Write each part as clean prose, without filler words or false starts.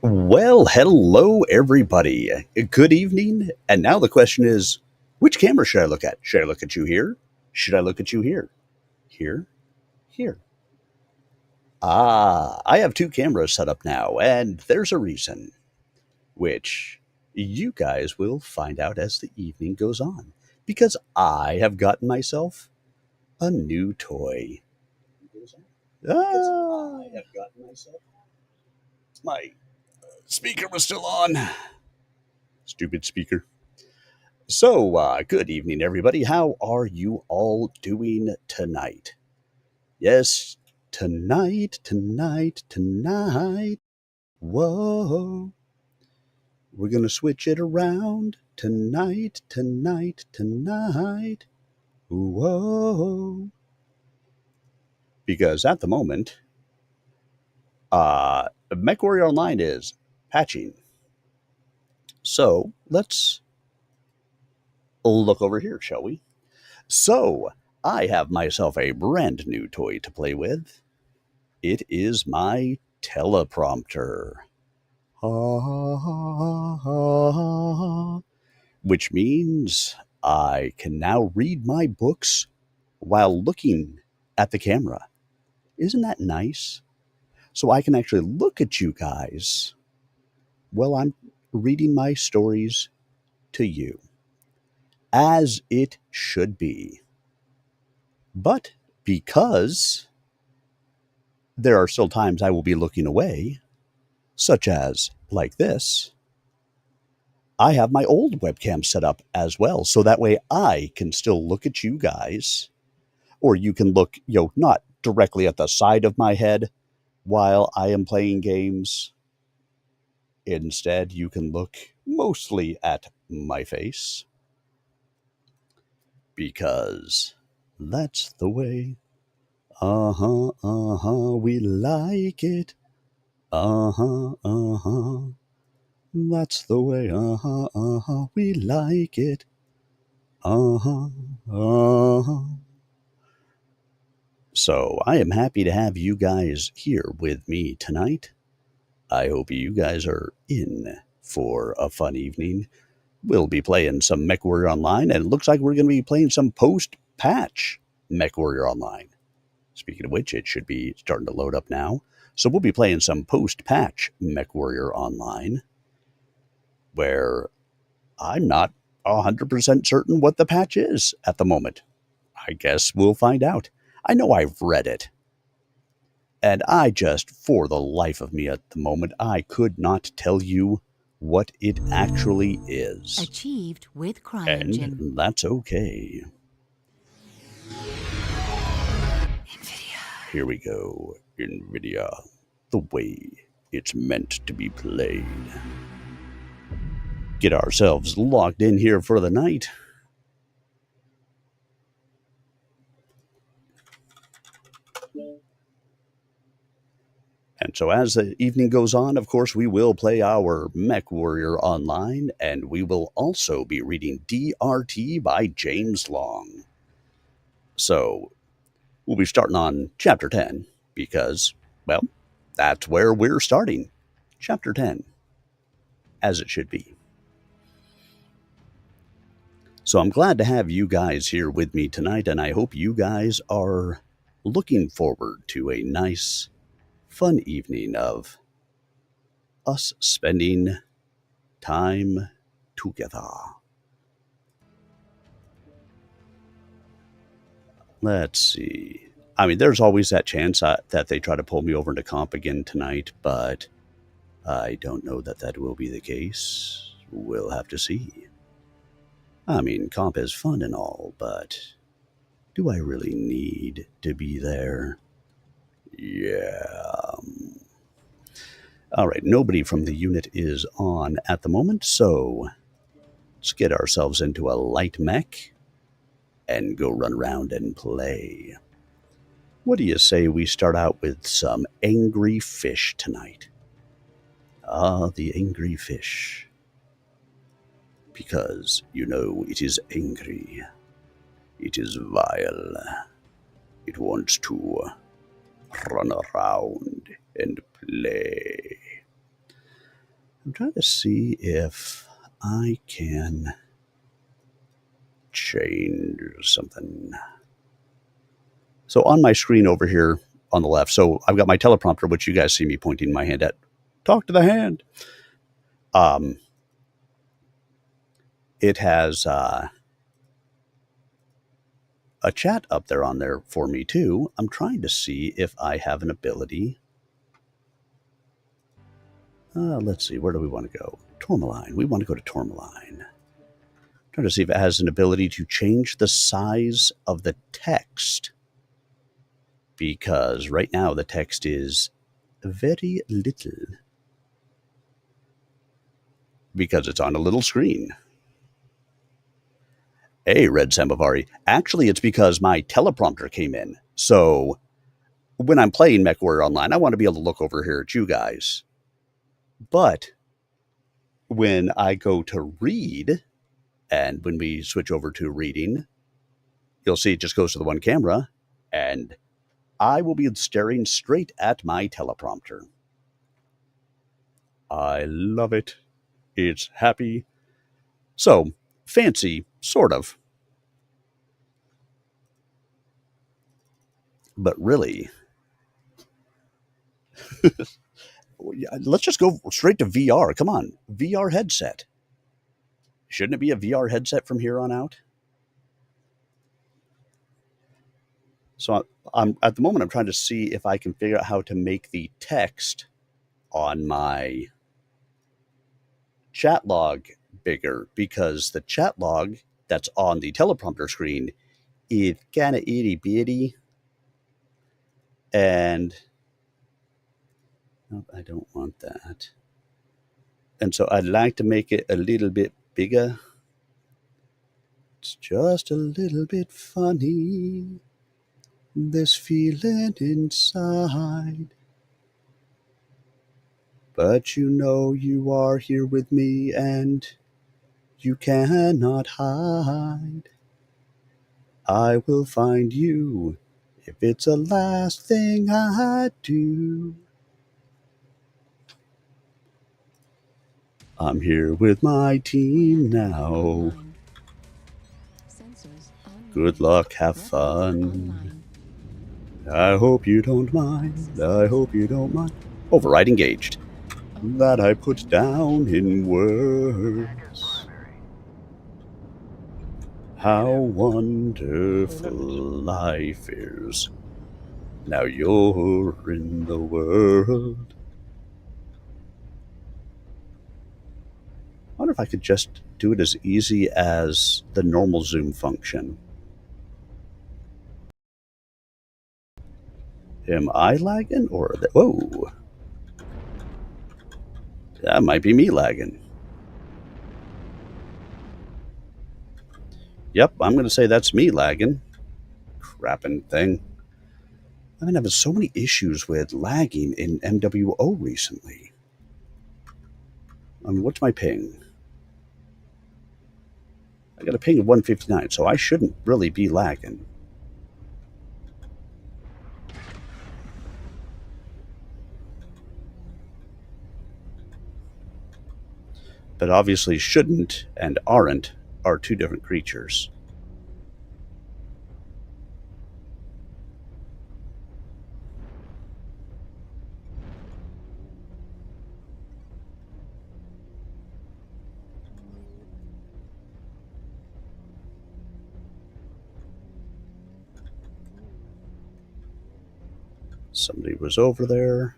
Well, hello, everybody. Good evening. And now the question is, which camera should I look at? Should I look at you here? Should I look at you here? Here? Here? I have two cameras set up now, and there's a reason, which you guys will find out as the evening goes on, because I have gotten myself a new toy. I have gotten myself. My speaker was still on. Stupid speaker. So, good evening, everybody. How are you all doing tonight? Yes, tonight. Whoa. We're going to switch it around. Tonight. Whoa. Because at the moment, Mechwarrior Online is patching. So, let's look over here, shall we? So, I have myself a brand new toy to play with. It is my teleprompter. Which means I can now read my books while looking at the camera. Isn't that nice? So I can actually look at you guys while I'm reading my stories to you. As it should be. But because there are still times I will be looking away, such as like this, I have my old webcam set up as well, so that way I can still look at you guys, or you can look, not directly at the side of my head while I am playing games. Instead, you can look mostly at my face, because that's the way. We like it. That's the way, we like it. So I am happy to have you guys here with me tonight. I hope you guys are in for a fun evening. We'll be playing some Mechwarrior Online, and it looks like we're going to be playing some post-patch Mechwarrior Online. Speaking of which, it should be starting to load up now. So we'll be playing some post-patch Mechwarrior Online, where I'm not 100% certain what the patch is at the moment. I guess we'll find out. I know I've read it. And I just, for the life of me at the moment, I could not tell you what it actually is. Achieved with CryEngine. And that's okay. NVIDIA. Here we go. NVIDIA. The way it's meant to be played. Get ourselves logged in here for the night. And so as the evening goes on, of course, we will play our Mechwarrior Online, and we will also be reading DRT by James Long. So we'll be starting on Chapter 10, because, well, that's where we're starting. Chapter 10, as it should be. So I'm glad to have you guys here with me tonight, and I hope you guys are looking forward to a nice, fun evening of us spending time together. Let's see. I mean, there's always that chance that they try to pull me over into comp again tonight, but I don't know that that will be the case. We'll have to see. I mean, comp is fun and all, but do I really need to be there? Yeah. All right, nobody from the unit is on at the moment, so let's get ourselves into a light mech and go run around and play. What do you say we start out with some angry fish tonight? The angry fish. Because, it is angry. It is vile. It wants to run around and play. I'm trying to see if I can change something. So on my screen over here on the left, so I've got my teleprompter, which you guys see me pointing my hand at. Talk to the hand. It has a chat up there on there for me too. I'm trying to see if I have an ability. Let's see, where do we want to go? Tourmaline. We want to go to Tourmaline. Trying to see if it has an ability to change the size of the text. Because right now the text is very little. Because it's on a little screen. Hey, Red Sambavari. Actually, it's because my teleprompter came in. So when I'm playing Mechwarrior Online, I want to be able to look over here at you guys. But when I go to read, and when we switch over to reading, you'll see it just goes to the one camera, and I will be staring straight at my teleprompter. I love it. It's happy. So, fancy, sort of. But really, let's just go straight to VR. Come on, VR headset. Shouldn't it be a VR headset from here on out? So I'm at the moment I'm trying to see if I can figure out how to make the text on my chat log bigger, because the chat log that's on the teleprompter screen is kind of itty bitty, and nope, I don't want that. And so I'd like to make it a little bit bigger. It's just a little bit funny, this feeling inside. But you know you are here with me and you cannot hide. I will find you if it's the last thing I do. I'm here with my team now. Good luck, have fun. I hope you don't mind. I hope you don't mind. Override engaged. That I put down in words. How wonderful life is. Now you're in the world. I wonder if I could just do it as easy as the normal zoom function. Am I lagging or whoa? That might be me lagging. Yep, I'm going to say that's me lagging. Crapping thing. I've been having so many issues with lagging in MWO recently. I mean, what's my ping? I got a ping of 159, so I shouldn't really be lagging. But obviously shouldn't and aren't are two different creatures. Somebody was over there.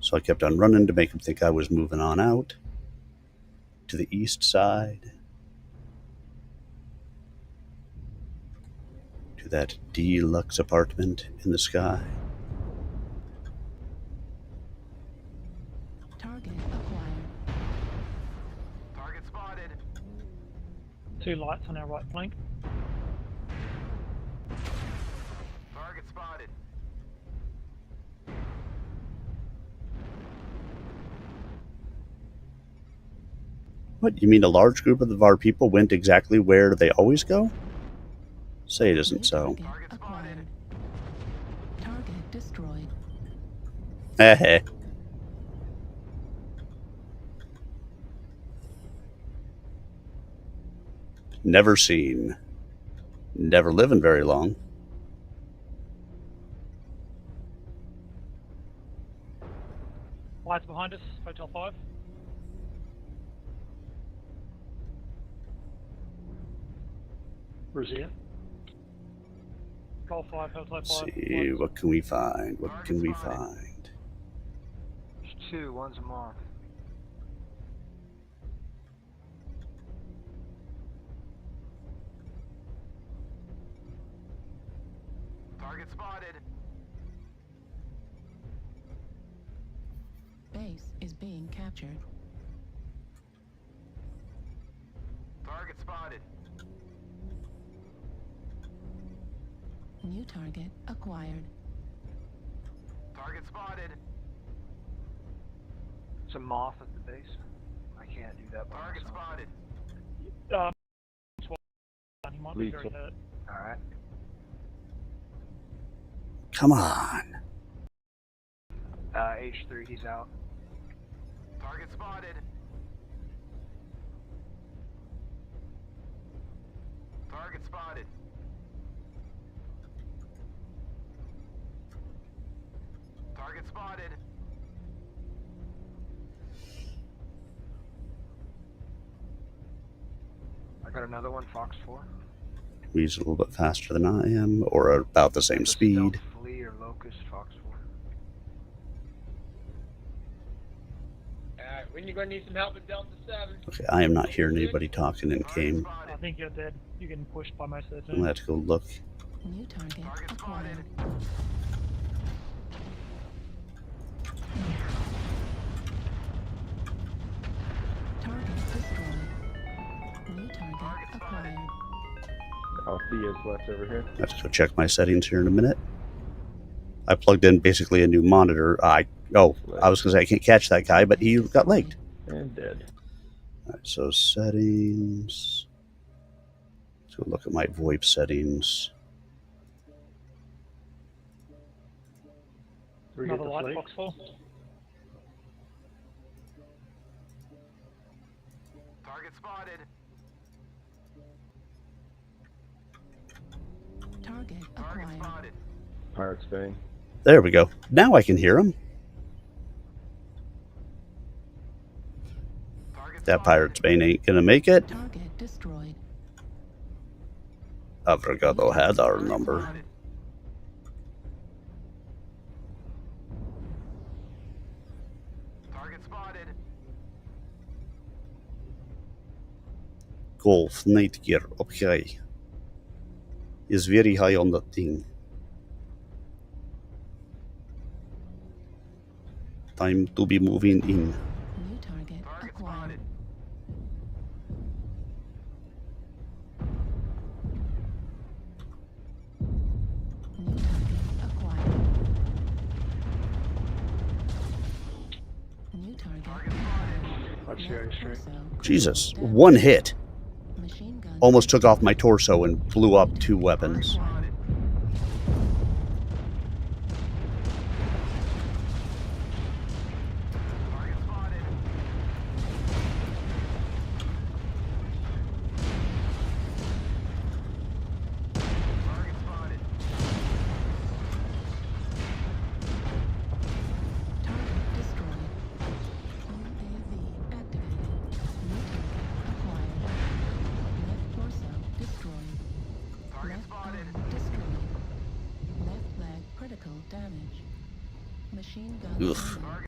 So I kept on running to make him think I was moving on out to the east side, to that deluxe apartment in the sky. Target acquired. Target spotted. 2 lights on our right flank. Target spotted. What, you mean a large group of our people went exactly where they always go? Say it isn't so. Target spotted. Target destroyed. Heh. Never seen. Never living very long. Lights behind us, Hotel 5. Rosita? Golf 5, Hotel 5. See, what can we find? What can we find? There's two, one's a moth. Target spotted. Base is being captured. Target spotted. New target acquired. Target spotted. It's a moth at the base. I can't do that by Target myself. spotted. He might be very Lethal. hurt. Alright. Come on. H3, he's out. Target spotted. Target spotted. Target spotted. I got another one, Fox 4. He's a little bit faster than I am, or about the same It's a speed. stealth flea or locust, Fox 4. Alright, when you gonna need some help at Delta 7? Okay, I am not hearing anybody talking in game. I think you're dead. You're getting pushed by most of the I'm team. gonna have to go look. New target Target spotted. acquired. Target destroyed. New target acquired. Althea's left over here. I have to go check my settings here in a minute. I plugged in basically a new monitor. I was gonna say I can't catch that guy, but he got legged. And dead. Alright, so settings. Let's go look at my VoIP settings. Do we get Another the light, flake? Fox 4. Target spotted. Target Target acquired. spotted. Pirate's Bay. There we go. Now I can hear him. Target That spotted. Pirate's Bane ain't gonna make it. Target destroyed. Avrigado had our number. Spotted. Target spotted. Golf Night Gear up high. Is very high on that thing. Time to be moving in. New target Target acquired. spotted. New target acquired. New target Target acquired. Watch the Left H3. torso. Jesus, Damage. one hit Machine gun. almost took off my torso and blew up two weapons. spotted. Target spotted. Target spotted. Target destroyed. UAV activated. New target acquired. Left torso destroyed. Target Left spotted. arm destroyed. Left leg critical damage. Machine gun. Ugh. ammo.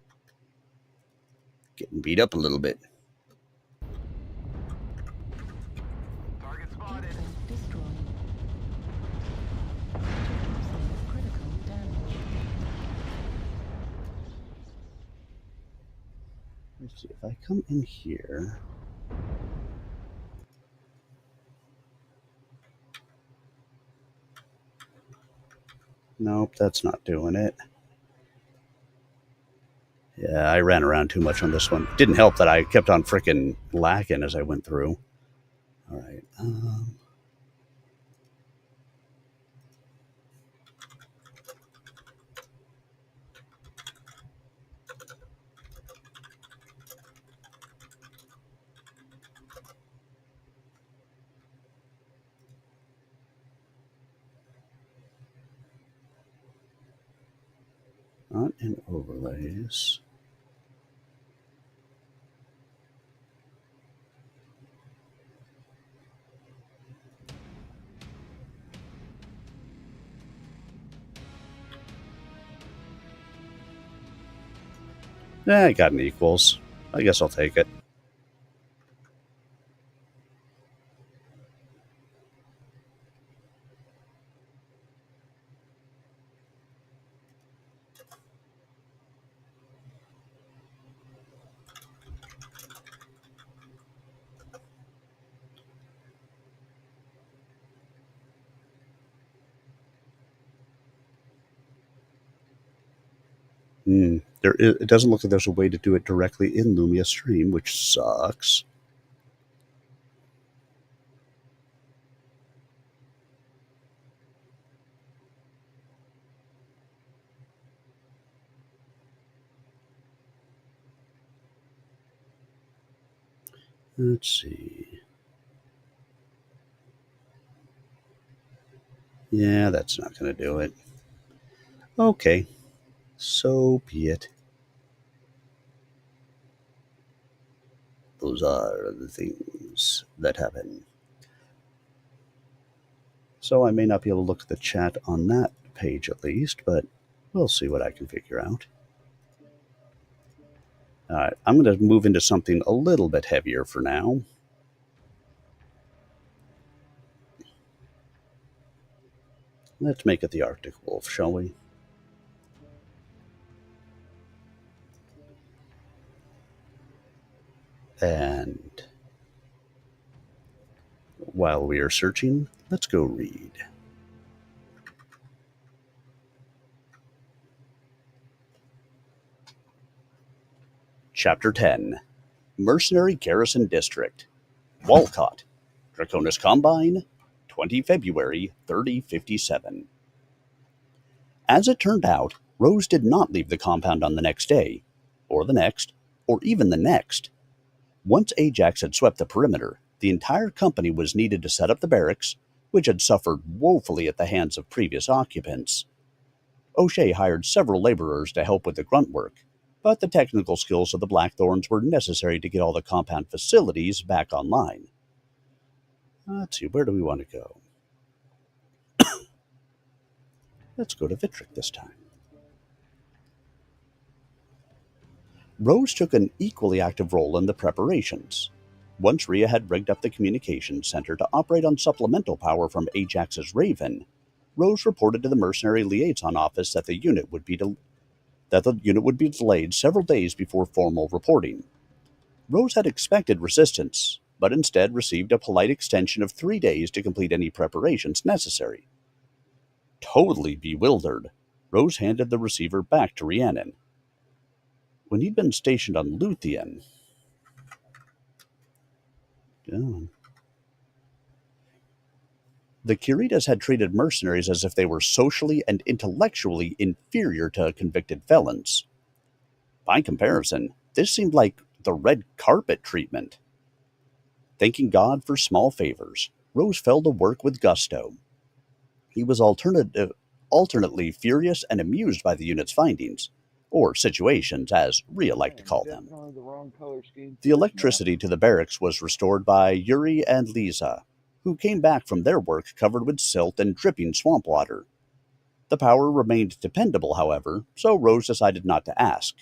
Getting beat up a little bit. Target spotted. Aircraft destroyed. Torso critical damage. Let's see if I come in here. Nope, that's not doing it. Yeah, I ran around too much on this one. Didn't help that I kept on frickin' lacking as I went through. All right. Not in overlays. I got an equals. I guess I'll take it. It doesn't look like there's a way to do it directly in Lumia Stream, which sucks. Let's see. Yeah, that's not going to do it. Okay, so be it. Those are the things that happen. So I may not be able to look at the chat on that page at least, but we'll see what I can figure out. All right, I'm going to move into something a little bit heavier for now. Let's make it the Arctic Wolf, shall we? And while we are searching, let's go read. Chapter 10, Mercenary Garrison District, Walcott, Draconis Combine, 20 February 3057. As it turned out, Rose did not leave the compound on the next day, or the next, or even the next. Once Ajax had swept the perimeter, the entire company was needed to set up the barracks, which had suffered woefully at the hands of previous occupants. O'Shea hired several laborers to help with the grunt work, but the technical skills of the Blackthorns were necessary to get all the compound facilities back online. Let's see, where do we want to go? Let's go to Vitric this time. Rose took an equally active role in the preparations. Once Rhea had rigged up the communications center to operate on supplemental power from Ajax's Raven, Rose reported to the Mercenary Liaison Office that the unit would be delayed several days before formal reporting. Rose had expected resistance, but instead received a polite extension of 3 days to complete any preparations necessary. Totally bewildered, Rose handed the receiver back to Rhiannon. When he'd been stationed on Luthien, the Curitas had treated mercenaries as if they were socially and intellectually inferior to convicted felons. By comparison, this seemed like the red carpet treatment. Thanking God for small favors, Rose fell to work with gusto. He was alternately furious and amused by the unit's findings, or situations, as Rhea liked to call them. The electricity to the barracks was restored by Yuri and Lisa, who came back from their work covered with silt and dripping swamp water. The power remained dependable, however, so Rose decided not to ask.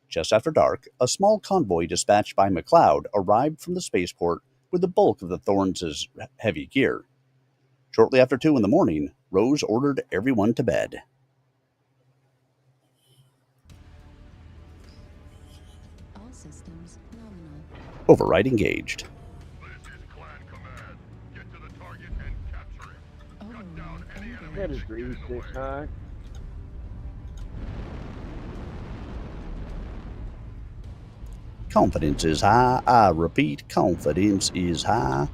Just after dark, a small convoy dispatched by McLeod arrived from the spaceport with the bulk of the Thorns' heavy gear. Shortly after 2 in the morning, Rose ordered everyone to bed. All systems nominal. Override engaged. This is Clan Command. Get to the target and capture it. Cut down any Override enemy. That is 36 high. Confidence is high. I repeat, confidence is high.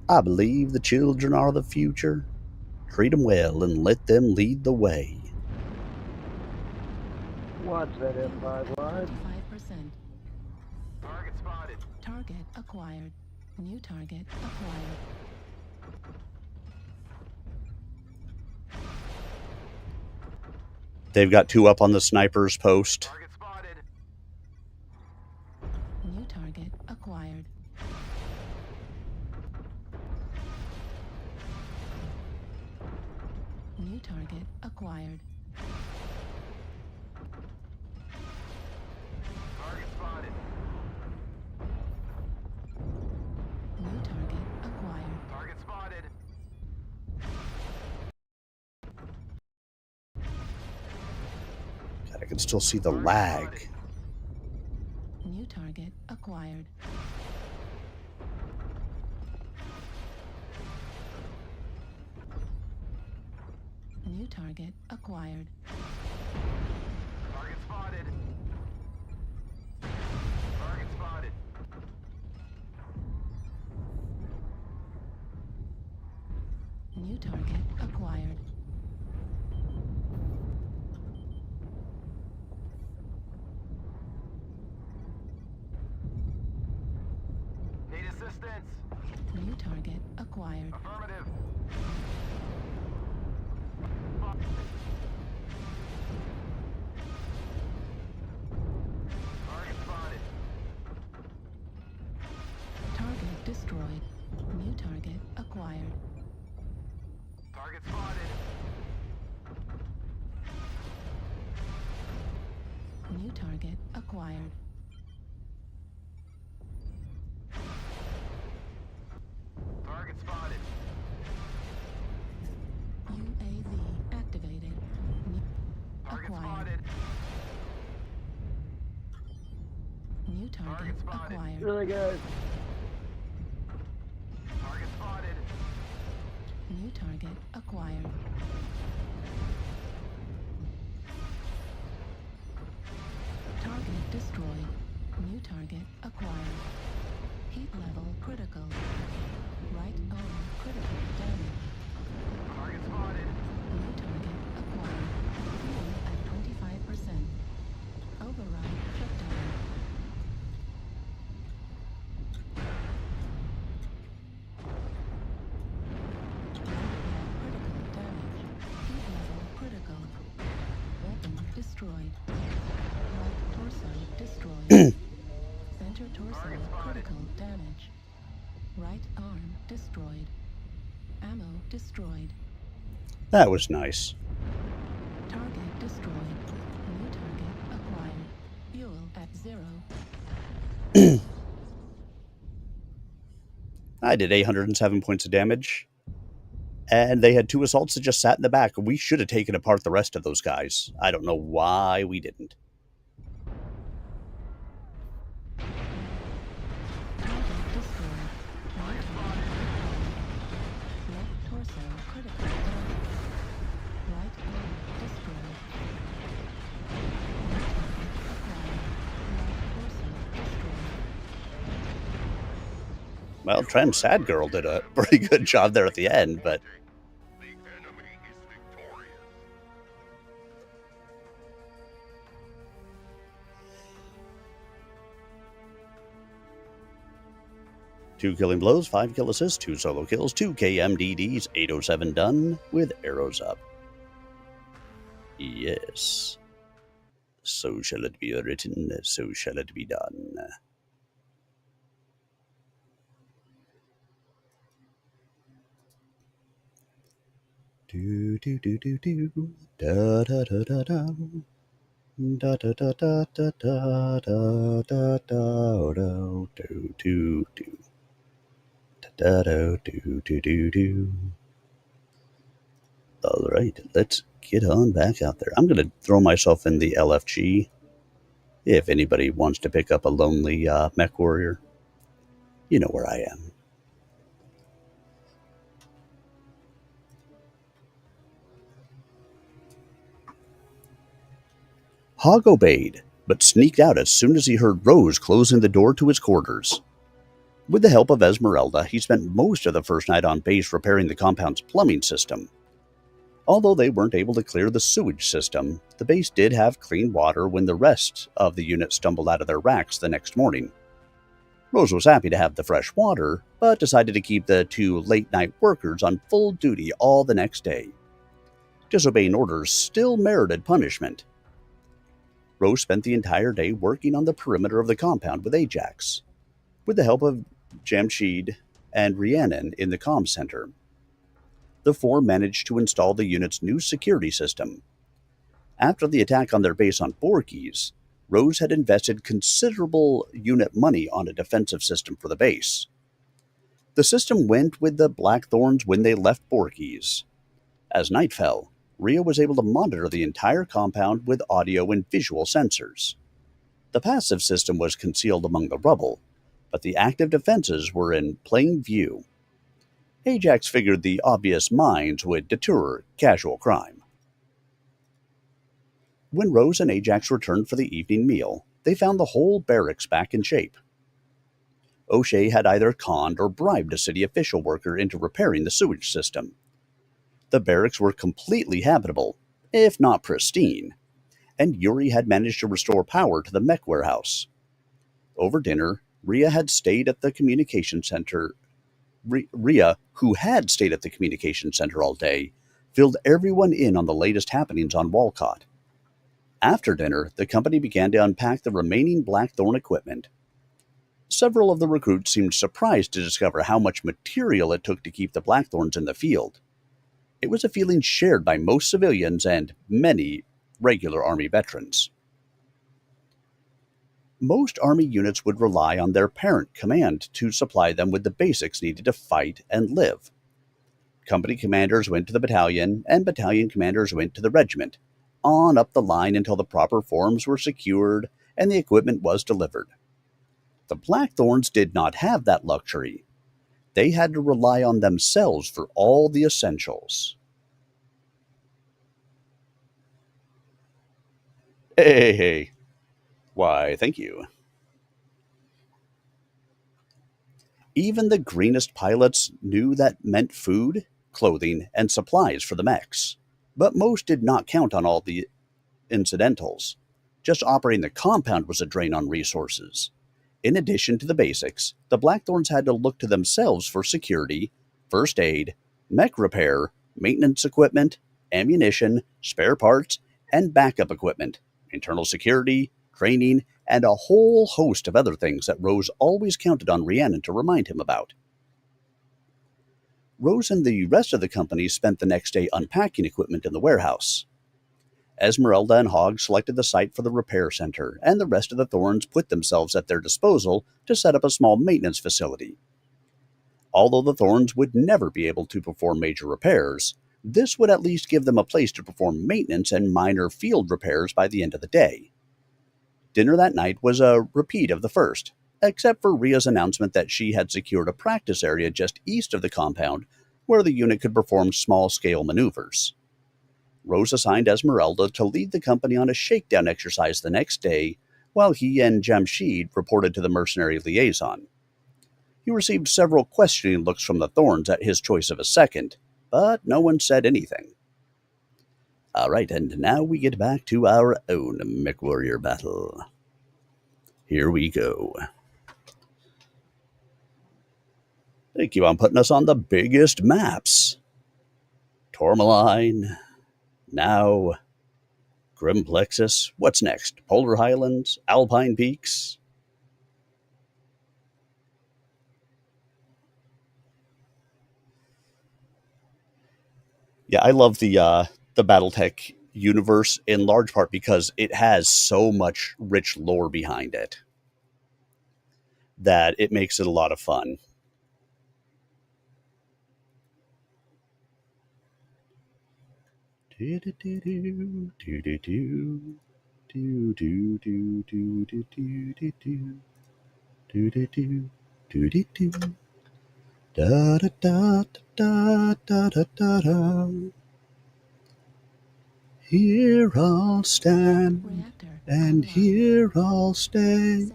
I believe the children are the future. Treat them well and let them lead the way. Watch that F5 line. 5%. Target spotted. Target acquired. New target acquired. They've got 2 up on the sniper's post. Target spotted. New target acquired. New target acquired. Target spotted. New target acquired. Target spotted. God, I can still see the lag. New target acquired. New target acquired. Target spotted. Target spotted. New target acquired. Need assistance. New target acquired. Affirmative. Target spotted. Target destroyed. New target acquired. Target spotted. New target acquired. Target spotted. UAV activated. Target Acquired. spotted. New target Target spotted. acquired. Really good. Target spotted. New target acquired. Target destroyed. New target acquired. Heat level critical. Right arm critical damage. Target spotted. New target acquired. Fuel at 25%. Override shutdown. Critical damage. Heat level critical. Weapon destroyed. Right torso destroyed. Center torso critical damage. Right arm destroyed. Ammo destroyed. That was nice. Target destroyed. New target acquired. Fuel at 0. I did 807 points of damage. And they had 2 assaults that just sat in the back. We should have taken apart the rest of those guys. I don't know why we didn't. Target destroyed. New target acquired. Left torso critical damage. Right arm destroyed. New target acquired. Right torso destroyed. Well, Trem Sad Girl did a pretty good job there at the end, but The enemy is victorious. two killing blows, 5 kill assists, 2 solo kills, 2 KMDDs, 807 done with arrows up. Yes. So shall it be written, so shall it be done. Do do do do do da da da da da da da da da da da da da da do do do da da do do do do. All right, let's get on back out there. I'm gonna throw myself in the LFG if anybody wants to pick up a lonely mech warrior. You know where I am. Hog obeyed, but sneaked out as soon as he heard Rose closing the door to his quarters. With the help of Esmeralda, he spent most of the first night on base repairing the compound's plumbing system. Although they weren't able to clear the sewage system, the base did have clean water when the rest of the unit stumbled out of their racks the next morning. Rose was happy to have the fresh water, but decided to keep the two late-night workers on full duty all the next day. Disobeying orders still merited punishment. Rose spent the entire day working on the perimeter of the compound with Ajax, with the help of Jamshid and Rhiannon in the comm center. The four managed to install the unit's new security system. After the attack on their base on Borgies, Rose had invested considerable unit money on a defensive system for the base. The system went with the Blackthorns when they left Borgies. As night fell, Rhea was able to monitor the entire compound with audio and visual sensors. The passive system was concealed among the rubble, but the active defenses were in plain view. Ajax figured the obvious mines would deter casual crime. When Rose and Ajax returned for the evening meal, they found the whole barracks back in shape. O'Shea had either conned or bribed a city official worker into repairing the sewage system. The barracks were completely habitable, if not pristine, and Yuri had managed to restore power to the mech warehouse. Over dinner, Rhea, who had stayed at the communication center all day, filled everyone in on the latest happenings on Walcott. After dinner, the company began to unpack the remaining Blackthorn equipment. Several of the recruits seemed surprised to discover how much material it took to keep the Blackthorns in the field. It was a feeling shared by most civilians and many regular Army veterans. Most Army units would rely on their parent command to supply them with the basics needed to fight and live. Company commanders went to the battalion, and battalion commanders went to the regiment, on up the line until the proper forms were secured and the equipment was delivered. The Blackthorns did not have that luxury. They had to rely on themselves for all the essentials. Hey. Why, thank you. Even the greenest pilots knew that meant food, clothing, and supplies for the mechs. But most did not count on all the incidentals. Just operating the compound was a drain on resources. In addition to the basics, the Blackthorns had to look to themselves for security, first aid, mech repair, maintenance equipment, ammunition, spare parts, and backup equipment, internal security, training, and a whole host of other things that Rose always counted on Rhiannon to remind him about. Rose and the rest of the company spent the next day unpacking equipment in the warehouse. Esmeralda and Hogg selected the site for the repair center, and the rest of the Thorns put themselves at their disposal to set up a small maintenance facility. Although the Thorns would never be able to perform major repairs, this would at least give them a place to perform maintenance and minor field repairs by the end of the day. Dinner that night was a repeat of the first, except for Rhea's announcement that she had secured a practice area just east of the compound where the unit could perform small-scale maneuvers. Rose assigned Esmeralda to lead the company on a shakedown exercise the next day, while he and Jamshid reported to the mercenary liaison. He received several questioning looks from the Thorns at his choice of a second, but no one said anything. All right, and now we get back to our own Mechwarrior battle. Here we go. They keep on putting us on the biggest maps. Tourmaline, now Grimplexus. What's next? Polar Highlands, Alpine Peaks. Yeah, I love the Battletech universe in large part because it has so much rich lore behind it that it makes it a lot of fun. Here I'll stand, and here I'll stay.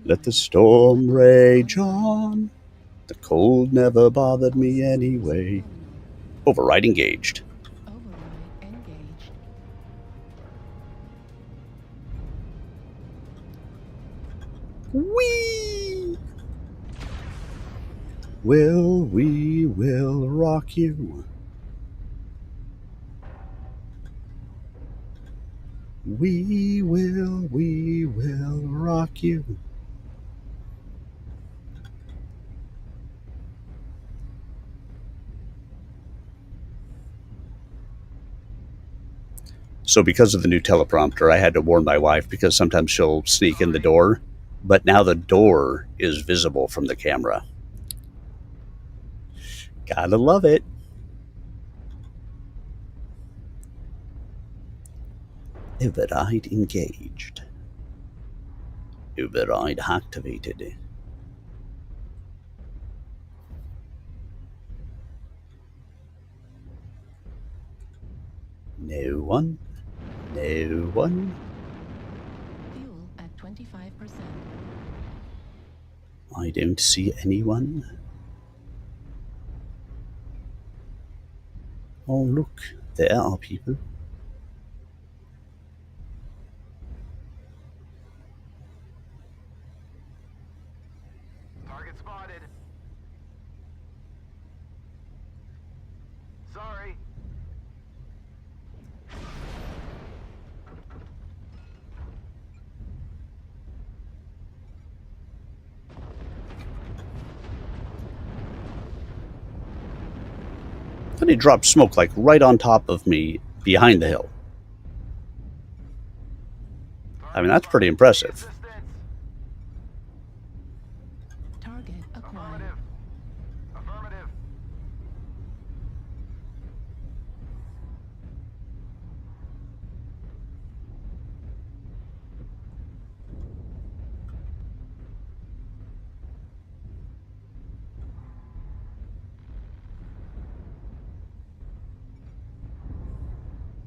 Let the storm rage on. The cold never bothered me anyway. Override engaged. Override engaged. Whee! we will rock you. We will rock you. So because of the new teleprompter, I had to warn my wife because sometimes she'll sneak in the door, but now the door is visible from the camera. Gotta love it. Override engaged. Override activated. No one. No one. Fuel at 25%. I don't see anyone. Oh, look, there are people. Target spotted. Sorry. Then he dropped smoke like right on top of me behind the hill. I mean, that's pretty impressive. Target acquired. Affirmative. Affirmative.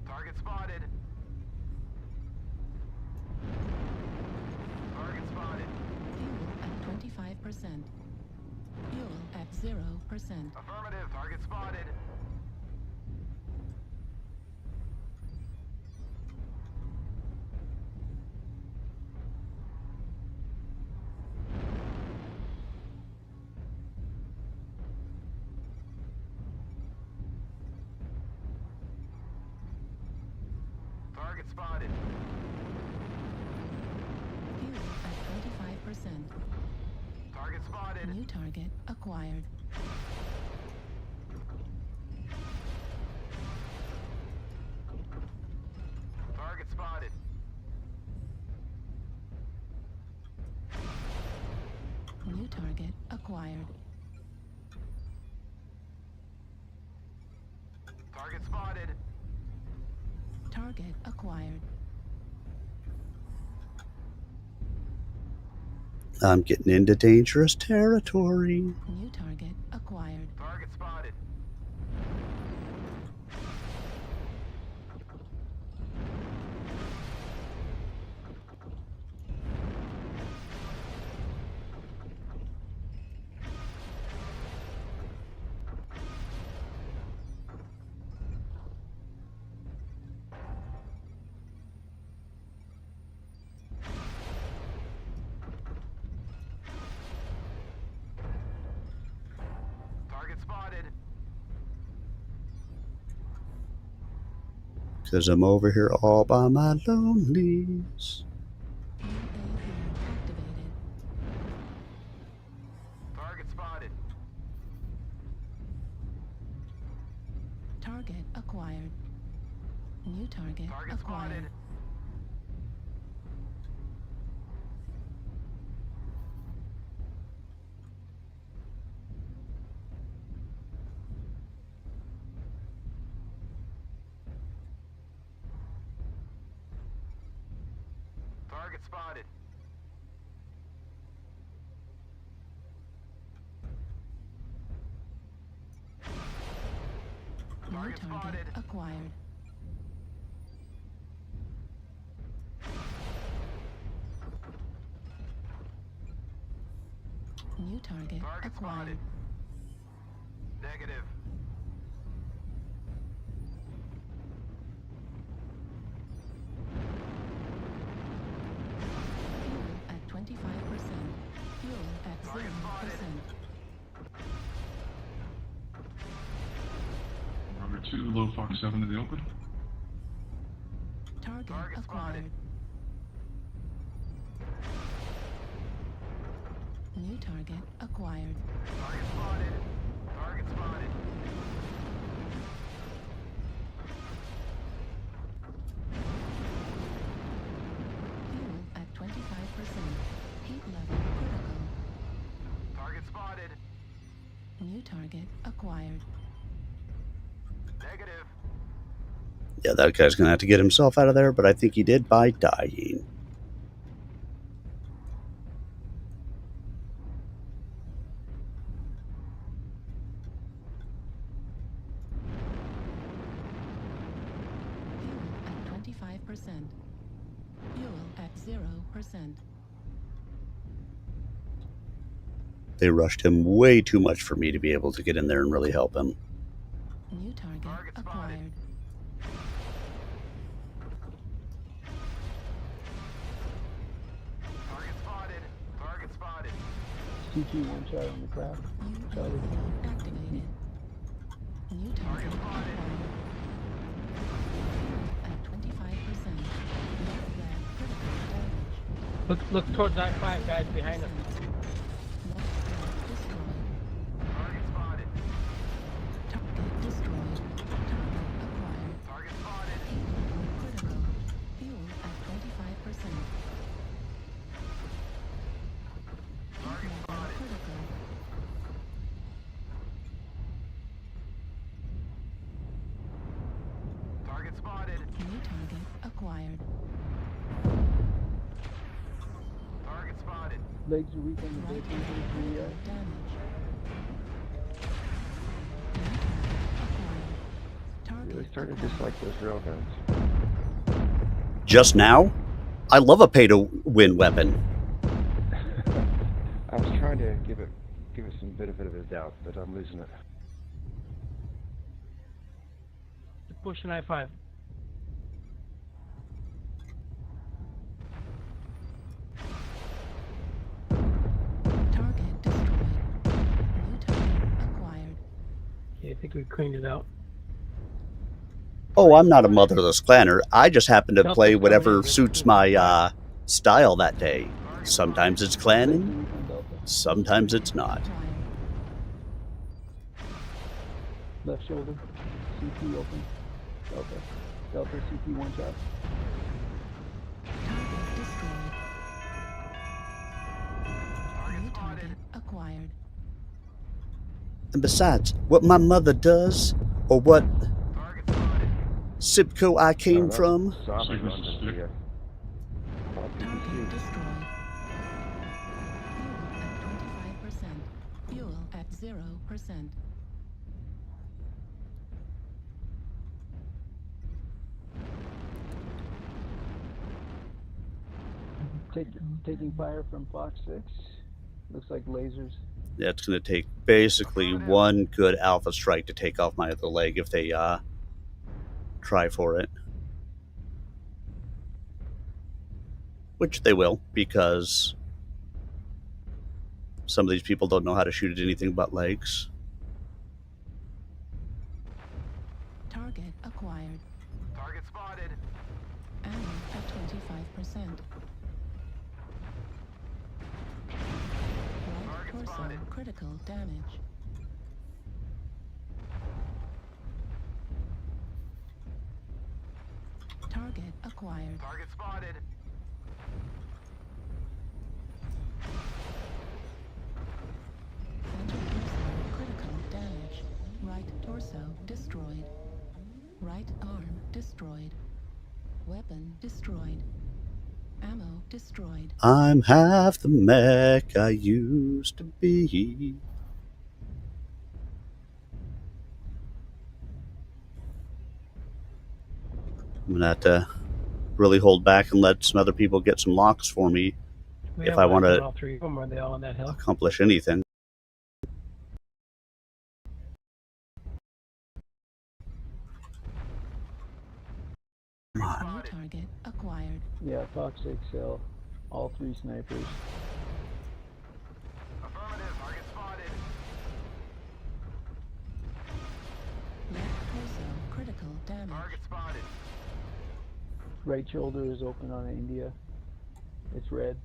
Target spotted. Target spotted. Fuel at 25%. Fuel at 0%. Affirmative. Target spotted. Target spotted. Fuel at 25%. Target spotted. New target acquired. Target spotted. New target acquired. Target spotted. Target acquired. I'm getting into dangerous territory. New target acquired. Target spotted. Target spotted. Because I'm over here all by my lonelies. UAV activated. Target spotted. Target acquired. New target Target acquired. spotted. Target spotted. New Target target spotted. acquired. New target Target acquired. spotted. Negative. Fuel at 25%. Fuel at Target 0%. Target 2, low Fox 7 to the open. Target acquired. New target acquired. Target spotted. Target spotted. Fuel at 25%. Heat level critical. Target spotted. New target acquired. Negative. Yeah, that guy's going to have to get himself out of there, but I think he did by dying. Fuel at 25%. Fuel at 0%. They rushed him way too much for me to be able to get in there and really help him. New target acquired. Target spotted. Target spotted. CT one shot on the craft. UAV activated. New target acquired. At 25%. Left flag critical damage. Look towards I-5, guys, behind us. Left flag destroyed. Target spotted. Target destroyed. Target acquired. Target spotted. Heat level critical. Fuel at 25%. Heat level critical. Target spotted. New target acquired. Target spotted. Legs are weak on the Right base. critical damage. Target Really starting to acquired. dislike those railguns. Just now? I love a pay-to-win weapon. I was trying to give it some benefit of the doubt, but I'm losing it. Pushing I-5. Target destroyed. New target acquired. Yeah, I think we cleaned it out. Oh, I'm not a motherless clanner. I just happen to Delta's play coming whatever in. suits my style that day. Sometimes it's clanning, sometimes it's not. Acquired. Left shoulder. CT open. Delta. Delta CT one shot. Target destroyed. New target acquired. And besides, what my mother does, or what Target spotted. Sipco I came from, Sovereign Service runs is into clear. the Target destroyed. Fuel at 25%. Fuel at 0%. Taking fire from Fox 6. Looks like lasers. yeah, it's going to take basically one good alpha strike to take off my other leg if they try for it. Which they will, because some of these people don't know how to shoot at anything but legs. Target acquired. Target spotted. Ammo at 25%. Right Target torso spotted. critical damage. Target acquired. Target spotted. Center torso critical damage. Right torso destroyed. Right arm destroyed. Weapon destroyed. Ammo destroyed. I'm half the mech I used to be. I'm going to have to really hold back and let some other people get some locks for me We if have I left want on to all three of them. Are they all on that hill? accomplish anything. Come on. New target acquired. Yeah, Fox 6 cell. All three snipers. Affirmative. Target spotted. Left torso Right shoulder is open on India. It's red.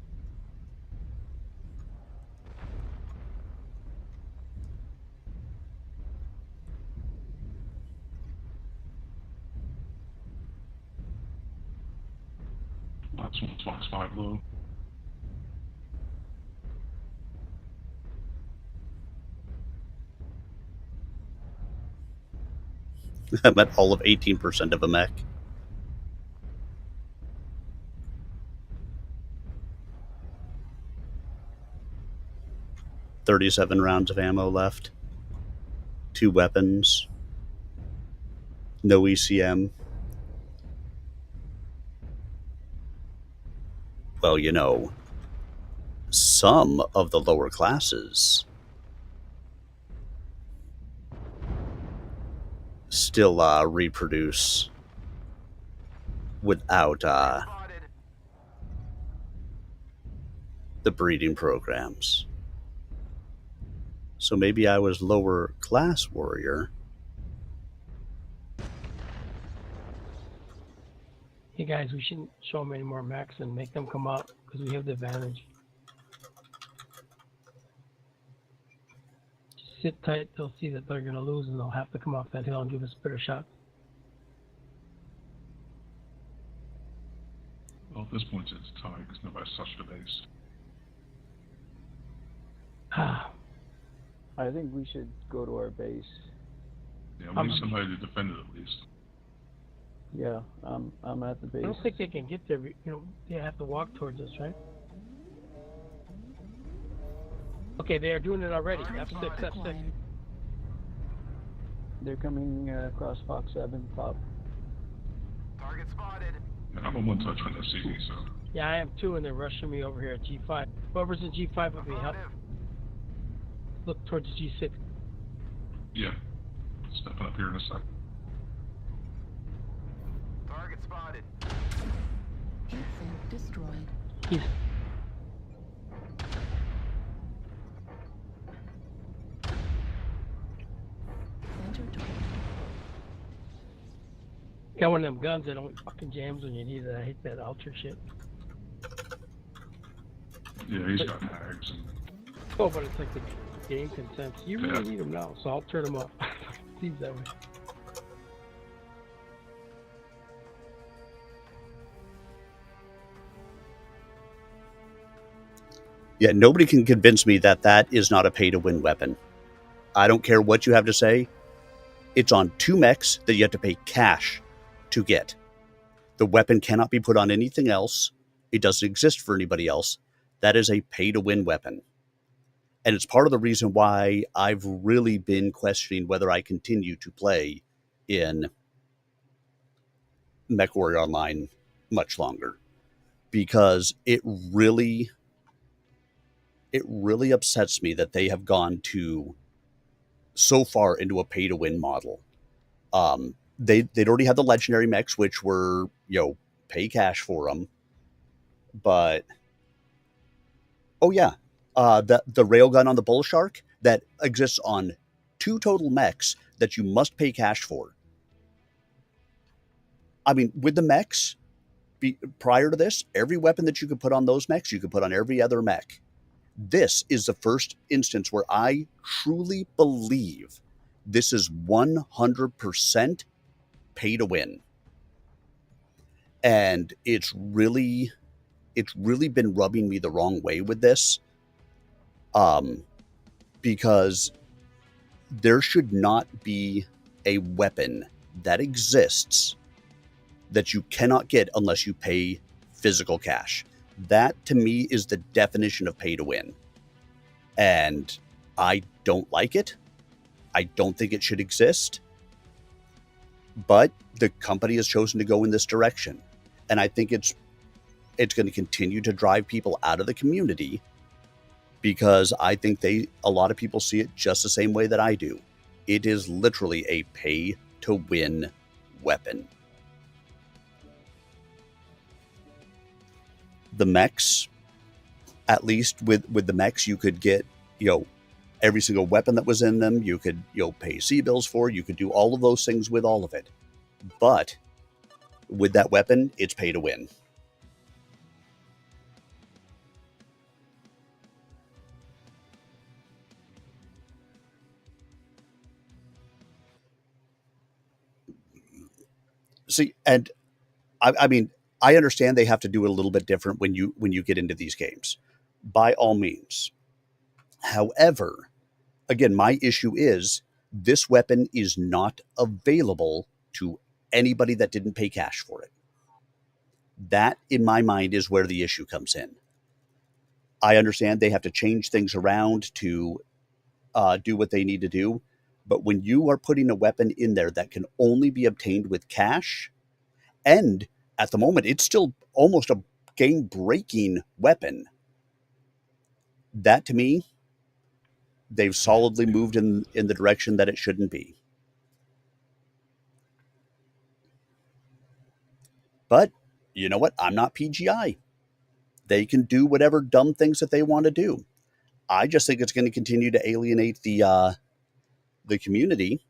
That's one Fox 5 low. I'm at all of 18% of a mech. $37 rounds of ammo left. 2 weapons. No ECM. Well, you know, some of the lower classes still reproduce without Spotted. the breeding programs. So maybe I was lower class warrior. Hey guys, we shouldn't show them any more mechs and make them come out because we have the advantage. Just sit tight, they'll see that they're going to lose and they'll have to come off that hill and give us a better shot. Well, at this point it's tied because nobody's touched the base. Ah, I think we should go to our base. Yeah, we need somebody to defend it at least. Yeah, I'm at the I base. don't think they can get there. You know, they have to walk towards us, right? Okay, they are doing it already. F6, F6. Acquired. They're coming across Fox 7 top. Target spotted. And I'm a one touch when they see me, so. Yeah, I am too, and they're rushing me over here at G5. Whoever's in G5 with me, help. Affirmative. Look towards G6. Yeah. Stepping up here in a sec. Target spotted. Heat sink destroyed. He's Center target. got one of them guns that only fucking jams when you need it. I hate that ultra shit. Yeah, he's got mags and. Oh, but it's like the game consents. You really Yeah. need them now, so I'll turn them off. Seems that way. Yeah, nobody can convince me that that is not a pay-to-win weapon. I don't care what you have to say. It's on 2 mechs that you have to pay cash to get. The weapon cannot be put on anything else. It doesn't exist for anybody else. That is a pay-to-win weapon. And it's part of the reason why I've really been questioning whether I continue to play in Mechwarrior Online much longer. Because it really upsets me that they have gone to so far into a pay-to-win model. They'd already had the legendary mechs, which were, pay cash for them. But, oh yeah, the railgun on the Bull Shark that exists on 2 total mechs that you must pay cash for. I mean, with the mechs, prior to this, every weapon that you could put on those mechs, you could put on every other mech. This is the first instance where I truly believe this is 100% pay to win. And it's really been rubbing me the wrong way with this. Because there should not be a weapon that exists that you cannot get unless you pay physical cash. That, to me, is the definition of pay to win. And I don't like it. I don't think it should exist. But the company has chosen to go in this direction. And I think it's going to continue to drive people out of the community because I think a lot of people see it just the same way that I do. It is literally a pay to win weapon. The mechs, at least with the mechs, you could get, every single weapon that was in them. You could, pay C-bills for. You could do all of those things with all of it. But with that weapon, it's pay to win. See, and I mean, I understand they have to do it a little bit different when you get into these games, by all means. However, again, my issue is this weapon is not available to anybody that didn't pay cash for it. That, in my mind, is where the issue comes in. I understand they have to change things around to do what they need to do, but when you are putting a weapon in there that can only be obtained with cash, and at the moment it's still almost a game-breaking weapon, that to me, they've solidly moved in the direction that it shouldn't be. But you know what? I'm not PGI. They can do whatever dumb things that they want to do. I just think it's going to continue to alienate the community,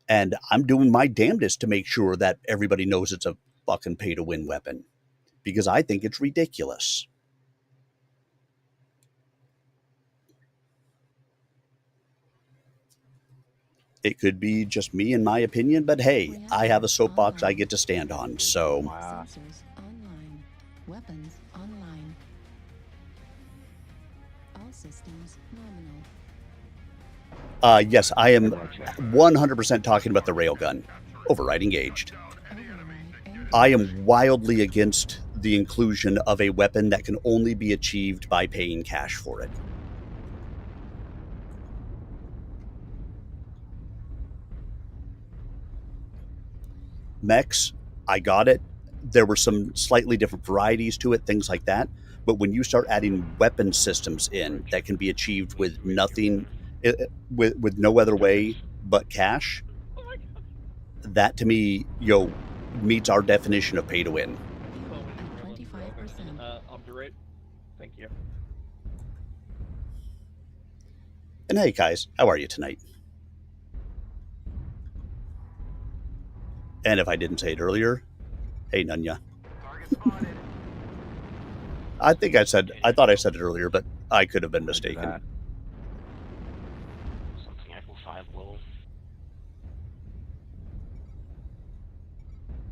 and I'm doing my damnedest to make sure that everybody knows it's a fucking pay-to-win weapon, because I think it's ridiculous. It could be just me and my opinion, but hey, I have a soapbox I get to stand on, so... Wow. Sensors online. Weapons online. All systems nominal. Yes, I am 100% talking about the railgun. Override engaged. I am wildly against the inclusion of a weapon that can only be achieved by paying cash for it. Mechs, I got it. There were some slightly different varieties to it, things like that. But when you start adding weapon systems in that can be achieved with nothing, with no other way but cash, that to me, meets our definition of pay to win. 25%. Up to rate. Thank you. And hey, guys, how are you tonight? And if I didn't say it earlier, hey, Nunya. I thought I said it earlier, but I could have been mistaken. Something Echo 5 will.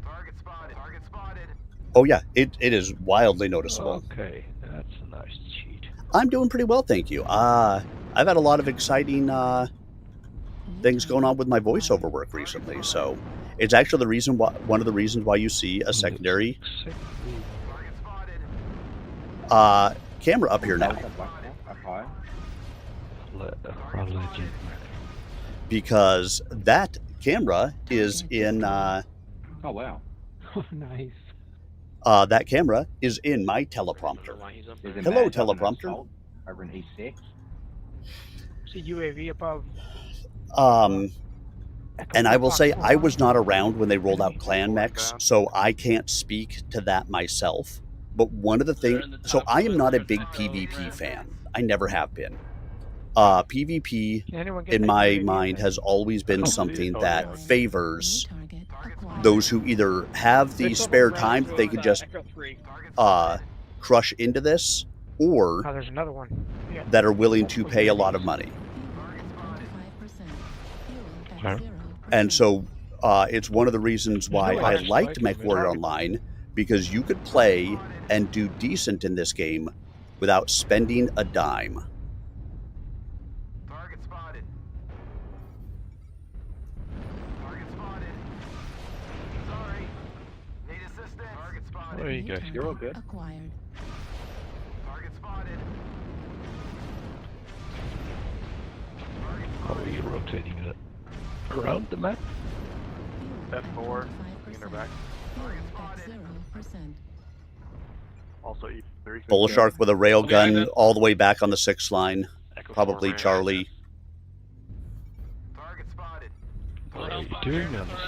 Target spotted. Target spotted. Oh yeah, it is wildly noticeable. Okay, that's a nice cheat. I'm doing pretty well, thank you. I've had a lot of exciting things going on with my voiceover work recently, so it's actually one of the reasons why you see a secondary camera up here now. Because that camera is in oh wow. Nice. that camera is in my teleprompter. Hello, teleprompter. Over in E6. See UAV above. And I will say I was not around when they rolled out clan mechs, so I can't speak to that myself. But one of the things, so I am not a big PvP fan. I never have been. PvP, in my mind, has always been something that favors those who either have the spare time that they could just crush into this, or Oh, there's another one. Yeah. that are willing to pay a lot of money. And so it's one of the reasons why I liked Mechwarrior Online, because you could play and do decent in this game without spending a dime. Target spotted. Target spotted. Sorry. Need assistance. Target spotted. There you go. You're all good. Acquired. Target spotted. How are you rotating it around the map? F4, in their back. Fuel at 0%. Also E3. Bull Shark with a railgun all the way back on the 6th line. Probably Charlie. Target spotted. What are you doing on this?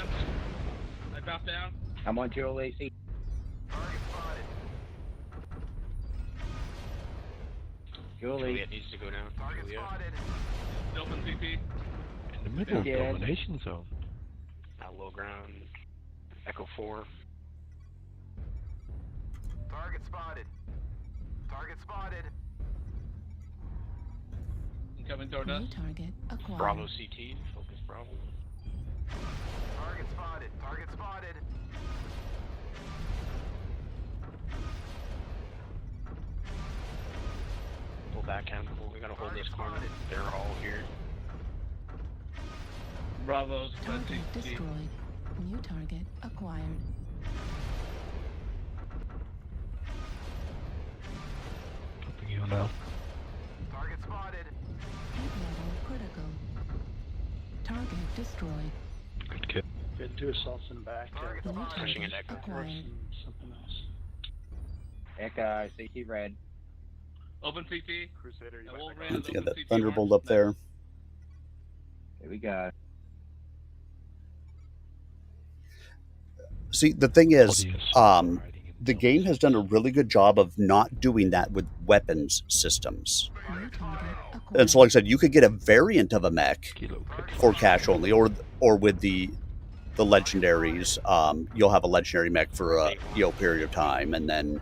I drop down. I'm on dual AC. Target spotted. Juliet needs to go down. Target Juliet. spotted. Open CP. In the middle of domination zone. At low ground. Echo 4. Target spotted. Target spotted. Coming toward us. New target acquired. Bravo CT. Focus Bravo. Target spotted. Target spotted. Pull back, Handful. We gotta hold this corner. They're all here. Bravo's Target destroyed. New target acquired. Helping you now. Target spotted. Heat level critical. Target destroyed. Good kid. We had 2 assaults in the back. Target New spotted. Pushing target an Echo. acquired. And something else. Echo, CT red. Open CT. Crusader, you And we'll might raise Let's get open that CT Thunderbolt arms up there. Here we go. See, the thing is, Audience um, riding in the those. game has done a really good job of not doing that with weapons systems. New target acquired. And so, like I said, you could get a variant of a mech Kilo critical. for cash only, or with the legendaries. You'll have a legendary mech for a period of time, and then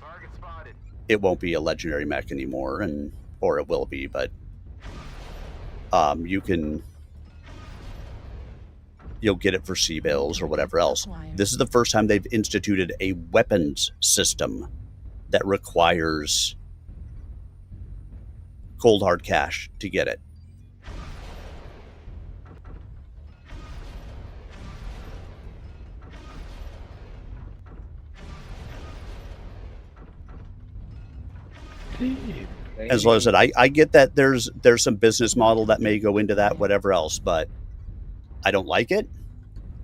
Target spotted. it won't be a legendary mech anymore, or it will be, but you'll get it for C-bills or whatever else. This is the first time they've instituted a weapons system that requires cold hard cash to get it. As well as that, I get that there's some business model that may go into that, whatever else, but I don't like it,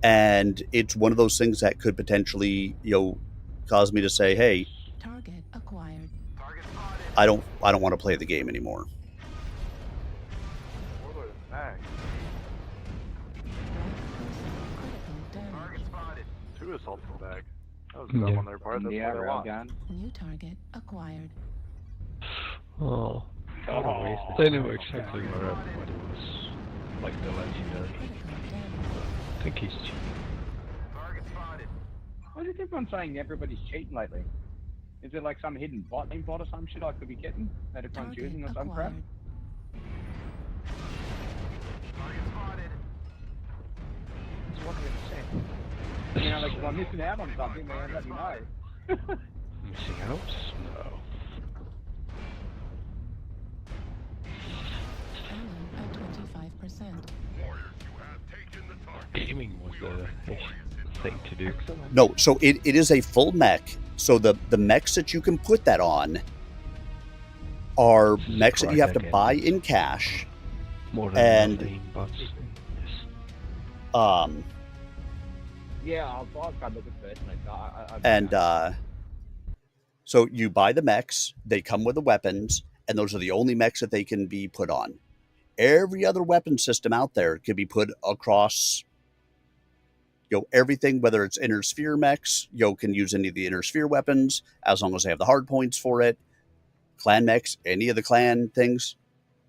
and it's one of those things that could potentially, cause me to say, hey, Target acquired. Target spotted. I don't want to play the game anymore. Warlord is back. Critical damage. Target spotted. 2 assaults in the back. That was Yeah. dumb on their part. That's Yeah, what they rail want. gun. New target acquired. Oh. Oh. They knew exactly where everybody was. Like the legendary. Critical damage. I think he's cheating. Target spotted. Why is everyone saying everybody's cheating lately? Is there like some hidden bot or some shit I could be getting that everyone's Target using or some crap? acquired. Target spotted. So what are we gonna say? You know, like if I'm missing out on something, man, let me know. Missing out? No. Ammo at 25%. Warriors, you have taken the target. Gaming was the thing to do. No, so it is a full mech. So the mechs that you can put that on are mechs that you have to buy in cash. More And- than nothing, but yes. Yeah, I'll try to look at first. So you buy the mechs, they come with the weapons, and those are the only mechs that they can be put on. Every other weapon system out there can be put across, everything, whether it's inner sphere mechs, can use any of the inner sphere weapons, as long as they have the hard points for it. Clan mechs, any of the clan things.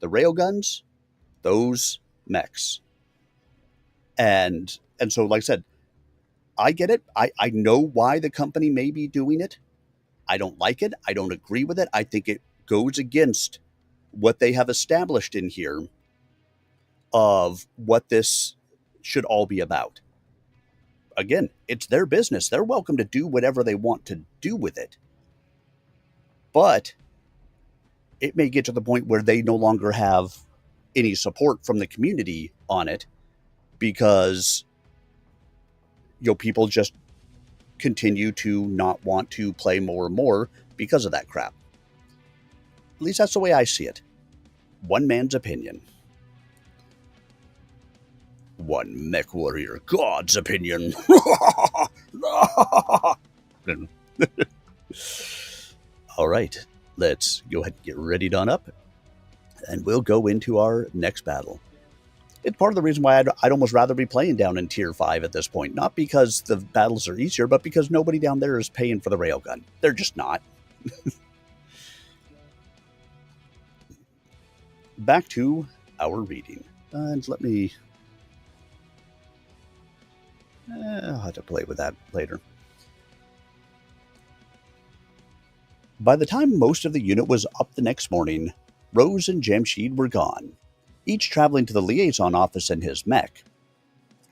The railguns, those mechs. And so, like I said, I get it. I know why the company may be doing it. I don't like it. I don't agree with it. I think it goes against what they have established in here of what this should all be about. Again, it's their business. They're welcome to do whatever they want to do with it. But it may get to the point where they no longer have any support from the community on it because people just continue to not want to play more and more because of that crap. At least that's the way I see it. One man's opinion. One Mechwarrior God's opinion. All right, let's go ahead and get ready done up, and we'll go into our next battle. It's part of the reason why I'd almost rather be playing down in Tier 5 at this point. Not because the battles are easier, but because nobody down there is paying for the railgun. They're just not. Back to our reading. And let me... I'll have to play with that later. By the time most of the unit was up the next morning, Rose and Jamshid were gone, each traveling to the liaison office in his mech.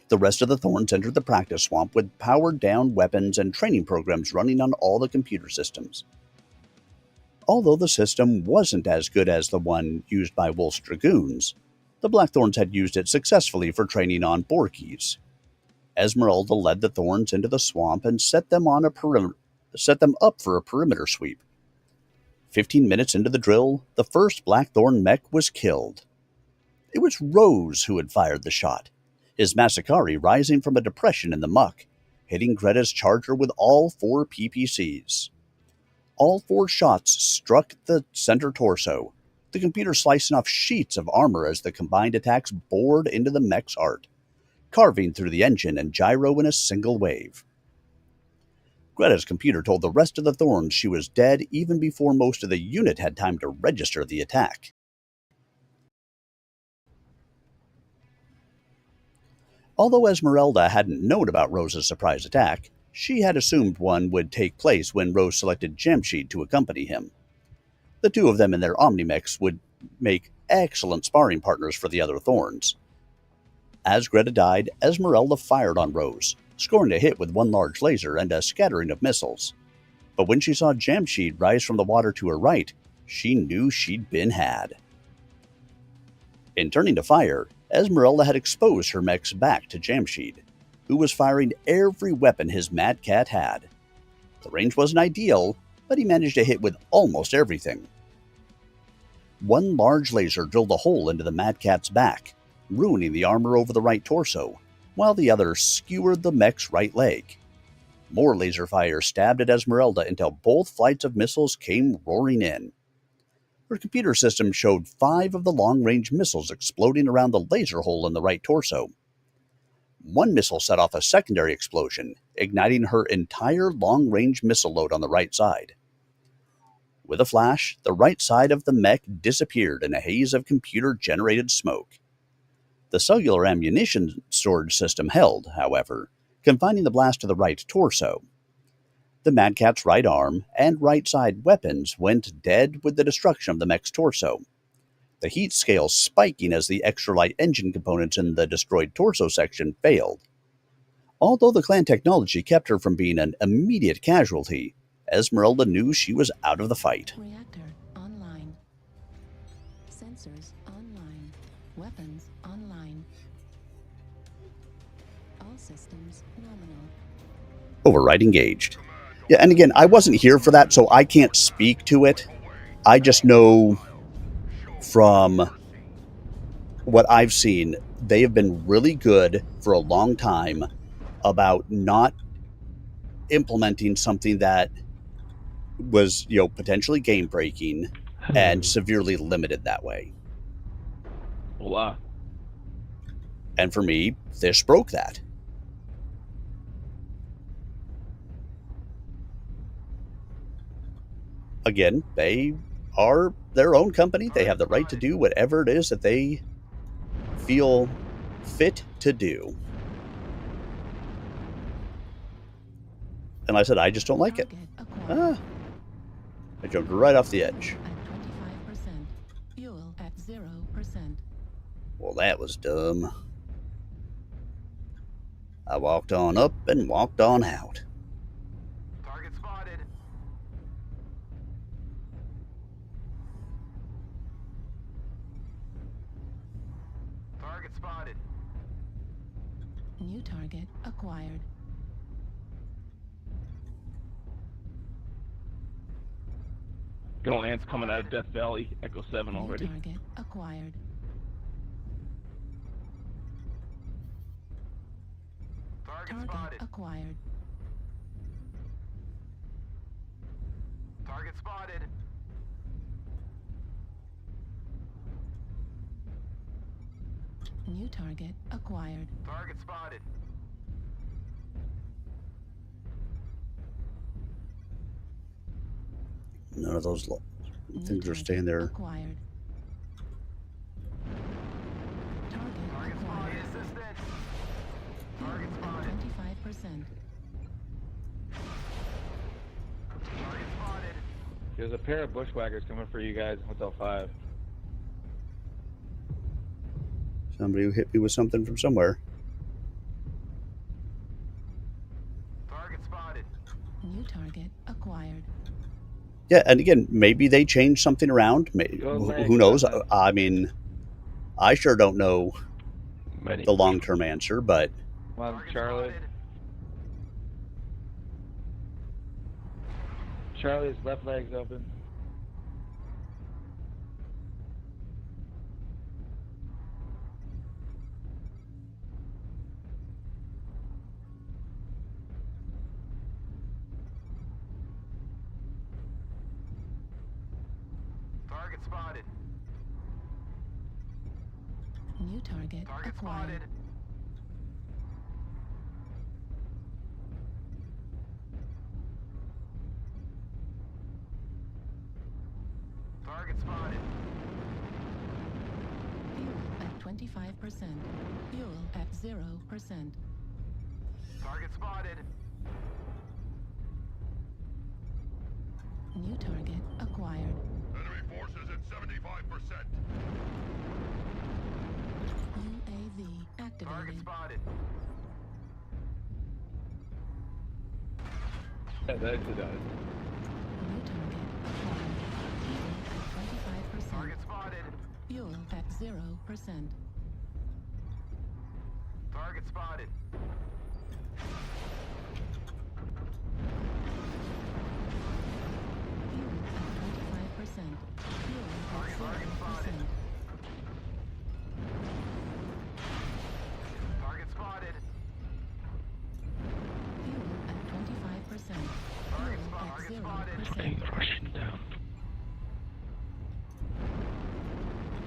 The rest of the Thorns entered the practice swamp with powered-down weapons and training programs running on all the computer systems. Although the system wasn't as good as the one used by Wolf's Dragoons, the Blackthorns had used it successfully for training on Borkies. Esmeralda led the Thorns into the swamp and set them up for a perimeter sweep. 15 minutes into the drill, the first Blackthorn mech was killed. It was Rose who had fired the shot, his Masakari rising from a depression in the muck, hitting Greta's charger with all 4 PPCs. All 4 shots struck the center torso, the computer slicing off sheets of armor as the combined attacks bored into the mech's heart, carving through the engine and gyro in a single wave. Greta's computer told the rest of the Thorns she was dead even before most of the unit had time to register the attack. Although Esmeralda hadn't known about Rose's surprise attack, she had assumed one would take place when Rose selected Jamshid to accompany him. The 2 of them in their Omnimechs would make excellent sparring partners for the other Thorns. As Greta died, Esmeralda fired on Rose, scoring a hit with 1 large laser and a scattering of missiles. But when she saw Jamshid rise from the water to her right, she knew she'd been had. In turning to fire, Esmeralda had exposed her mech's back to Jamshid, who was firing every weapon his Mad Cat had. The range wasn't ideal, but he managed to hit with almost everything. 1 large laser drilled a hole into the Mad Cat's back, ruining the armor over the right torso, while the other skewered the mech's right leg. More laser fire stabbed at Esmeralda until both flights of missiles came roaring in. Her computer system showed 5 of the long-range missiles exploding around the laser hole in the right torso. 1 missile set off a secondary explosion, igniting her entire long-range missile load on the right side. With a flash, the right side of the mech disappeared in a haze of computer-generated smoke. The cellular ammunition storage system held, however, confining the blast to the right torso. The Mad Cat's right arm and right side weapons went dead with the destruction of the mech's torso, the heat scale spiking as the extra light engine components in the destroyed torso section failed. Although the clan technology kept her from being an immediate casualty, Esmeralda knew she was out of the fight. Reactor online. Sensors online. Weapons online. All systems nominal. Override engaged. Yeah, and again, I wasn't here for that, so I can't speak to it. I just know from what I've seen, they have been really good for a long time about not implementing something that was, potentially game-breaking and severely limited that way. Hola. And for me, this broke that. Again, they are their own company. They have the right to do whatever it is that they feel fit to do. And like I said, I just don't like it. I jumped right off the edge. At 25%. Fuel at 0%. Well, that was dumb. I walked on up and walked on out. Target spotted. Target spotted. New target acquired. Good old ants coming out of Death Valley, Echo 7 New already. target acquired. Target Target spotted. acquired. Target spotted. New target acquired. Target spotted. None of those New things are target staying there. Acquired. Target Target spotted. acquired. Assistant. Target At spotted. Target spotted. There's a pair of bushwhackers coming for you guys in Hotel 5. Somebody who hit me with something from somewhere. Target spotted. New target acquired. Yeah, and again, maybe they changed something around. Who knows? I mean, I sure don't know the long-term answer, but... Come on, Charlie. Charlie's left leg's open. Target spotted. New target Target acquired. spotted. Target spotted. Fuel at 25%. Fuel at 0%. Target spotted. New target acquired. Enemy forces at 75%. UAV Target activated. spotted. Yeah, that actually does. New target acquired. Fuel at 25%. Target spotted. Fuel at 0%. Target spotted. Fuel at 25%. Fuel at 0%. Target spotted. Fuel at 25%. Target Fuel at Target spotted. 0%. Rushing down.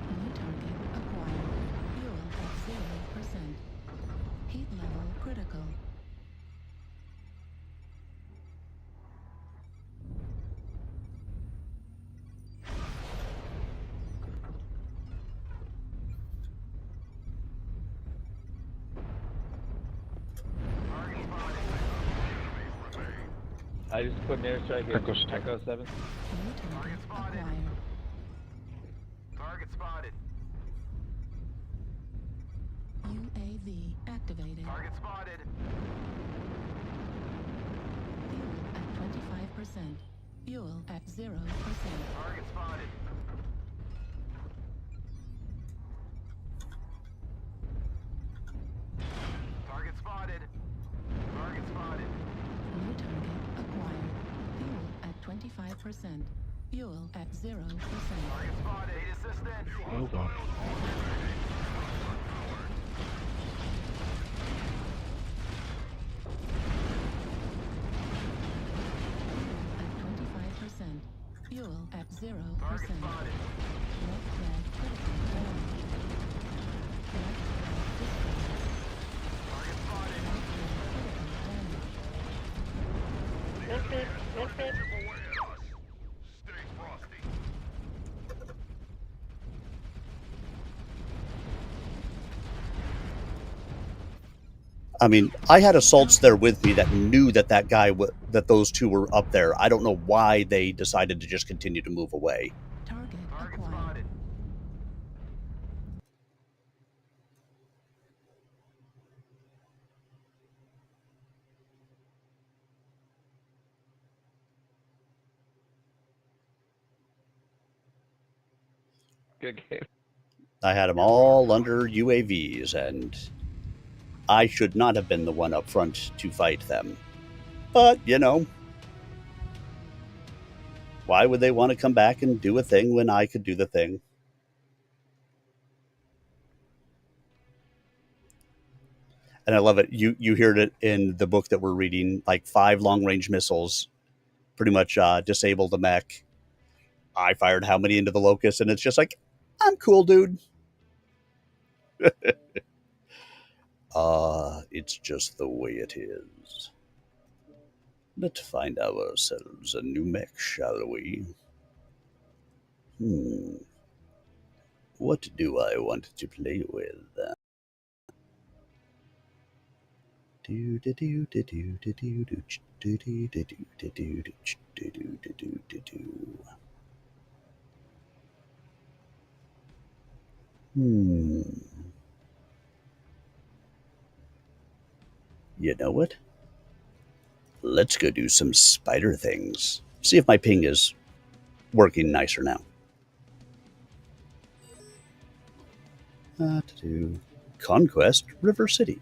New target acquired. Fuel at 0%. Heat level critical. Target spotted. I just put an airstrike in Echo 7. Echo 7. New target spotted. acquired. Target spotted. UAV activated. Target spotted. Fuel at 25%. Fuel at 0%. Target spotted. Target spotted. Target spotted. New target acquired. Fuel at 25%. Fuel at 0%. Target spotted. Need assistance. Hold on. Fuel at 25%. Fuel at 0%. Target spotted. Left flag critical damage. Left flag destroyed. Target spotted. Left flag critical damage. Chip away at us. Stay frosty. I mean, I had assaults there with me that knew that that guy, that those two were up there. I don't know why they decided to just continue to move away. Target Target acquired. spotted. Good game. I had them all under UAVs, and I should not have been the one up front to fight them. But, you know, why would they want to come back and do a thing when I could do the thing? And I love it. You heard it in the book that we're reading, like 5 long-range missiles pretty much disabled a mech. I fired how many into the Locust, and it's just like, I'm cool, dude. It's just the way it is. Let's find ourselves a new mech, shall we? What do I want to play with? Do do do do do do do do do do do do do do do do do do. You know what? Let's go do some spider things. See if my ping is working nicer now. To Conquest River City.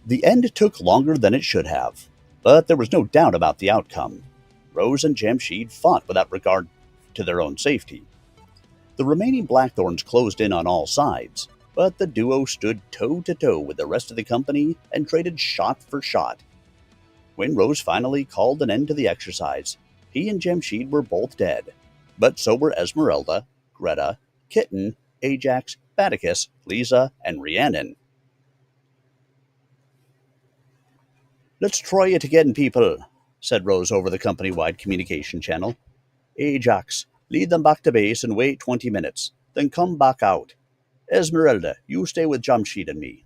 The end took longer than it should have, but there was no doubt about the outcome. Rose and Jamshid fought without regard to their own safety. The remaining Blackthorns closed in on all sides, but the duo stood toe-to-toe with the rest of the company and traded shot for shot. When Rose finally called an end to the exercise, he and Jamshid were both dead, but so were Esmeralda, Greta, Kitten, Ajax, Batticus, Lisa, and Rhiannon. "Let's try it again, people," said Rose over the company-wide communication channel. "Ajax, lead them back to base and wait 20 minutes, then come back out. Esmeralda, you stay with Jamshid and me."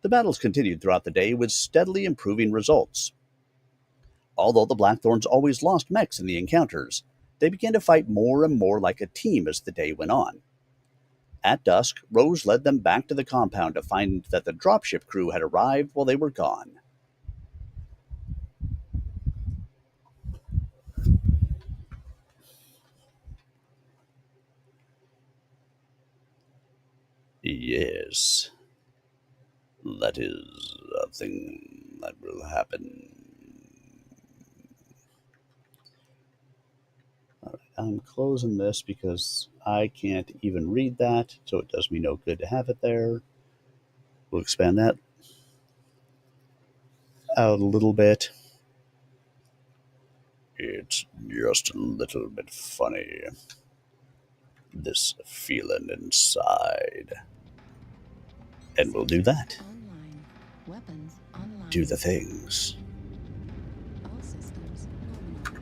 The battles continued throughout the day with steadily improving results. Although the Blackthorns always lost mechs in the encounters, they began to fight more and more like a team as the day went on. At dusk, Rose led them back to the compound to find that the dropship crew had arrived while they were gone. Yes, that is a thing that will happen. Alright, I'm closing this because I can't even read that, so it does me no good to have it there. We'll expand that out a little bit. It's just a little bit funny, this feeling inside. And we'll do that. Online. Weapons online. Do the things. All systems nominal.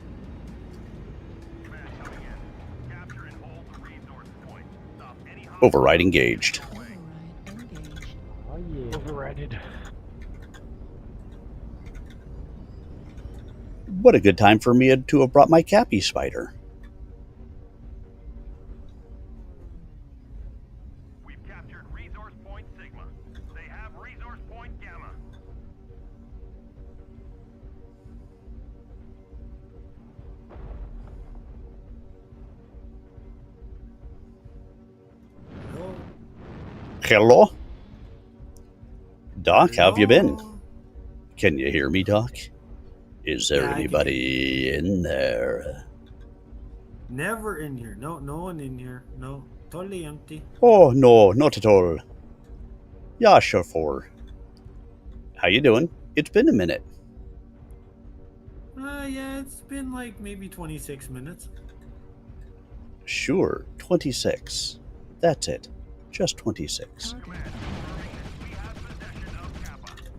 Command coming in. Capture and hold the resource point. Stop any Override engaged. Override engaged. Oh yeah. Overrided. What a good time for me to have brought my Cappy Spider. We've captured resource point Sigma. They have resource point Gamma. Hello? Doc, how have you been? Can you hear me, Doc? Is there Yeah, I can anybody in there? Never in here. No one in here. No, totally empty. Oh, no, not at all. Yeah, sure for. How you doing? It's been a minute. Yeah, it's been like maybe 26 minutes. Sure, 26. That's it. Just 26. Target Command, we have possession of Kappa. activated.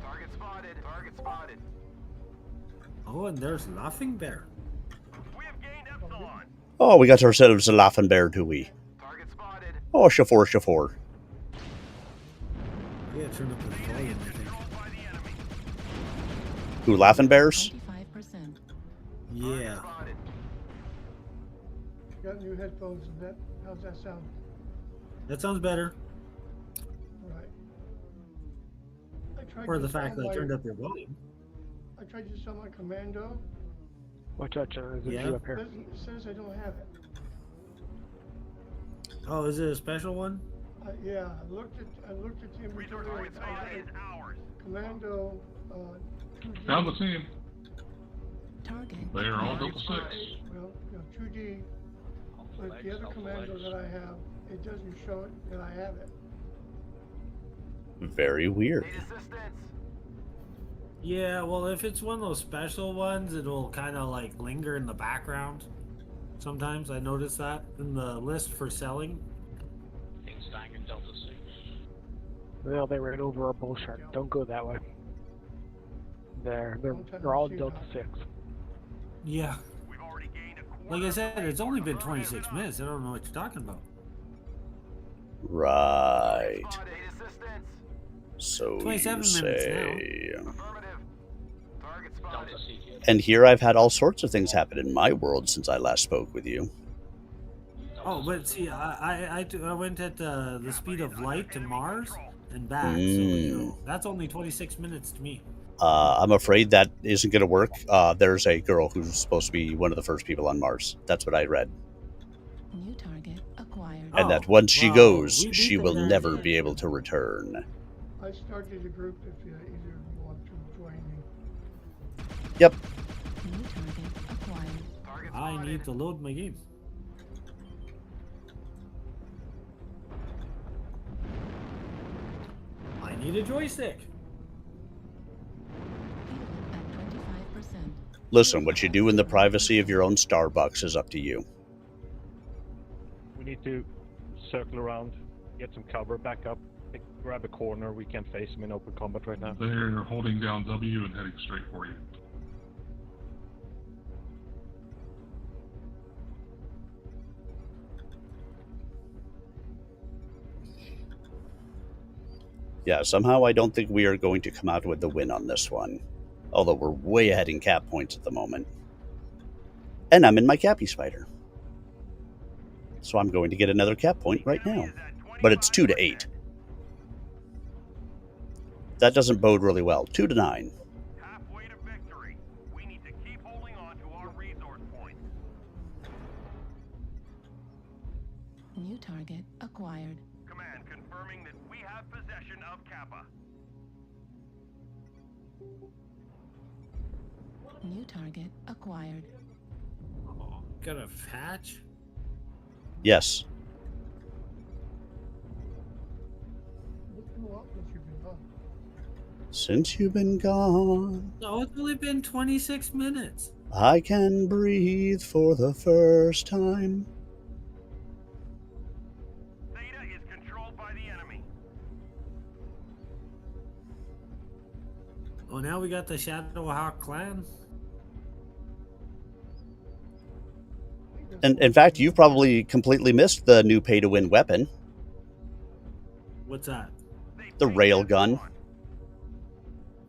Target spotted. Target spotted. Oh, and there's Laughing Bear. We have gained Epsilon. Oh, we got ourselves a laughing bear, do we? Target spotted. Oh, shafor, shafor. Yeah, turn up the volume, I think. Controlled by the enemy. Who, laughing bears? 25%. Yeah. Spotted. Got new headphones and that. How's that sound? That sounds better. Right. I tried Or to the fact sell that I my- turned up your volume. I tried to sell my Commando. Watch out, John. There's a Yeah. Jew up here. It says I don't have it. Oh, is it a special one? Yeah, I looked at the Resource inventory. point Sigma is ours. Commando. 2D. Found the team. Target. They are all acquired. double six. Well, 2D. But the other Commando that I have, it doesn't show it that I have it. Very weird. Need assistance. Yeah, well, if it's one of those special ones, it'll kind of like linger in the background. Sometimes I notice that in the list for selling. Things dying in Delta 6. Well, they ran over our bull shark. Don't go that way. They're all in Delta 6. Yeah. We've already gained a Like quarter I of said, the it's only been resource. 26 minutes. I don't know what you're talking about. Right. Spotted. Need assistance. So 27 you minutes say. Affirmative. Target spotted. Delta CT. And here I've had all sorts of things happen in my world since I last spoke with you. Oh, but see, I went at the speed of light to Mars and back, so you know that's only 26 minutes to me. I'm afraid that isn't going to work. There's a girl who's supposed to be one of the first people on Mars. That's what I read. New target acquired. And that Oh, once she well, goes, we beat she them will there never again. be able to return. I started a group if either of you want to join me. Yep. New target acquired. Target I spotted. need to load my game. I need a joystick. Fuel at 25%. Listen, what you do in the privacy of your own Starbucks is up to you. We need to circle around, get some cover, back up, grab a corner. We can't face them in open combat right now. They're holding down W and heading straight for you. Yeah, somehow I don't think we are going to come out with the win on this one. Although we're way ahead in cap points at the moment. And I'm in my Cappy Spider. So I'm going to get another cap point right now. But it's 2-8. That doesn't bode really well. 2-9. Halfway to victory. We need to keep holding on to our resource points. New target acquired. Command confirming that we have possession of Kappa. New target acquired. Got a hatch? Yes. What's been a while since you've been gone? Since you've been gone, No, it's only been 26 minutes. I can breathe for the first time. Theta is controlled by the enemy. Oh, now we got the Shadowhawk clan. And in fact, you've probably completely missed the new pay-to-win weapon, What's that? the railgun.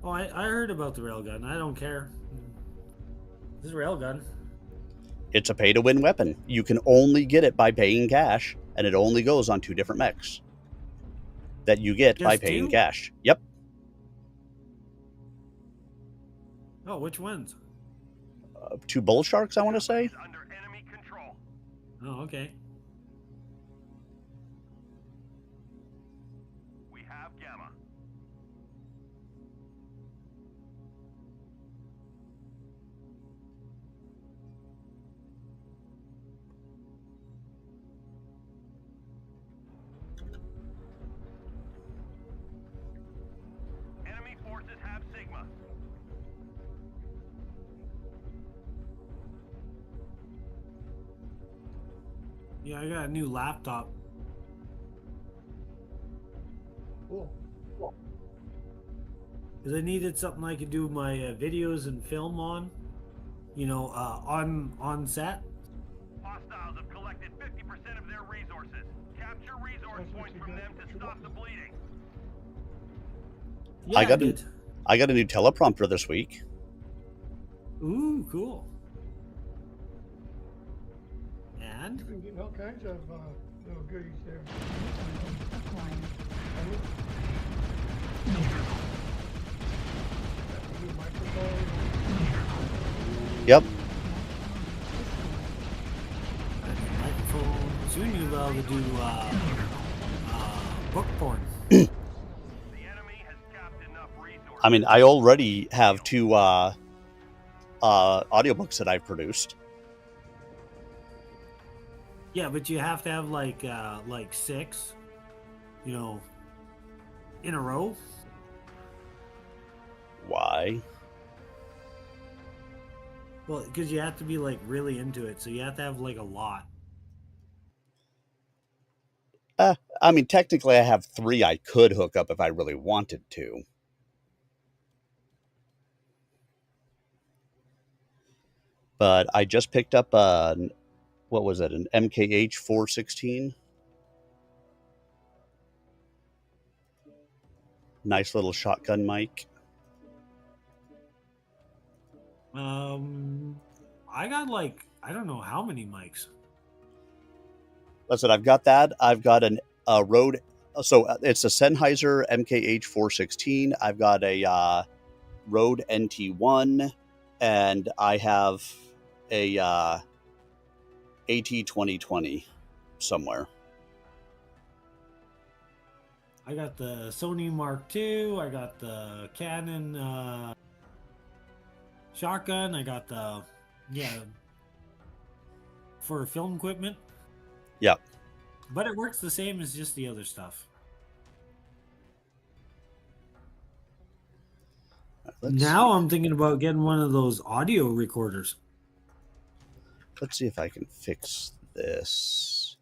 Oh, I heard about the railgun. I don't care. This is a railgun. It's a pay-to-win weapon. You can only get it by paying cash, and it only goes on 2 different mechs that you get by Just paying 2? cash. Yep. Oh, which ones? 2 bull sharks, I want to say. Is under enemy control. Oh, okay. We have Gamma. Enemy forces have Sigma. Yeah, I got a new laptop. Cool. Because I needed something I could do my videos and film on. You know, on set. Hostiles have collected 50% of their resources. Capture resource That's what points you from get. them to stop the bleeding. Yeah, I got did. I got a new teleprompter this week. Ooh, cool. And? You've been getting all kinds of little goodies there. Acquired. New microphone. Yep. Microphone. Soon you'll be able to do book porn. The enemy has capped enough resources. I mean, I already have 2 audiobooks that I've produced. Yeah, but you have to have like 6, you know, in a row. Why? Well, because you have to be like really into it, so you have to have like a lot. I mean, technically I have 3 I could hook up if I really wanted to. But I just picked up what was it, an MKH 416? Nice little shotgun mic. I got like I don't know how many mics. Listen, I've got that. I've got a Rode. So it's a Sennheiser MKH 416. I've got a Rode NT1, and I have a AT 2020 somewhere. I got the Sony Mark II. I got the Canon shotgun. I got the for film equipment. Yep. But it works the same as just the other stuff. Now I'm thinking about getting one of those audio recorders. Let's see if I can fix this.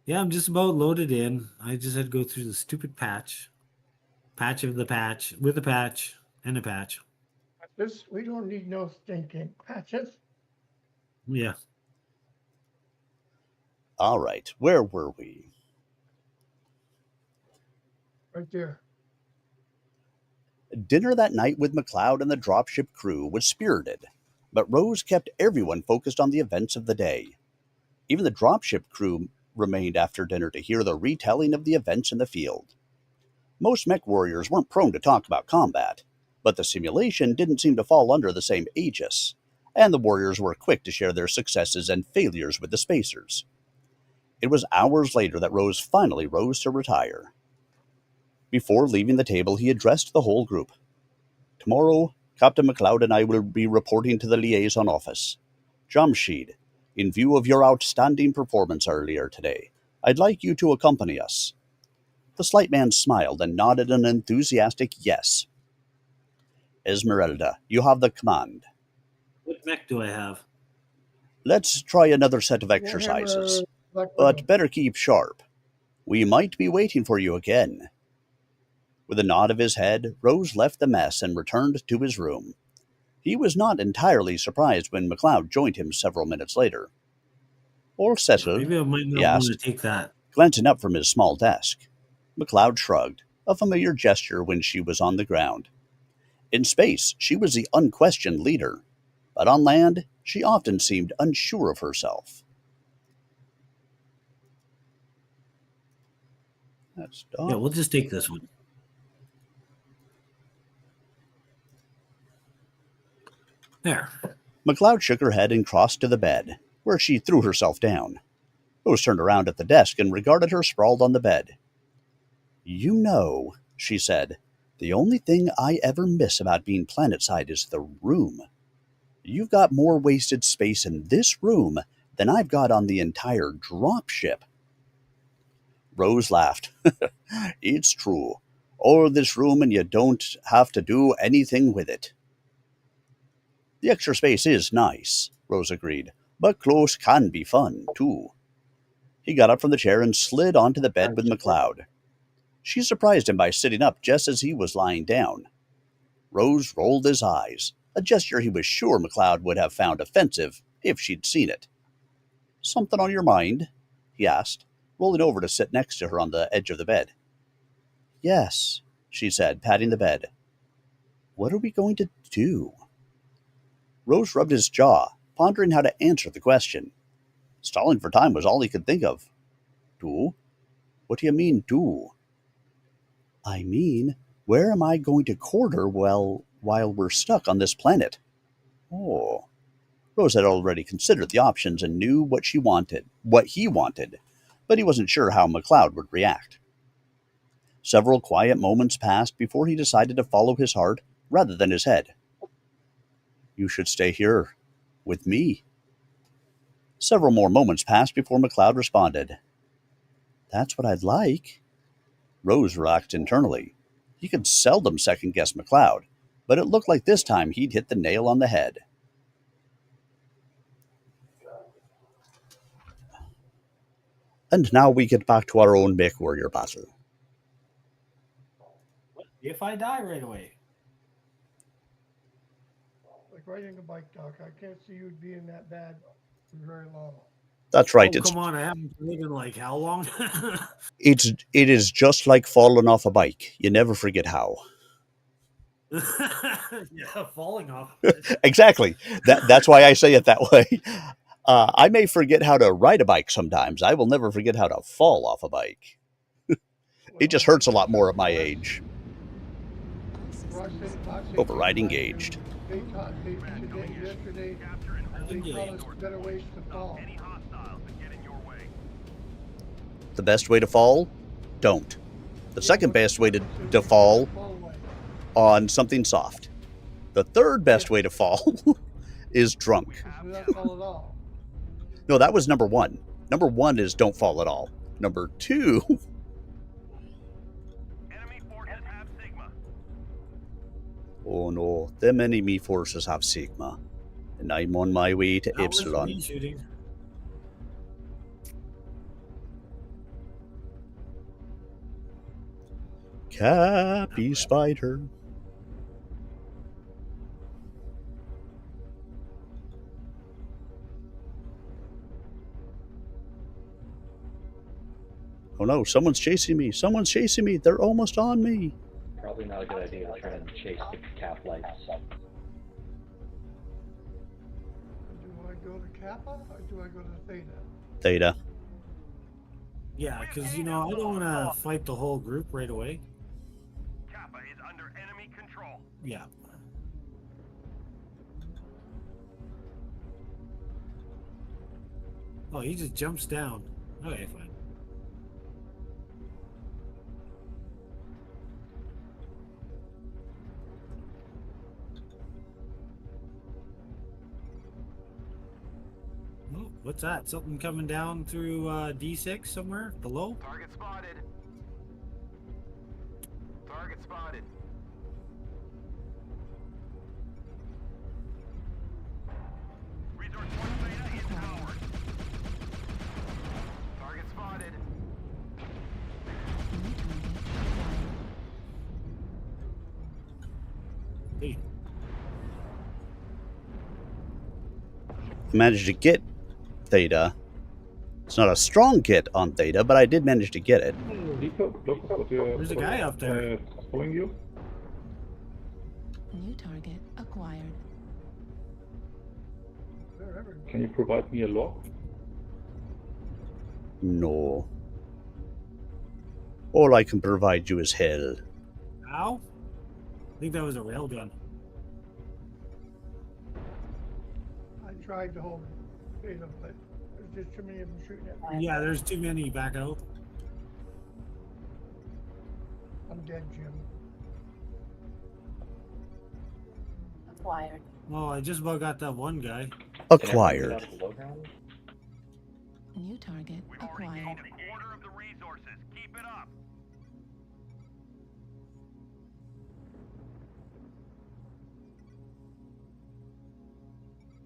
Yeah, I'm just about loaded in. I just had to go through the stupid patch of the patch, with a patch, and a patch. We don't need no stinking patches. Yeah. All right, where were we? Right there. Dinner that night with McLeod and the dropship crew was spirited, but Rose kept everyone focused on the events of the day. Even the dropship crew remained after dinner to hear the retelling of the events in the field. Most mech warriors weren't prone to talk about combat, but the simulation didn't seem to fall under the same aegis, and the warriors were quick to share their successes and failures with the spacers. It was hours later that Rose finally rose to retire. Before leaving the table, he addressed the whole group. Tomorrow, Captain McLeod and I will be reporting to the liaison office. Jamshid, in view of your outstanding performance earlier today, I'd like you to accompany us. The slight man smiled and nodded an enthusiastic yes. Esmeralda, you have the command. What mech do I have? Let's try another set of exercises, but better keep sharp. We might be waiting for you again. With a nod of his head, Rose left the mess and returned to his room. He was not entirely surprised when McLeod joined him several minutes later. All settled? Maybe I might He not want to asked, take that. glancing up from his small desk. McLeod shrugged, a familiar gesture when she was on the ground. In space, she was the unquestioned leader, but on land, she often seemed unsure of herself. Yeah, we'll just take this one. There. McLeod shook her head and crossed to the bed, where she threw herself down. Rose turned around at the desk and regarded her sprawled on the bed. You know, she said, the only thing I ever miss about being planetside is the room. You've got more wasted space in this room than I've got on the entire dropship. Rose laughed. It's true. Or this room and you don't have to do anything with it. The extra space is nice, Rose agreed, but close can be fun, too. He got up from the chair and slid onto the bed with McLeod. She surprised him by sitting up just as he was lying down. Rose rolled his eyes, a gesture he was sure McLeod would have found offensive if she'd seen it. Something on your mind? He asked, rolling over to sit next to her on the edge of the bed. Yes, she said, patting the bed. What are we going to do? Rose rubbed his jaw, pondering how to answer the question. Stalling for time was all he could think of. Do? What do you mean, do? I mean, where am I going to quarter while we're stuck on this planet? Oh. Rose had already considered the options and knew what he wanted, but he wasn't sure how McLeod would react. Several quiet moments passed before he decided to follow his heart rather than his head. You should stay here, with me. Several more moments passed before McLeod responded. That's what I'd like. Rose relaxed internally. He could seldom second-guess McLeod, but it looked like this time he'd hit the nail on the head. And now we get back to our own Mechwarrior battle. If I die right away? Like riding a bike, Doc. I can't see you being that bad for very long. That's right. Oh, come on, I haven't played in like how long? It is just like falling off a bike. You never forget how. Yeah, falling off. Exactly. That's why I say it that way. I may forget how to ride a bike sometimes. I will never forget how to fall off a bike. It just hurts a lot more at my age. Override engaged. They taught yesterday. They taught us better ways to fall. The best way to fall? Don't. The second best way to fall on something soft. The third best way to fall is drunk. Not fall at all. No, that was number one. Number one is don't fall at all. Number two. Enemy forces have Sigma. Oh no, them enemy forces have Sigma. And I'm on my way to That was Epsilon. me shooting. Cappy Spider. Oh no, someone's chasing me. Someone's chasing me. They're almost on me. Probably not a good idea to try and chase the cap lights. Do I go to Kappa or do I go to Theta? Theta. Yeah, because, you know, I don't want to fight the whole group right away. Kappa is under enemy control. Yeah. Oh, he just jumps down. Okay, fine. Oh, what's that? Something coming down through D6 somewhere below? Target spotted. Target spotted. Resource point Beta is powered. Target spotted. Hey, I managed to get Theta. It's not a strong get on Theta, but I did manage to get it. there's a guy up there. Following you? New target acquired. Can you provide me a log? No. All I can provide you is hell. Ow? I think that was a railgun. I tried to hold Theta, but there's just too many of them shooting at me. Yeah, there's too many back out. I'm dead, Jim. Acquired. Oh, I just about got that one guy. Acquired. New target We've already acquired. gained a quarter of the resources. Keep it up.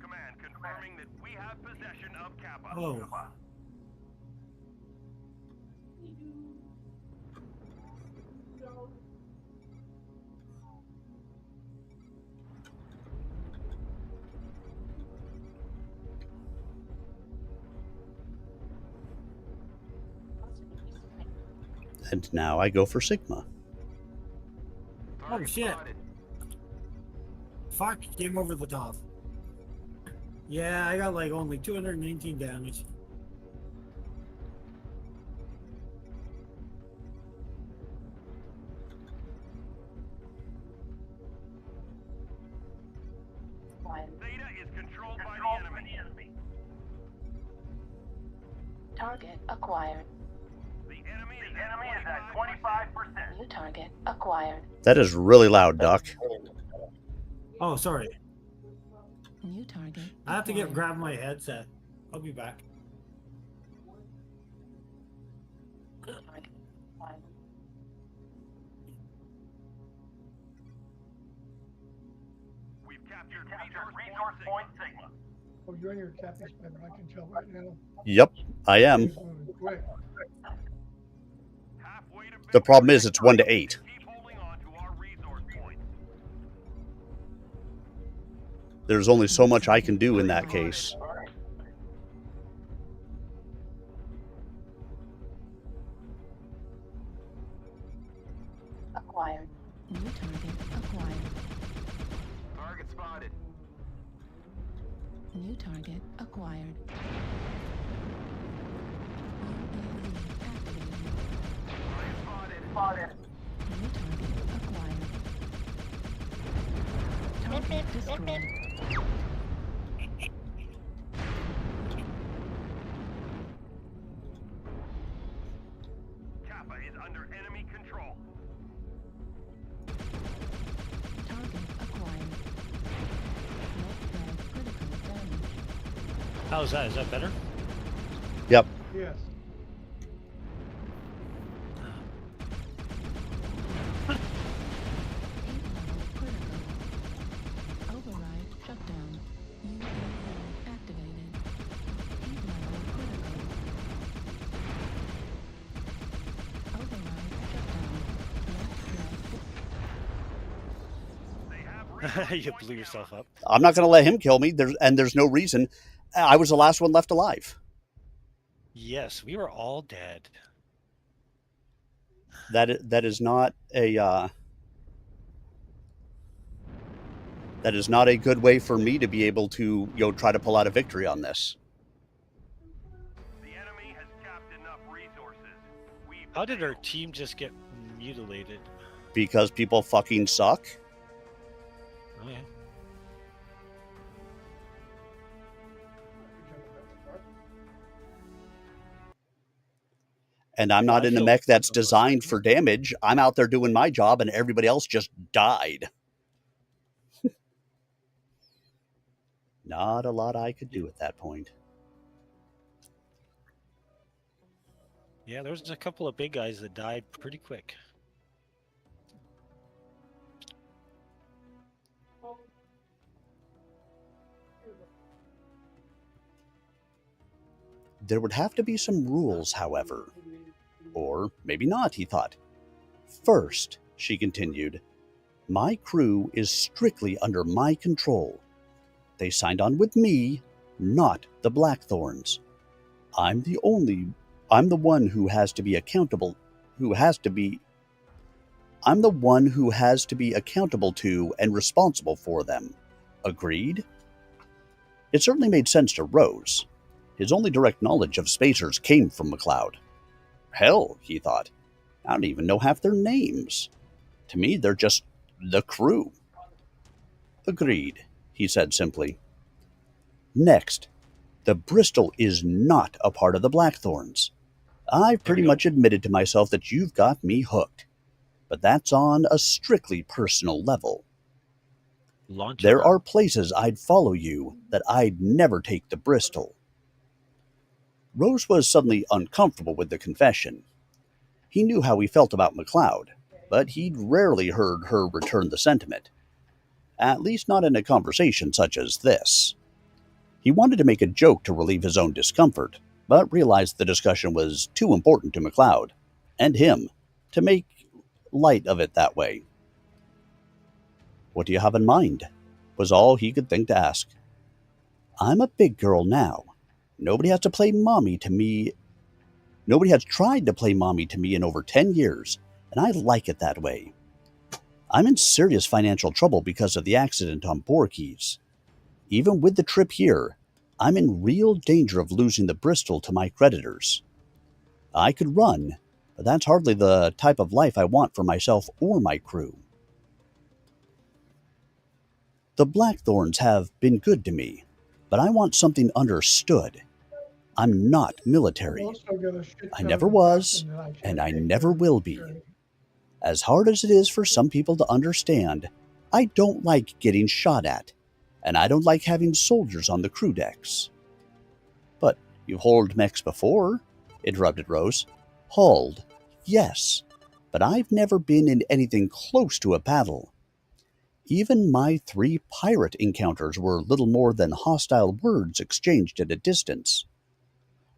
Command confirming that we have possession of Kappa. Oh. And now I go for Sigma. Oh shit. Fuck, came over the top. Yeah, I got like only 219 damage. Theta is controlled by the enemy. Target acquired. The enemy is at 25%. New target acquired. That is really loud, Doc. Oh, sorry. New target. I have to acquired. grab my headset. I'll be back. Target acquired. We've captured resource point Sigma. Oh, you're in your Kappa Spider, I can tell right now. Yep, I am. He's moving quick. Halfway to The problem is it's 1 to 8. keep holding on to our resource points. There's only so much I can do in that case. New target acquired. Spotted. New target acquired. Target destroyed. Kappa is under enemy control. Target acquired. Left flag critical damage. How's that? Is that better? Yep. Yes. Heat level critical. Override shutdown. UAV activated. Heat level critical. Override shutdown. Left flag. You blew yourself up. I'm not going to let him kill me. There's no reason. I was the last one left alive. Yes, we were all dead. That is not a that is not a good way for me to be able to try to pull out a victory on this. The enemy has capped enough resources. How did our team just get mutilated? Because people fucking suck. Oh, yeah. And I'm not in a mech that's designed for damage. I'm out there doing my job and everybody else just died. Not a lot I could do at that point. Yeah, there was a couple of big guys that died pretty quick. There would have to be some rules, however. Or maybe not, he thought. First, she continued, my crew is strictly under my control. They signed on with me, not the Blackthorns. I'm the one who has to be accountable, I'm the one who has to be accountable to and responsible for them. Agreed? It certainly made sense to Rose. His only direct knowledge of spacers came from McLeod. Hell, he thought, I don't even know half their names. To me, they're just the crew. Agreed, he said simply. Next, the Bristol is not a part of the Blackthorns. I've pretty much admitted to myself that you've got me hooked, but that's on a strictly personal level. There are places I'd follow you that I'd never take the Bristol. Rose was suddenly uncomfortable with the confession. He knew how he felt about McLeod, but he'd rarely heard her return the sentiment. At least not in a conversation such as this. He wanted to make a joke to relieve his own discomfort, but realized the discussion was too important to McLeod, and him, to make light of it that way. What do you have in mind? Was all he could think to ask. I'm a big girl now. Nobody has tried to play mommy to me in over 10 years, and I like it that way. I'm in serious financial trouble because of the accident on Borkeys. Even with the trip here, I'm in real danger of losing the Bristol to my creditors. I could run, but that's hardly the type of life I want for myself or my crew. The Blackthorns have been good to me, but I want something understood. I'm not military. I never was, and I never will be. As hard as it is for some people to understand, I don't like getting shot at, and I don't like having soldiers on the crew decks. But you've hauled mechs before, interrupted Rose. Hauled, yes, but I've never been in anything close to a battle. Even my 3 pirate encounters were little more than hostile words exchanged at a distance.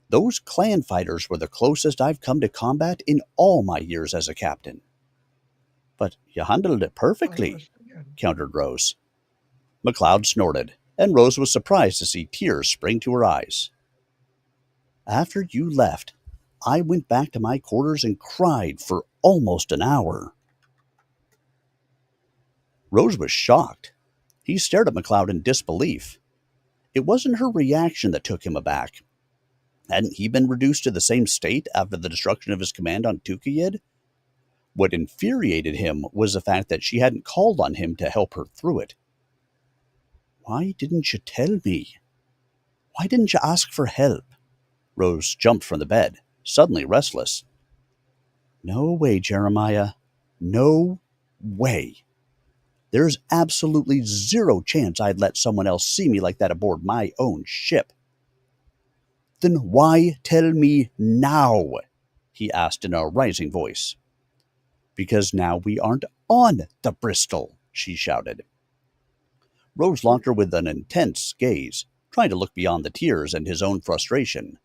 Those clan fighters were the closest I've come to combat in all my years as a captain. But you handled it perfectly, countered Rose. McLeod snorted, and Rose was surprised to see tears spring to her eyes. After you left, I went back to my quarters and cried for almost an hour. Rose was shocked. He stared at McLeod in disbelief. It wasn't her reaction that took him aback. Hadn't he been reduced to the same state after the destruction of his command on Tukayid? What infuriated him was the fact that she hadn't called on him to help her through it. Why didn't you tell me? Why didn't you ask for help? Rose jumped from the bed, suddenly restless. No way, Jeremiah. No way. There's absolutely zero chance I'd let someone else see me like that aboard my own ship. Then why tell me now? He asked in a rising voice. Because now we aren't on the Bristol, she shouted. Rose locked her with an intense gaze, trying to look beyond the tears and his own frustration.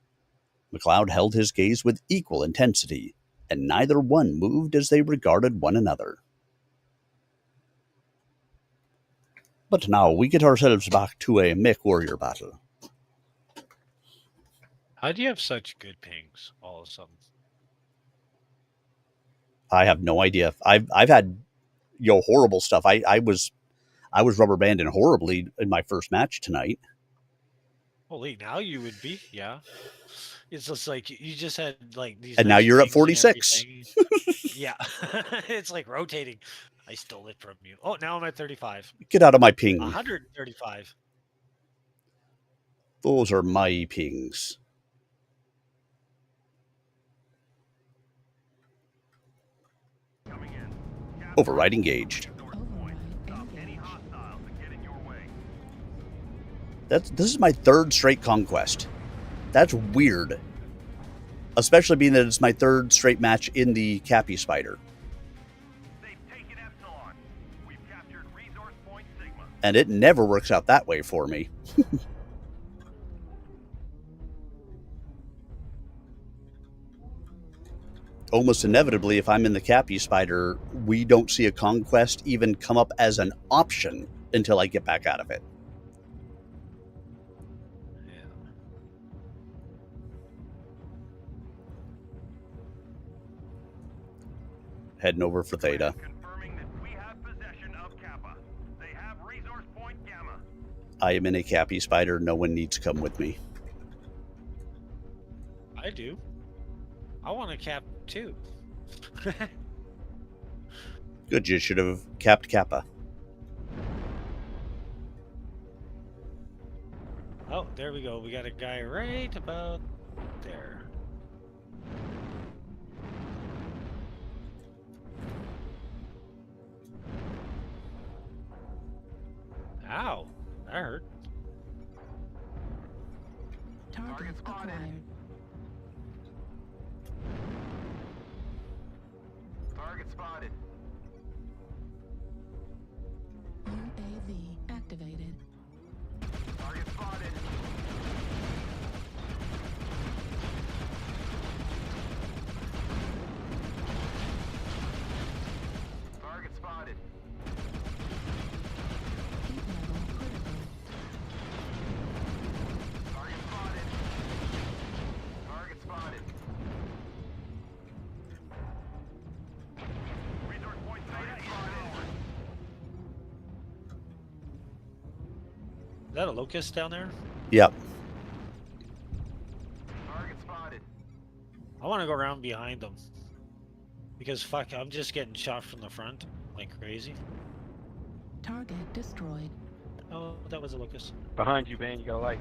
McLeod held his gaze with equal intensity, and neither one moved as they regarded one another. But now we get ourselves back to a Mechwarrior battle. How do you have such good pings all of a sudden? I have no idea. I've had horrible stuff. I was rubber banding horribly in my first match tonight. Holy, now you would be, yeah. It's just like you just had like these. And now you're at 46. Yeah, it's like rotating. I stole it from you. Oh, now I'm at 35. Get out of my ping. 135. Those are my pings. Override engaged. This is my third straight conquest. That's weird. Especially being that it's my third straight match in the Cappy Spider. And it never works out that way for me. Almost inevitably, if I'm in the Cappy Spider, we don't see a conquest even come up as an option until I get back out of it. Heading over for Theta. I am in a Cappy Spider. No one needs to come with me. I do. I want a cap too. Good, you should have capped Kappa. Oh, there we go. We got a guy right about there. Ow, that hurt. Target acquired. Target spotted. UAV activated. Target spotted. Target spotted. Heat level critical. Target spotted. Target spotted. Resource point Theta spotted. Is that a locust down there? Yep. Target spotted. I want to go around behind them. Because fuck, I'm just getting shot from the front like crazy. Target destroyed. Oh, that was a locust. Behind you, man. You got a light.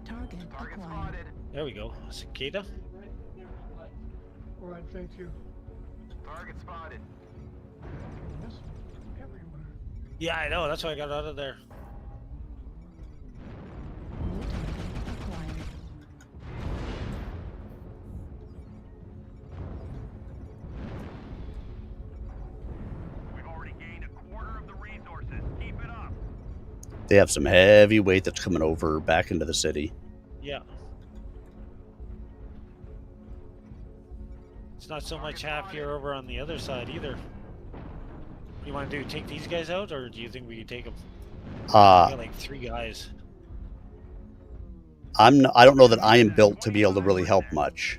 Target Target acquired. spotted. There we go. Cicada. All right, thank you. Target spotted. This everywhere. Yeah, I know. That's why I got out of there. New target acquired. We've already gained a quarter of the resources. Keep it up. They have some heavy weight that's coming over back into the city. Yeah. It's not so much happier over on the other side either. What do you want to do? Take these guys out, or do you think we can take them? We got like 3 guys. I don't know that I am built to be able to really help much.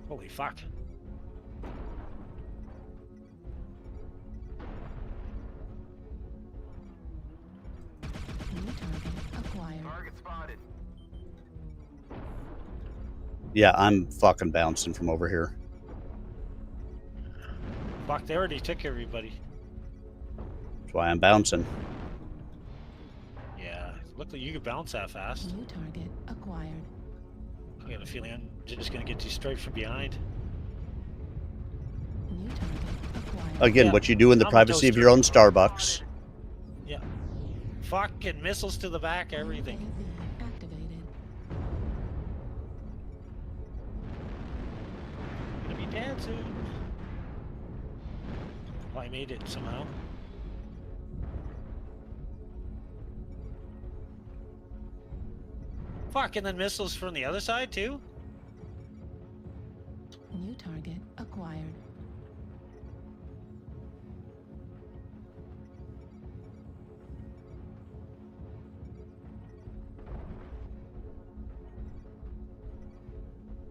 Holy Holy fuck. New target acquired. Target spotted. Yeah, I'm fucking bouncing from over here. Fuck, they already took everybody. That's why I'm bouncing. Yeah, look like you could bounce that fast. New target acquired. I got a feeling I'm just gonna get destroyed from behind. New target acquired. Again, Yeah, what you do in the I'm a privacy of toaster. your own Starbucks. Yeah. Fucking missiles to the back, everything. UAV activated. Gonna be dead soon. Well, I made it somehow. Fuck, and then missiles from the other side too? New target acquired.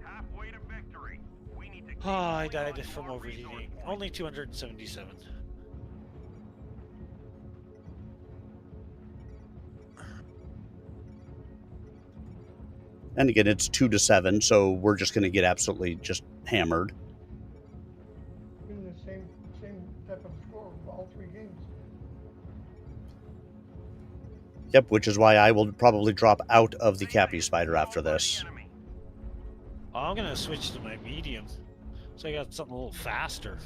Halfway to victory. We need to keep Oh, I going died on from more overheating. resource points. Only 277. And again, it's 2-7, so we're just going to get absolutely just hammered. In the same type of score of all 3 games. Yep, which is why I will probably drop out of the Cappy Spider after this. Oh, I'm gonna switch to my medium. So I got something a little faster.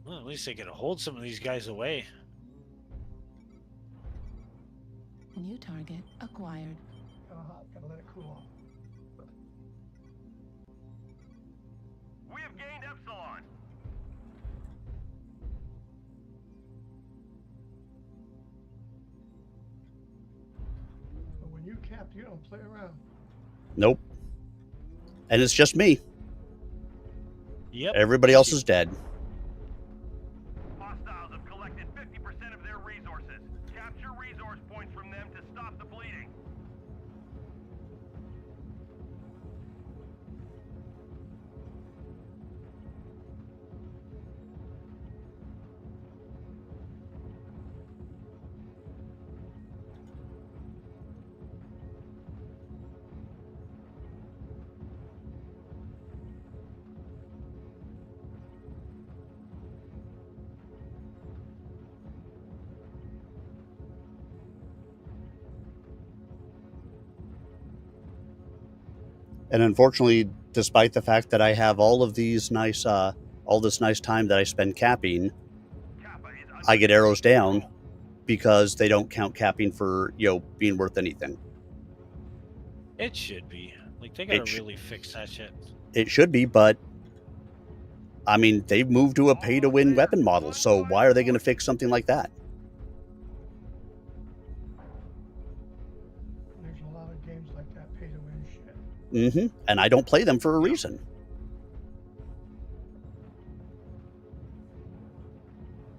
Well, at least I can hold some of these guys away. New target acquired. Kinda hot, gotta let it cool off. We have gained Epsilon. But when you cap, you don't play around. Nope. And it's just me. Yep. Everybody else is dead. Hostiles have collected 50% of their resources. Capture resource points from them to stop the bleeding. And unfortunately, despite the fact that I have all of these nice, all this nice time that I spend capping, I get arrows down because they don't count capping for, being worth anything. It should be. Like, they gotta really fix that shit. It should be, but I mean, they've moved to a pay-to-win weapon model, so why are they going to fix something like that? There's a lot of games like that, pay to win shit. Mm-hmm. And I don't play them for a reason.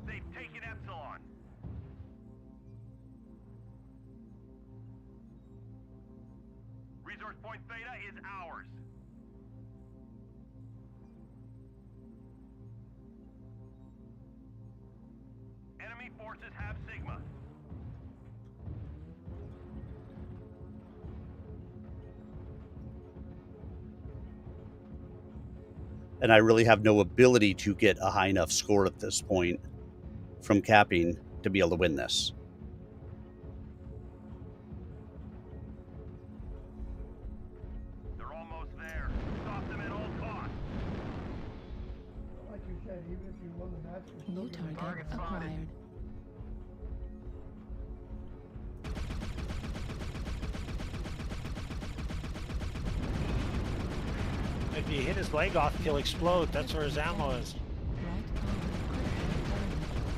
They've taken Epsilon. Resource point Theta is ours. Enemy forces have Sigma. And I really have no ability to get a high enough score at this point from capping to be able to win this. They're almost there. Stop them at all costs. Like you said, even if you won the match, you're New still gonna target Target spotted. acquired. If you hit his leg off, he'll explode. That's where his ammo is. Right arm critical damage.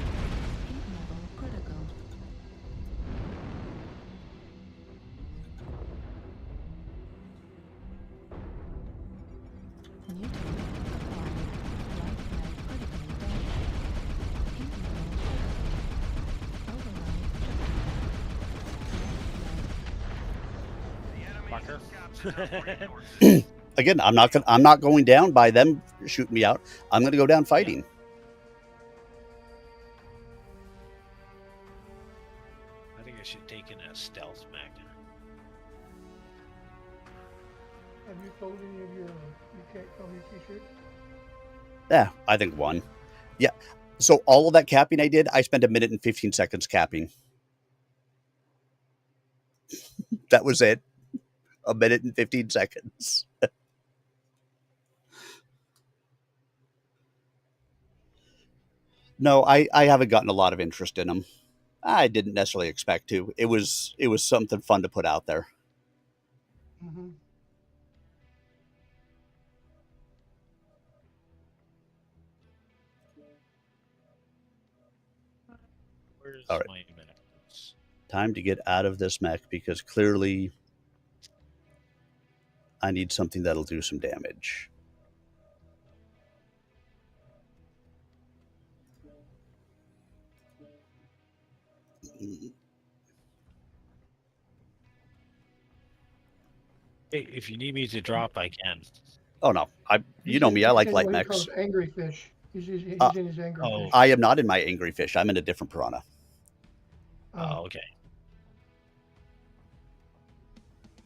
Heat level critical. New target acquired. Right flag critical damage. Heat level critical. Override triggered. Right flag. The enemy fucker. Again, I'm not going down by them shooting me out. I'm gonna go down fighting. I think I should take in a stealth magnet. Have you sold any of your t-shirts? Yeah, I think one. Yeah. So all of that capping I did, I spent 1 minute and 15 seconds capping. That was it. 1 minute and 15 seconds. No, I haven't gotten a lot of interest in them. I didn't necessarily expect to. It was something fun to put out there. Mm-hmm. Where's All right. my minutes? Time to get out of this mech because clearly I need something that'll do some damage. Hey, if you need me to drop, I can. Oh no, you know me. I like light what he mechs. calls angry fish. He's in his angry fish. I am not in my angry fish. I'm in a different piranha. Oh, okay.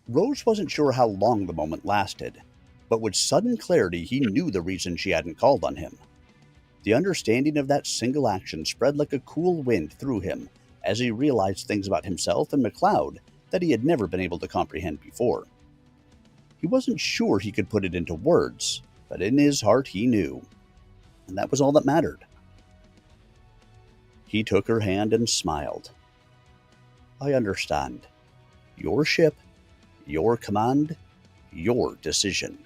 Rose wasn't sure how long the moment lasted, but with sudden clarity he knew the reason she hadn't called on him. The understanding of that single action spread like a cool wind through him as he realized things about himself and McLeod that he had never been able to comprehend before. He wasn't sure he could put it into words, but in his heart he knew, and that was all that mattered. He took her hand and smiled. I understand. Your ship, your command, your decision.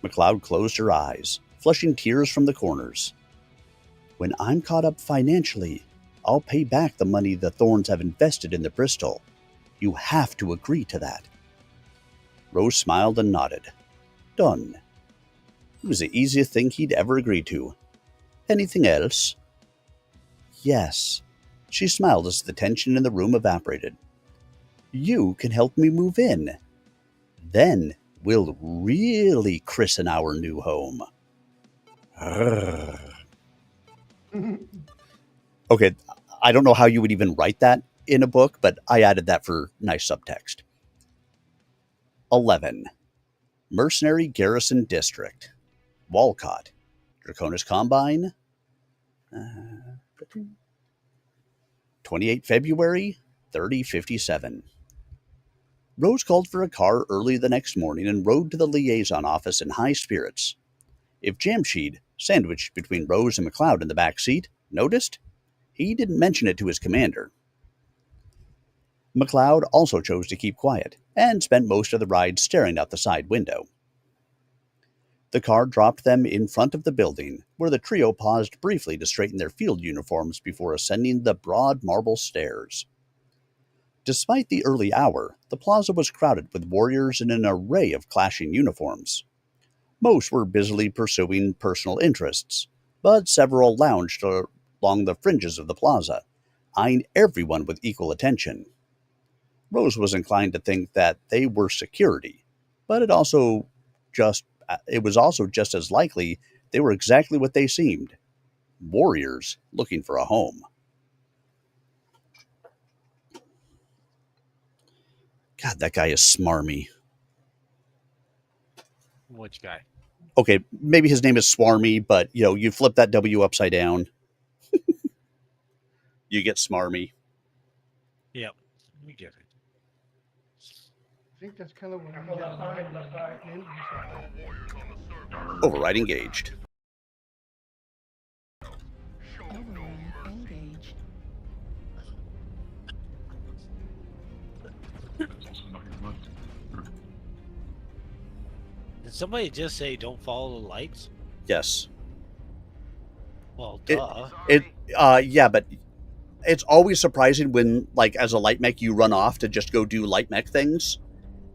McLeod closed her eyes, flushing tears from the corners. When I'm caught up financially, I'll pay back the money the Thorns have invested in the Bristol. You have to agree to that. Rose smiled and nodded. Done. It was the easiest thing he'd ever agreed to. Anything else? Yes. She smiled as the tension in the room evaporated. You can help me move in. Then we'll really christen our new home. Okay, I don't know how you would even write that in a book, but I added that for nice subtext. 11. Mercenary Garrison District. Walcott. Draconis Combine. 28 February, 3057. Rose called for a car early the next morning and rode to the liaison office in high spirits. If Jamshed, sandwiched between Rose and McLeod in the back seat, noticed, he didn't mention it to his commander. McLeod also chose to keep quiet and spent most of the ride staring out the side window. The car dropped them in front of the building, where the trio paused briefly to straighten their field uniforms before ascending the broad marble stairs. Despite the early hour, the plaza was crowded with warriors in an array of clashing uniforms. Most were busily pursuing personal interests, but several lounged along the fringes of the plaza, eyeing everyone with equal attention. Rose was inclined to think that they were security, but it was also just as likely they were exactly what they seemed, warriors looking for a home. God, that guy is smarmy. Which guy? Okay, maybe his name is Swarmy, but you flip that W upside down, you get smarmy. Yep, we get it. I think that's kind of what I'm getting. Override engaged. Override engaged. Did somebody just say don't follow the lights? Yes. Well, duh. Yeah, but it's always surprising when, like, as a light mech, you run off to just go do light mech things,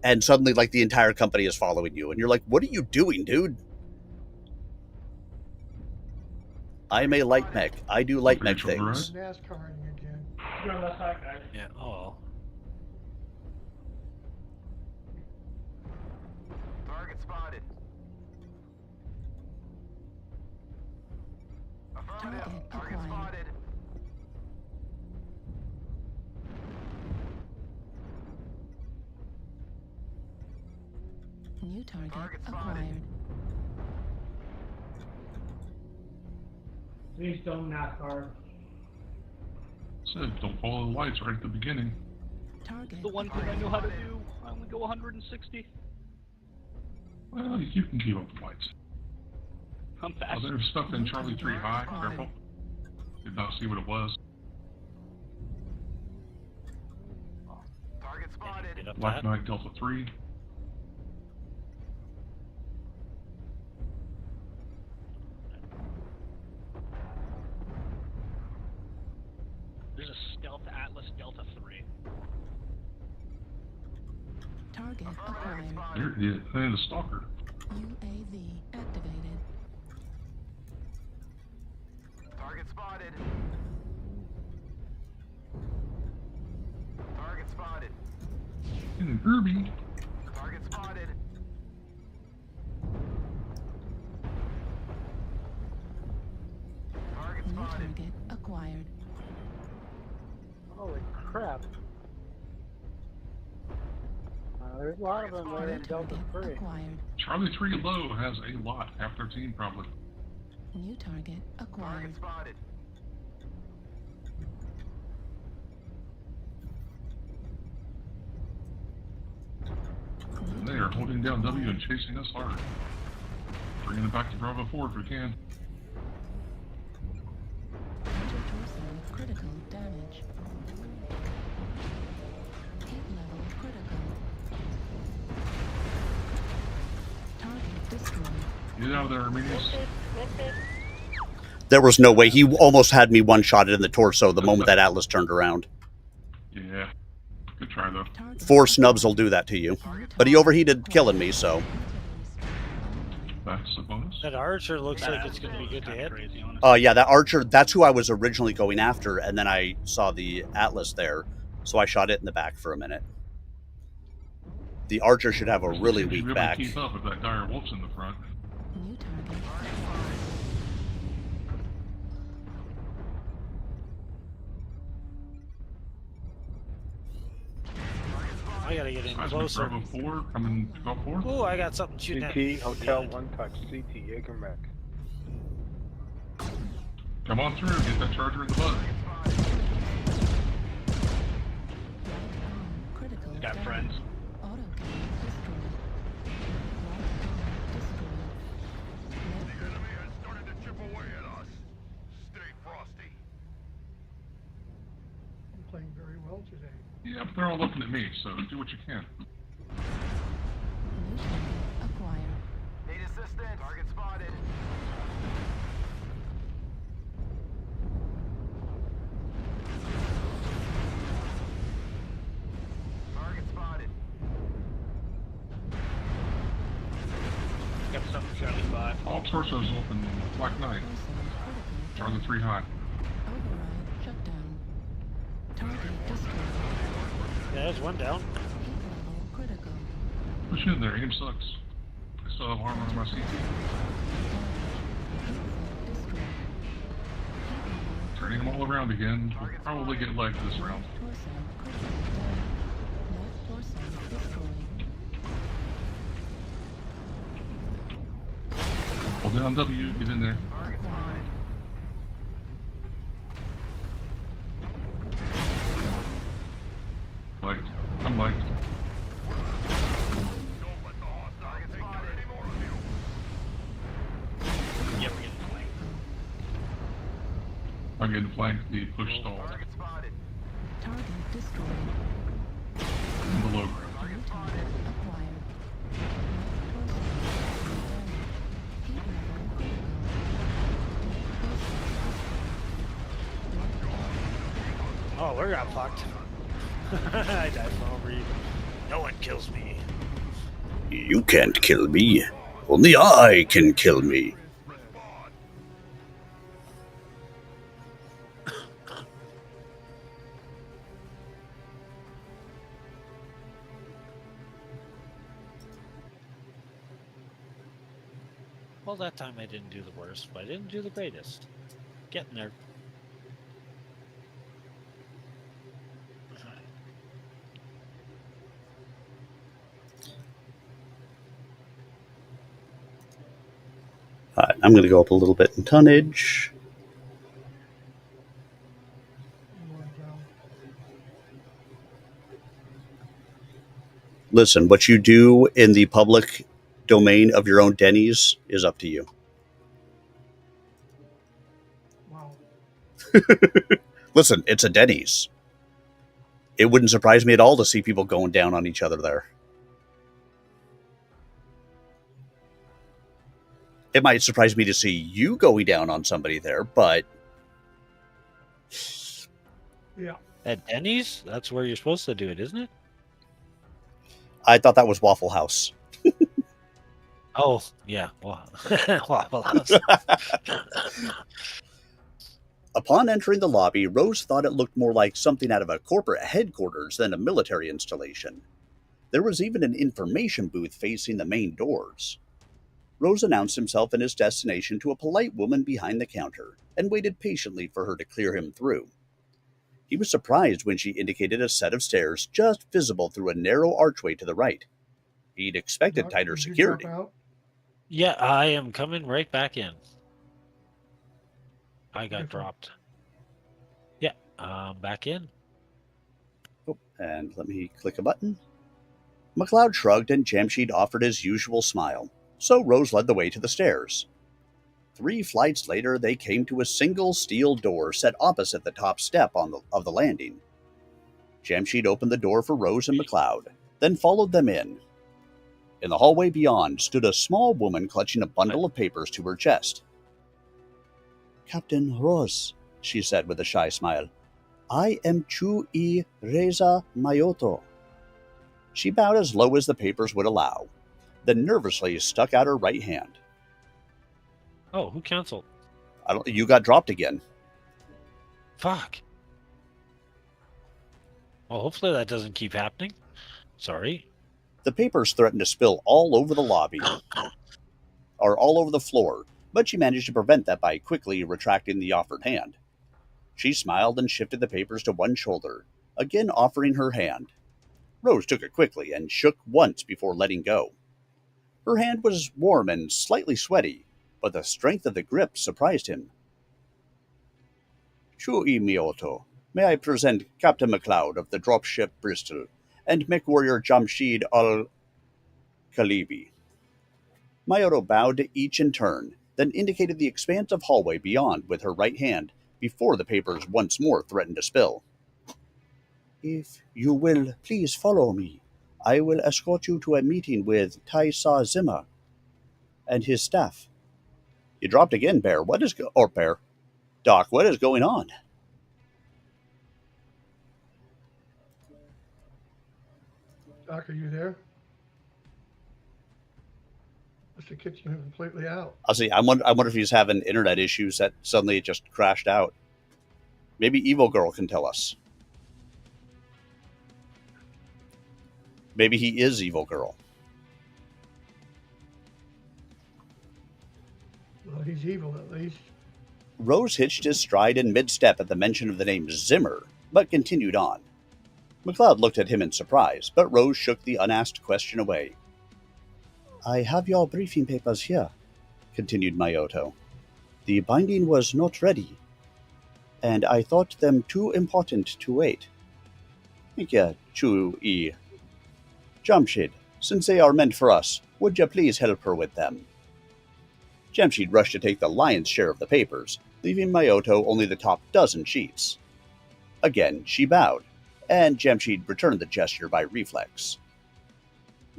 and suddenly, like, the entire company is following you, and you're like, what are you doing, dude? I'm a light mech. I do light mech things. NASCARing again. Yeah, oh. Target acquired. spotted. New target Target spotted. acquired. Please don't NASCAR. Said don't follow the lights right at the beginning. Target The one thing I know how to do. I only go 160. Well, you can keep up the lights. I'm fast. Oh, there's stuff in Charlie 3 high. Careful. Did not see what it was. Target spotted. Get up Black that. Knight Delta 3. There's a stealth Atlas Delta 3. target acquired. There it is. And the stalker. UAV activated. Target spotted. Target spotted. And Kirby. Target spotted. Target New spotted. target acquired. Holy crap. There's a lot of them right in Delta 3. Acquired. Charlie 3 low has a lot. Half their team probably. New target acquired. Target spotted. And they are holding down W and chasing us hard. Bringing it back to Bravo 4 if we can. Torso critical damage. Heat level critical. Target destroyed. Get out of there, Armenians. There was no way. He almost had me one-shotted in the torso the moment that Atlas turned around. Yeah. Good try, though. 4 snubs will do that to you. But he overheated killing me, so... That's a bonus. That archer looks like it's going to be good to hit. Yeah, that archer, that's who I was originally going after, and then I saw the Atlas there, so I shot it in the back for a minute. The archer should have a really You should weak be able to back. keep up if that dire wolf's in the front. New target. I gotta get in Seismic closer. Bravo 4 coming to Gulf 4. Oh, I got something shooting at CT, Hotel 1 touch, CT, Jägermech. Come on through, get that charger in the butt. Critical Got damage. friends. Auto cannon destroyed. Right The enemy has started to chip away at us. Stay frosty. I'm playing very well today. Yeah, but they're all looking at me, so do what you can. New target acquired. Need assistance. Target spotted. Target spotted. Got something Charlie 5. All torsos open. Black Knight. Torso critical Charlie damage. 3 high. Override shut down. Target destroyed. Yeah, there's one down. Heat level critical. Push in there, aim sucks. I still have armor on my CT. Heat destroyed. Turning them all around again. We'll probably get legs this round. Torso critical damage. Left torso destroyed. Hold down W, get in there. Acquired. Light. I'm light. Don't let the hostiles take care any more of you. Yep, we're getting flanked. I'm getting flanked, the push stall. Target spotted. Target destroyed. In the low ground. New target acquired. Left torso damage. Heat level critical. Oh, we're got fucked. I died from overheat. No one kills me. You can't kill me. Only I can kill me. Well, that time I didn't do the worst, but I didn't do the greatest. Getting there. All right, I'm going to go up a little bit in tonnage. Listen, what you do in the public domain of your own Denny's is up to you. Wow. Listen, it's a Denny's. It wouldn't surprise me at all to see people going down on each other there. It might surprise me to see you going down on somebody there, but... Yeah. At Denny's? That's where you're supposed to do it, isn't it? I thought that was Waffle House. Oh, yeah. Waffle House. Upon entering the lobby, Rose thought it looked more like something out of a corporate headquarters than a military installation. There was even an information booth facing the main doors. Rose announced himself and his destination to a polite woman behind the counter and waited patiently for her to clear him through. He was surprised when she indicated a set of stairs just visible through a narrow archway to the right. He'd expected tighter security. Yeah, I am coming right back in. I got dropped. Yeah, back in. Oh, and let me click a button. McLeod shrugged and Jamshed offered his usual smile, so Rose led the way to the stairs. 3 flights later, they came to a single steel door set opposite the top step of the landing. Jamshed opened the door for Rose and McLeod, then followed them in. In the hallway beyond stood a small woman clutching a bundle of papers to her chest. "Captain Rose," she said with a shy smile, "I am Chu-E Reza Mayoto." She bowed as low as the papers would allow, then nervously stuck out her right hand. Oh, who canceled? You got dropped again. Fuck. Well, hopefully that doesn't keep happening. Sorry. The papers threatened to spill all over the lobby, or all over the floor, but she managed to prevent that by quickly retracting the offered hand. She smiled and shifted the papers to one shoulder, again offering her hand. Rose took it quickly and shook once before letting go. Her hand was warm and slightly sweaty, but the strength of the grip surprised him. "Chu-E Mayoto, may I present Captain McLeod of the dropship Bristol and Mechwarrior Jamshed al-Khalibi." Mayoto bowed to each in turn, then indicated the expanse of hallway beyond with her right hand before the papers once more threatened to spill. "If you will please follow me, I will escort you to a meeting with Taisa Zimmer and his staff." You dropped again, Bear. Doc, what is going on? Doc, are you there? Must have kicked you completely out. I'll see. I wonder if he's having internet issues that suddenly it just crashed out. Maybe Evil Girl can tell us. Maybe he is Evil Girl. Well, he's evil at least. Rose hitched his stride in mid-step at the mention of the name Zimmer, but continued on. McLeod looked at him in surprise, but Rose shook the unasked question away. "I have your briefing papers here," continued Mayoto. "The binding was not ready, and I thought them too important to wait. Thank you, Chu-E. Jamshed, since they are meant for us, would you please help her with them?" Jamshed rushed to take the lion's share of the papers, leaving Mayoto only the top dozen sheets. Again, she bowed, and Jamshed returned the gesture by reflex.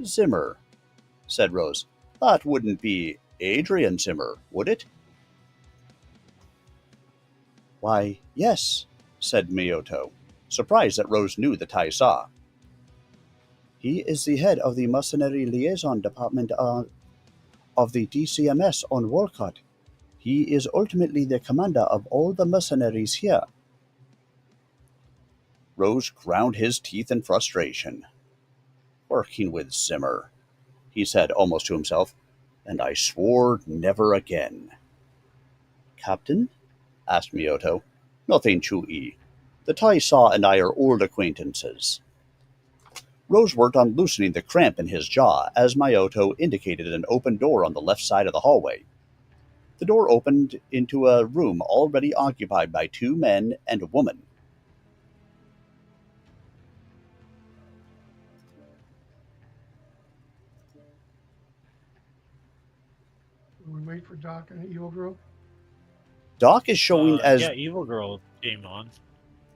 "Zimmer," said Rose. "That wouldn't be Adrian Zimmer, would it?" "Why, yes," said Mayoto, surprised that Rose knew the Taisa. "He is the head of the Mercenary Liaison Department of the DCMS on Walcott. He is ultimately the commander of all the mercenaries here." Rose ground his teeth in frustration. "Working with Zimmer," he said almost to himself, "and I swore never again." "Captain?" asked Miyoto. Nothing, Chu-E. The Tai-Sa and I are old acquaintances. Rose worked on loosening the cramp in his jaw as Miyoto indicated an open door on the left side of the hallway. The door opened into a room already occupied by 2 men and a woman. We wait for Doc and the Evil Girl. Doc is showing as... Yeah, Evil Girl came on.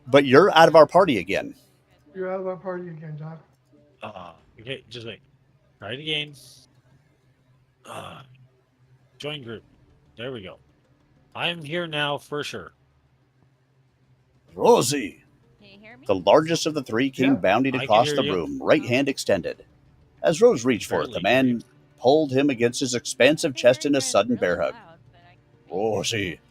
But you're out of our party again. You're out of our party again, Doc. Okay, just wait. Try it again. Join group. There we go. I'm here now for sure. Rosie! The largest of the 3 came bounding across the room, right hand extended. As Rose reached for it, the man pulled him against his expansive chest in a sudden bear hug. Rosie,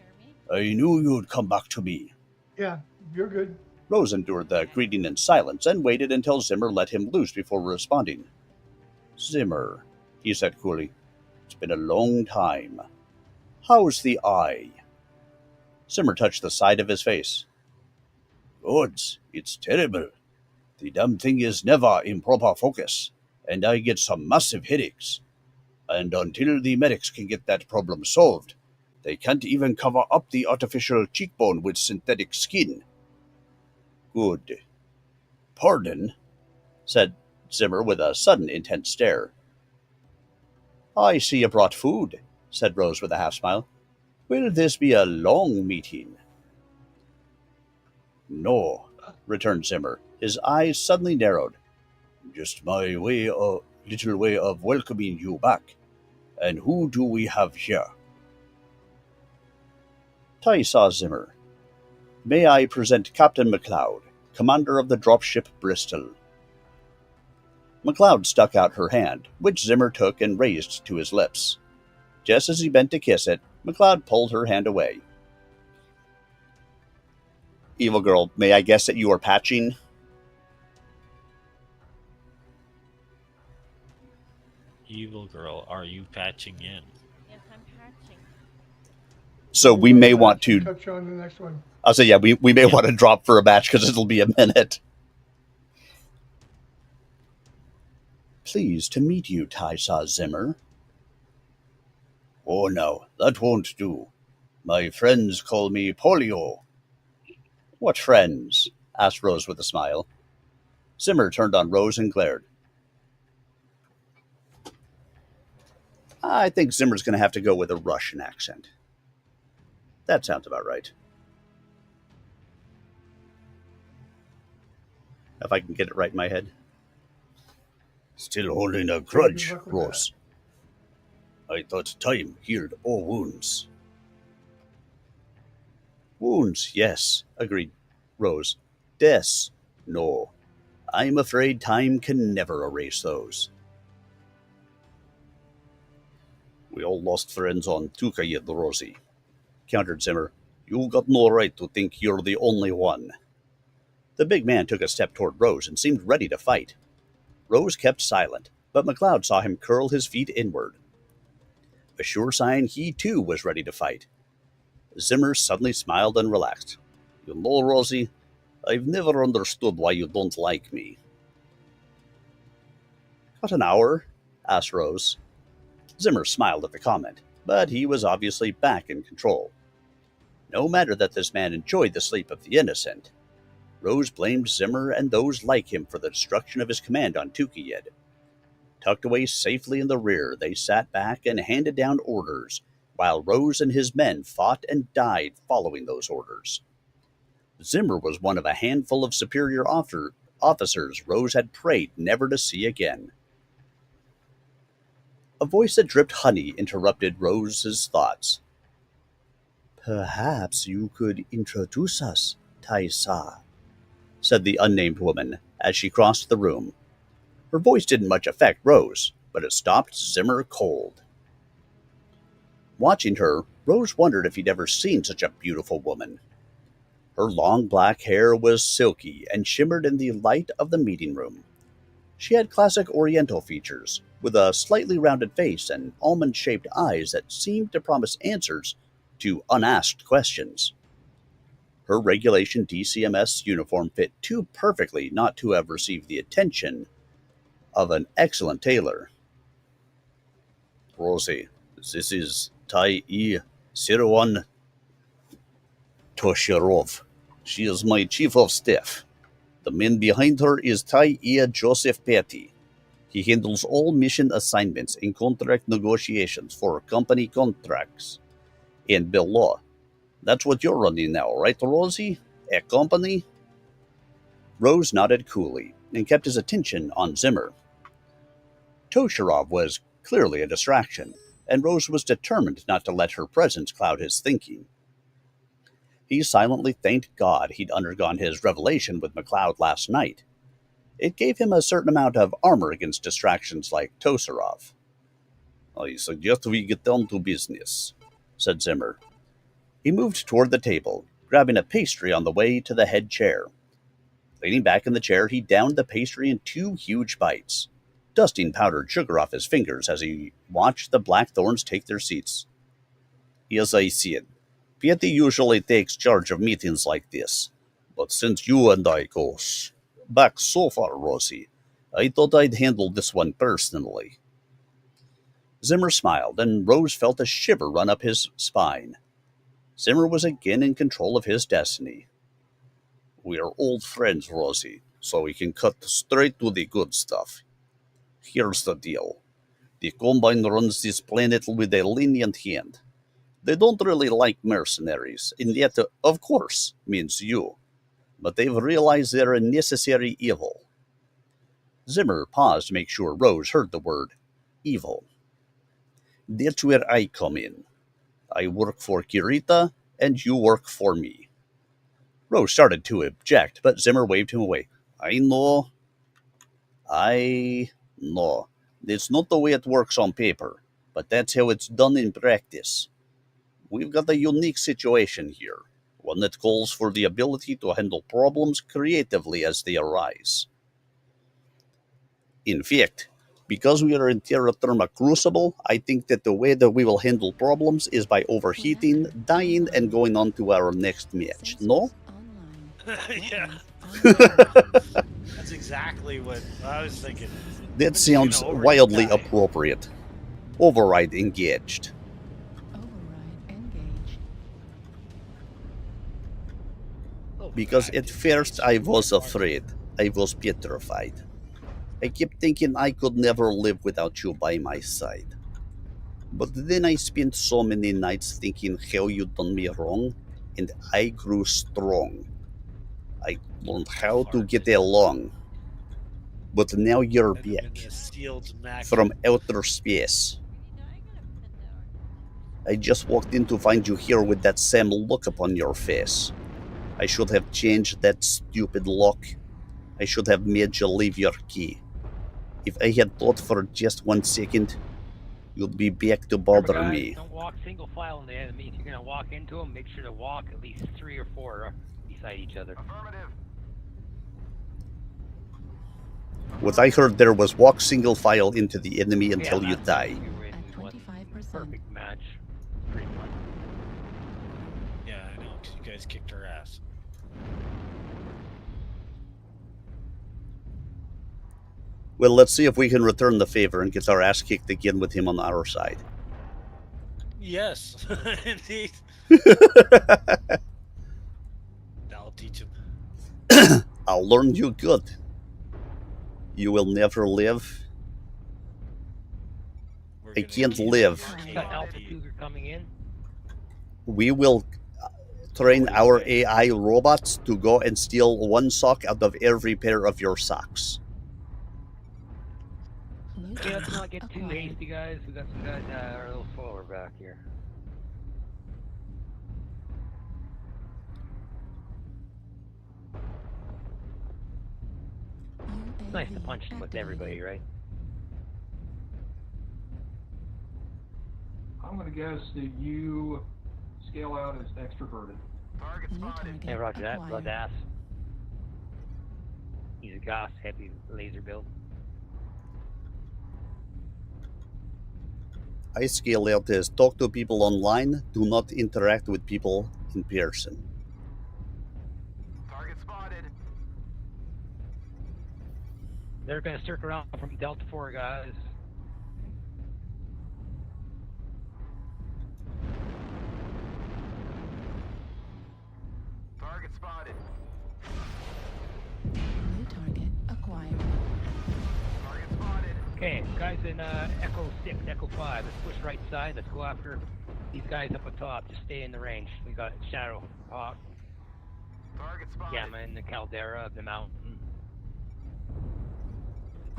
I knew you'd come back to me. Yeah, you're good. Rose endured the greeting in silence and waited until Zimmer let him loose before responding. Zimmer, he said coolly, it's been a long time. How's the eye? Zimmer touched the side of his face. Gods, it's terrible. The damn thing is never in proper focus, and I get some massive headaches. And until the medics can get that problem solved, they can't even cover up the artificial cheekbone with synthetic skin. Good. Pardon, said Zimmer with a sudden intense stare. I see you brought food, said Rose with a half smile. Will this be a long meeting? No, returned Zimmer, his eyes suddenly narrowed. Just my little way of welcoming you back. And who do we have here? Tai-Sa Zimmer. May I present Captain McLeod, commander of the dropship Bristol. McLeod stuck out her hand, which Zimmer took and raised to his lips. Just as he bent to kiss it, McLeod pulled her hand away. Evil Girl, may I guess that you are patching? Evil Girl, are you patching in? Yes, I'm patching. So we may want to... Touch on the next one. I'll say, yeah, we may want to drop for a match because it'll be a minute. Pleased to meet you, Tai-Sa Zimmer. Oh, no, that won't do. My friends call me Polio. What friends? Asked Rose with a smile. Zimmer turned on Rose and glared. I think Zimmer's going to have to go with a Russian accent. That sounds about right. If I can get it right in my head. Still holding a grudge, Rose. I thought time healed all wounds. Wounds, yes, agreed Rose. Deaths, no. I'm afraid time can never erase those. We all lost friends on Tukayed, Rosie, countered Zimmer. You got no right to think you're the only one. The big man took a step toward Rose and seemed ready to fight. Rose kept silent, but McLeod saw him curl his feet inward. A sure sign he too was ready to fight. Zimmer suddenly smiled and relaxed. You know, Rosie, I've never understood why you don't like me. Got an hour? Asked Rose. Zimmer smiled at the comment, but he was obviously back in control. No matter that this man enjoyed the sleep of the innocent, Rose blamed Zimmer and those like him for the destruction of his command on Tukayed. Tucked away safely in the rear, they sat back and handed down orders, while Rose and his men fought and died following those orders. Zimmer was one of a handful of superior officers Rose had prayed never to see again. A voice that dripped honey interrupted Rose's thoughts. Perhaps you could introduce us, Tai-Sa, said the unnamed woman as she crossed the room. Her voice didn't much affect Rose, but it stopped Zimmer cold. Watching her, Rose wondered if he'd ever seen such a beautiful woman. Her long black hair was silky and shimmered in the light of the meeting room. She had classic Oriental features, with a slightly rounded face and almond-shaped eyes that seemed to promise answers to unasked questions. Her regulation DCMS uniform fit too perfectly not to have received the attention of an excellent tailor. Rosie, this is Tai E. Sirwan Toshirov. She is my chief of staff. The man behind her is Tai E. Joseph Petty. He handles all mission assignments and contract negotiations for company contracts and below. That's what you're running now, right, Rosie? A company? Rose nodded coolly and kept his attention on Zimmer. Toshirov was clearly a distraction, and Rose was determined not to let her presence cloud his thinking. He silently thanked God he'd undergone his revelation with McLeod last night. It gave him a certain amount of armor against distractions like Toshirov. I suggest we get down to business, said Zimmer. He moved toward the table, grabbing a pastry on the way to the head chair. Leaning back in the chair, he downed the pastry in 2 huge bites, dusting powdered sugar off his fingers as he watched the Blackthorns take their seats. As I said, Petty usually takes charge of meetings like this, but since you and I go back so far, Rosie, I thought I'd handle this one personally. Zimmer smiled, and Rose felt a shiver run up his spine. Zimmer was again in control of his destiny. We are old friends, Rosie, so we can cut straight to the good stuff. Here's the deal. The Combine runs this planet with a lenient hand. They don't really like mercenaries, and yet, of course, means you. But they've realized they're a necessary evil. Zimmer paused to make sure Rose heard the word evil. That's where I come in. I work for Kirita, and you work for me. Rose started to object, but Zimmer waved him away. I know. It's not the way it works on paper, but that's how it's done in practice. We've got a unique situation here, one that calls for the ability to handle problems creatively as they arise. In fact, because we are in Terra Therma Crucible, I think that the way that we will handle problems is by overheating, dying, and going on to our next match. No? Yeah. That's exactly what I was thinking. That sounds wildly appropriate. Override engaged. Because at first I was afraid. I was petrified. I kept thinking I could never live without you by my side. But then I spent so many nights thinking how you'd done me wrong, and I grew strong. I learned how to get along. But now you're back. From outer space. I just walked in to find you here with that same look upon your face. I should have changed that stupid lock. I should have made you leave your key. If I had thought for just 1 second, you'd be back to bother me. Don't walk single file in the enemy. If you're going to walk into them, make sure to walk at least 3 or 4 beside each other. Affirmative. What I heard there was walk single file into the enemy until you die. At 25%. Perfect match. Pretty much. Yeah, I know, because you guys kicked her ass. Well, let's see if we can return the favor and get our ass kicked again with him on our side. Yes, indeed. That'll teach him. I'll learn you good. You will never live. I can't live. Alpha Cougar coming in. We will train our AI robots to go and steal 1 sock out of every pair of your socks. Yeah, let's not get too hasty, guys. We got some guys that are a little slower back here. It's nice to punch them with everybody, right? I'm going to guess that you scale out as extroverted. Target spotted. Hey, roger that. Blood ass. He's a Goss, heavy laser build. I scale out as talk to people online, do not interact with people in person. They're going to circle around from Delta 4, guys. Target spotted. New target acquired. Target spotted. Okay, guys in Echo 6, Echo 5, let's push right side. Let's go after these guys up on top. Just stay in the range. We got Shadow, Hawk, Target spotted. Gamma, and the Caldera of the mountain.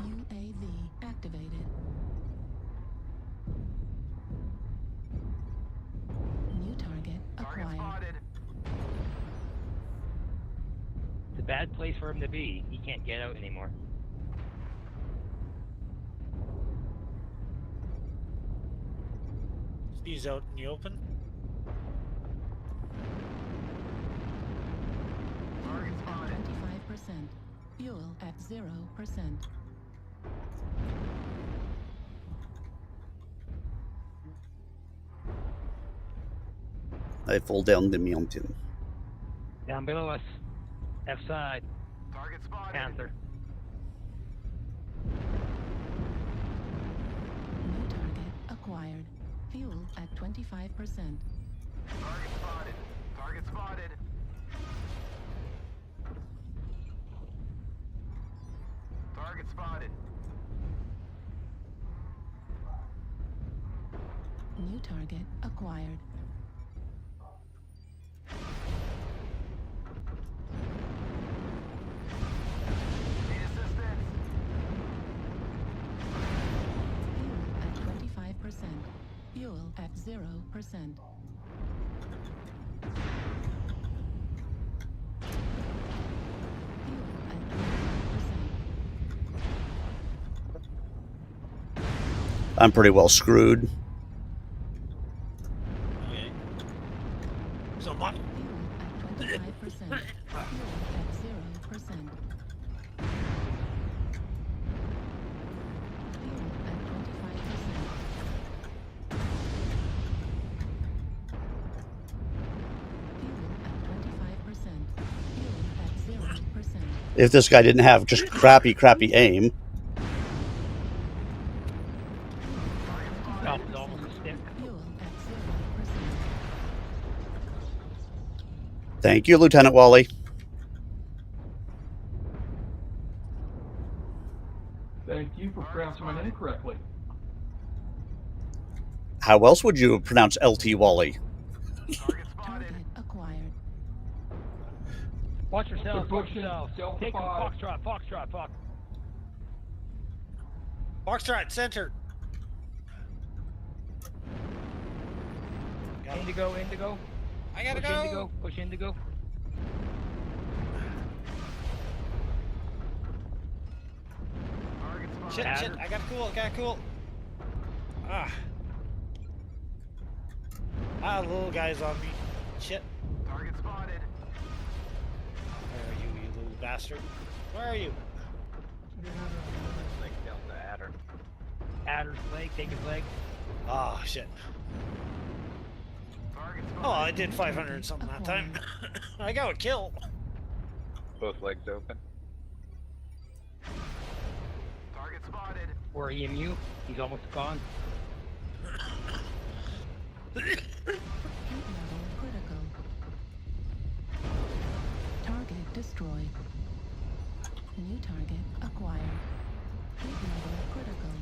UAV activated. New target Target acquired. spotted. It's a bad place for him to be. He can't get out anymore. He's out in the open. Target spotted. 25%. Fuel at 0%. I fall down the mountain. Down below us. Left side. Target spotted. Panther. New target acquired. Fuel at 25%. Target spotted. Target spotted. Target spotted. New target acquired. Need assistance. Fuel at 25%. Fuel at 0%. Fuel at 25%. I'm pretty well screwed. Okay. Someone. Fuel at 25%. Fuel at 0%. Fuel at 25%. Fuel at 25%. Fuel at 0%. If this guy didn't have just crappy aim. Top is almost a stick. Fuel at 0%. Thank you, Lieutenant Wally. Thank you for pronouncing my name correctly. How else would you pronounce LT Wally? Target spotted. Target acquired. Watch yourselves, They're watch pushing yourselves. Delta Take them, 5. Foxtrot. Foxtrot, center. Got him. Indigo. I gotta Push go. Indigo, push Indigo. Target spotted. Shit, I got cool. The little guy's on me. Shit. Target spotted. Where are you, you little bastard? Where are you? Like Delta Adder. Adder's leg, take his leg. Oh, shit. Target spotted. Oh, I did 500 something that time. I got a kill. Both legs open. Target spotted. Or EMU. He's almost gone. Heat level critical. Target destroyed. New target acquired. Heat level critical.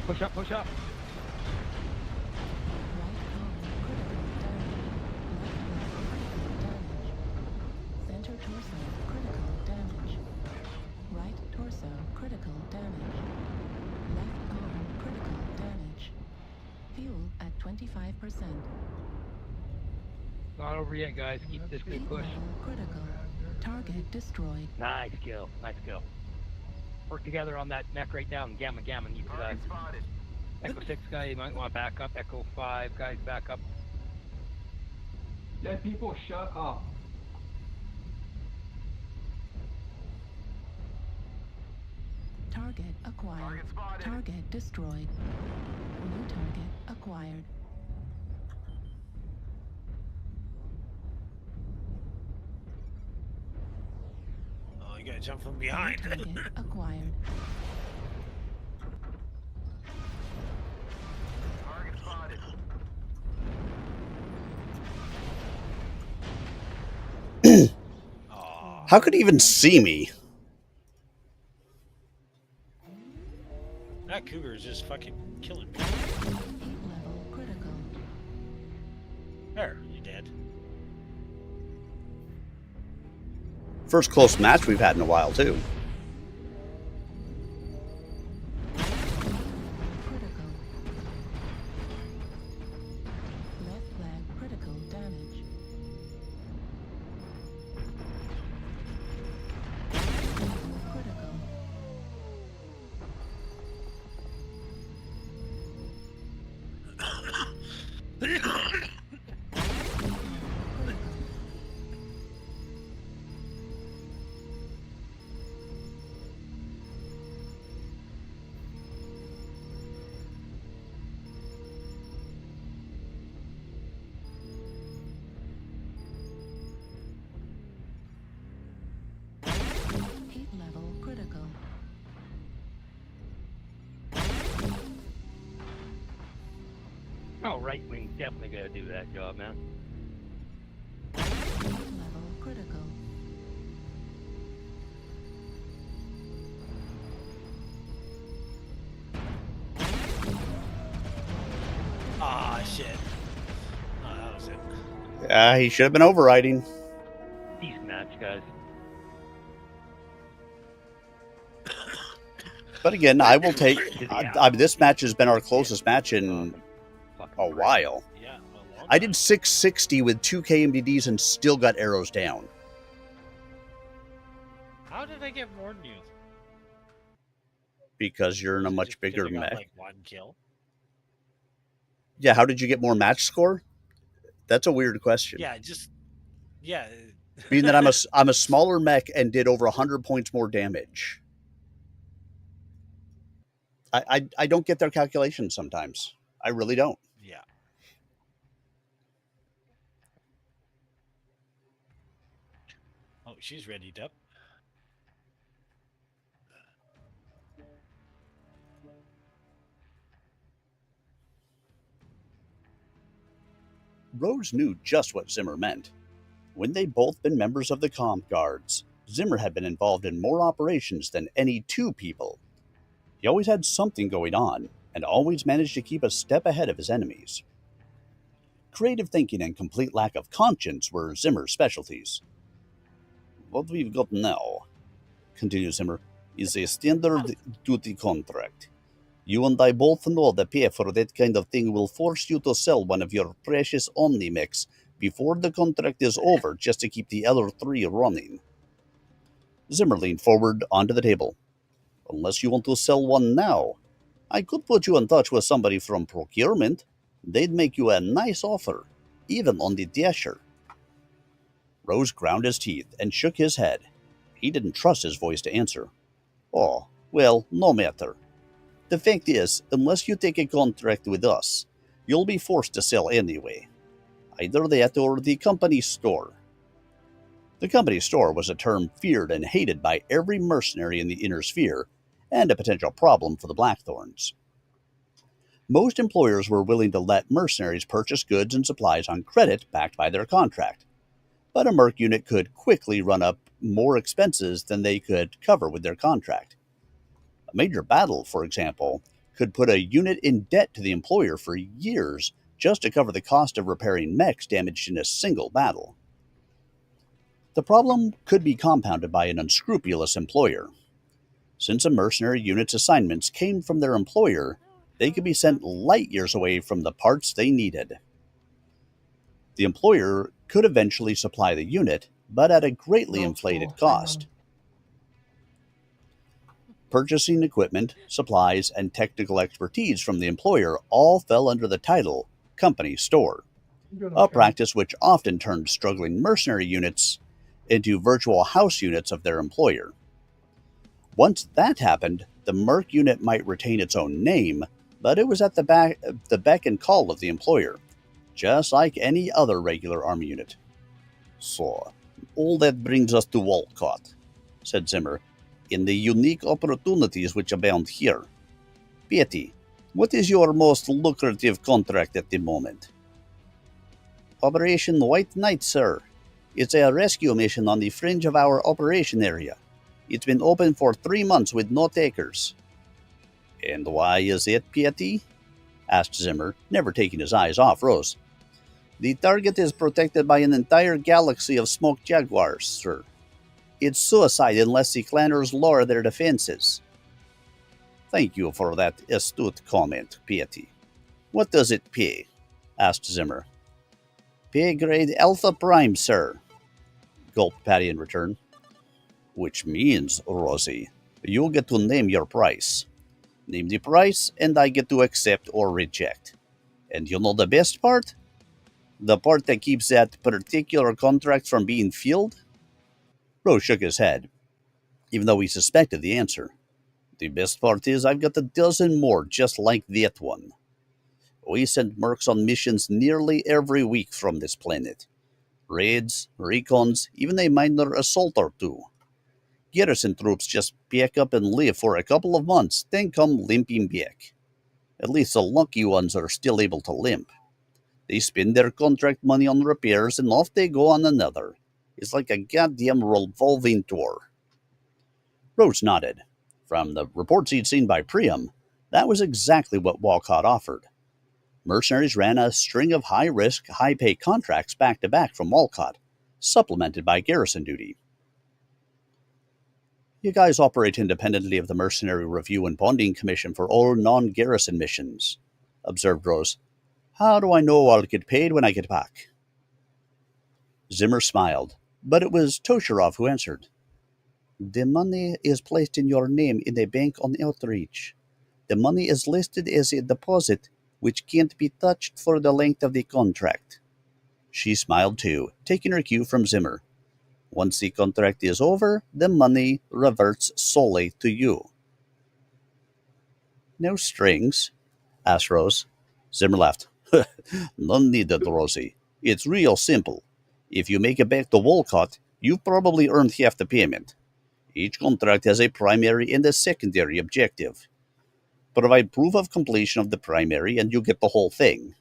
Push up. Right arm critical damage. Left leg critical damage. Center torso critical damage. Right torso critical damage. Left arm critical damage. Fuel at 25%. Not over yet, guys. Keep this good Heat push. level critical. Target destroyed. Nice kill. Work together on that mech right now. And Gamma, you could Target spotted. Echo 6 guy, you might want to back up. Echo 5 guys, back up. Dead people, shut up. Target acquired. Target spotted. Target destroyed. New target acquired. Oh, I gotta jump from behind. Target acquired. Target spotted. How could he even see me? That cougar is just fucking killing me. Heat level critical. There, you dead. First close match we've had in a while, too. Critical. Left flag critical damage. Critical. Heat level critical. Oh, right wing definitely gotta do that job, man. Heat level critical. Ah, shit. Oh, that was it. Yeah, he should have been overriding. Decent match, guys. But again, I will take... this match has been our closest match in a while. Yeah, I did 660 with 2 KMDDs and still got arrows down. How did I get more than you? Because you're in a much bigger Because I got, mech. like, 1 kill? Yeah, how did you get more match score? That's a weird question. Yeah, just... Yeah. Being that I'm a smaller mech and did over 100 points more damage. I don't get their calculations sometimes. I really don't. Yeah. Oh, she's readied up. Rose knew just what Zimmer meant. When they'd both been members of the Comp Guards, Zimmer had been involved in more operations than any 2 people. He always had something going on, and always managed to keep a step ahead of his enemies. Creative thinking and complete lack of conscience were Zimmer's specialties. What we've got now, continued Zimmer, is a standard duty contract. You and I both know the pay for that kind of thing will force you to sell one of your precious Omnimex before the contract is over just to keep the other 3 running. Zimmer leaned forward onto the table. Unless you want to sell one now, I could put you in touch with somebody from procurement. They'd make you a nice offer, even on the dasher. Rose ground his teeth and shook his head. He didn't trust his voice to answer. Oh, well, no matter. The fact is, unless you take a contract with us, you'll be forced to sell anyway. Either that or the company store. The company store was a term feared and hated by every mercenary in the inner sphere, and a potential problem for the Blackthorns. Most employers were willing to let mercenaries purchase goods and supplies on credit backed by their contract, but a merc unit could quickly run up more expenses than they could cover with their contract. A major battle, for example, could put a unit in debt to the employer for years just to cover the cost of repairing mechs damaged in a single battle. The problem could be compounded by an unscrupulous employer. Since a mercenary unit's assignments came from their employer, they could be sent light years away from the parts they needed. The employer could eventually supply the unit, but at a greatly inflated cost. Purchasing equipment, supplies, and technical expertise from the employer all fell under the title company store, a practice which often turned struggling mercenary units into virtual house units of their employer. Once that happened, the merc unit might retain its own name, but it was at the beck and call of the employer, just like any other regular army unit. So, all that brings us to Walcott. said Zimmer, in the unique opportunities which abound here. Betty, what is your most lucrative contract at the moment? Operation White Knight, sir. It's a rescue mission on the fringe of our operation area. It's been open for 3 months with no takers. And why is it, Petty? Asked Zimmer, never taking his eyes off Rose. The target is protected by an entire galaxy of smoke jaguars, sir. It's suicide unless the clanners lower their defenses. Thank you for that astute comment, Petty. What does it pay? Asked Zimmer. Pay grade Alpha Prime, sir, gulped Patty in return. Which means, Rosie, you get to name your price. Name the price, and I get to accept or reject. And you know the best part? The part that keeps that particular contract from being filled? Rose shook his head, even though he suspected the answer. The best part is I've got a dozen more just like that one. We send mercs on missions nearly every week from this planet. Raids, recons, even a minor assault or two. Garrison troops just pack up and live for a couple of months, then come limping back. At least the lucky ones are still able to limp. They spend their contract money on repairs and off they go on another. It's like a goddamn revolving door. Rose nodded. From the reports he'd seen by Priam, that was exactly what Walcott offered. Mercenaries ran a string of high-risk, high-pay contracts back-to-back from Walcott, supplemented by garrison duty. You guys operate independently of the Mercenary Review and Bonding Commission for all non-garrison missions, observed Rose. How do I know I'll get paid when I get back? Zimmer smiled, but it was Tosharov who answered. The money is placed in your name in a bank on Outreach. The money is listed as a deposit, which can't be touched for the length of the contract. She smiled too, taking her cue from Zimmer. Once the contract is over, the money reverts solely to you. No strings? Asked Rose. Zimmer laughed. None needed, Rosie. It's real simple. If you make it back to Walcott, you've probably earned half the payment. Each contract has a primary and a secondary objective. Provide proof of completion of the primary and you get the whole thing.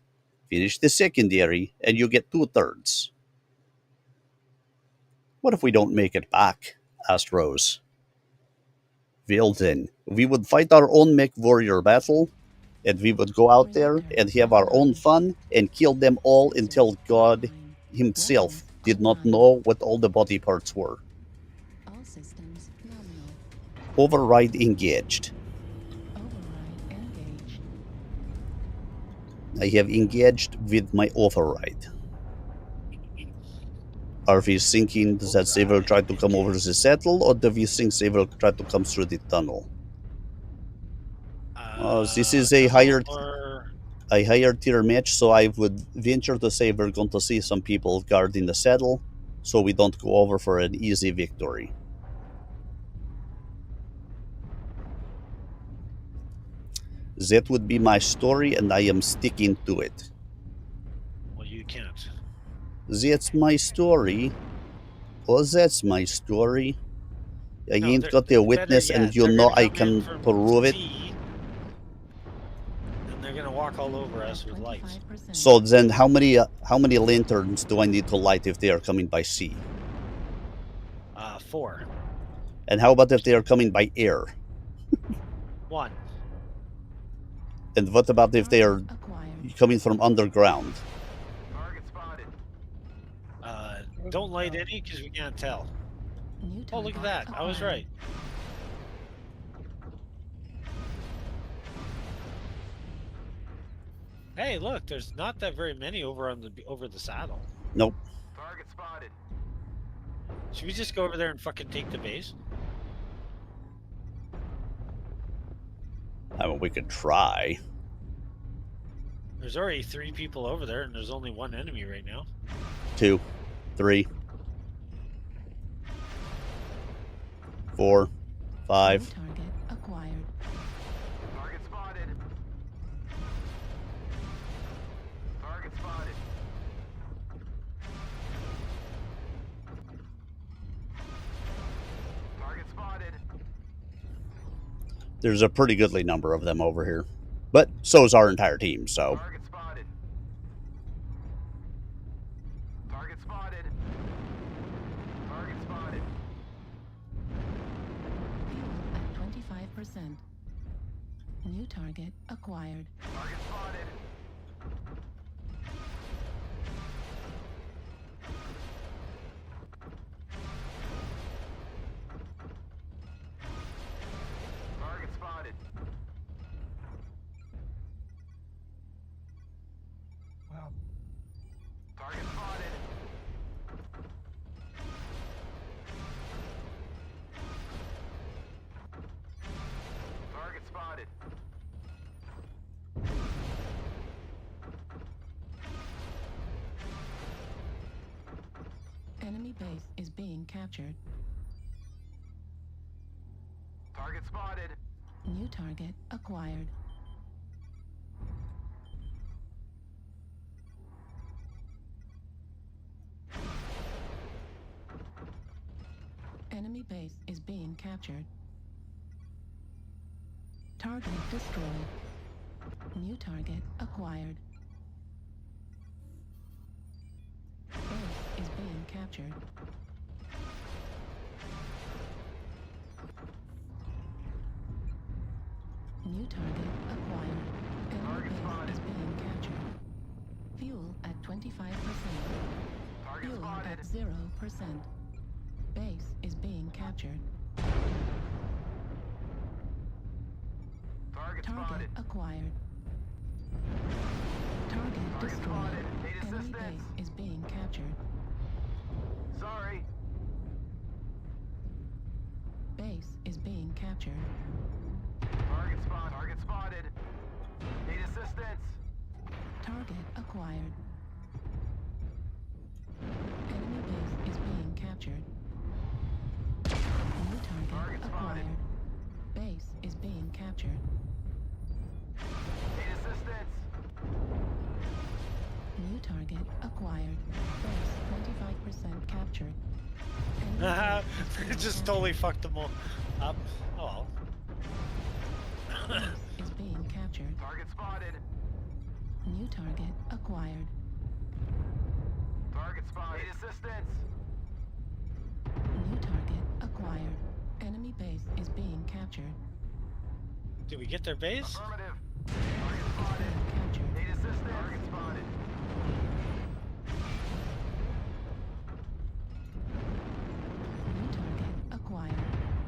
Finish the secondary and you get 2/3. What if we don't make it back? Asked Rose. Well then, we would fight our own Mechwarrior battle, and we would go out there and have our own fun and kill them all until God himself did not know what all the body parts were. All systems nominal. Override engaged. Override engaged. I have engaged with my override. Are we thinking that they will try to come over the saddle, or do we think they will try to come through the tunnel? This is a higher tier match, so I would venture to say we're going to see some people guarding the saddle, so we don't go over for an easy victory. That would be my story, and I am sticking to it. Well, you can't. That's my story. Oh, that's my story. I ain't got a witness, and you know I can prove it. And they're gonna walk all over us with lights. So then, how many lanterns do I need to light if they are coming by sea? 4. And how about if they are coming by air? 1. And what about if they are coming from underground? Don't light any because we can't tell. Oh, look at that. I was right. Hey, look, there's not that very many over the saddle. Nope. Target spotted. Should we just go over there and fucking take the base? I mean, we could try. There's already 3 people over there, and there's only 1 enemy right now. 2, 3, 4, 5. Target acquired. Target spotted. Target spotted. Target there's a pretty goodly number of them over here. But so is our entire team, so. Target spotted. Target spotted. Target spotted. Fuel at 25%. New target acquired. Target spotted. Target spotted. Wow. Target spotted. Target spotted. Enemy base is being captured. Target spotted. New target acquired. Enemy base is being captured. Target destroyed. New target acquired. Base is being captured. New target acquired. Enemy base is being captured. Fuel at 25%. Fuel at 0%. Base is being captured. Target acquired. Target destroyed. Enemy base is being captured. Sorry. Base is being captured. Target spotted. Need assistance. Target acquired. Enemy base is being captured. New target acquired. Base is being captured. Need assistance. New target acquired. Base 25% captured. Just totally fucked them all up. Oh well. Base is being captured. Target spotted. New target acquired. Target spotted. Need assistance. New target acquired. Enemy base is being captured. Did we get their base? Affirmative. Target spotted. Captured. Need assistance. Target spotted. New target acquired.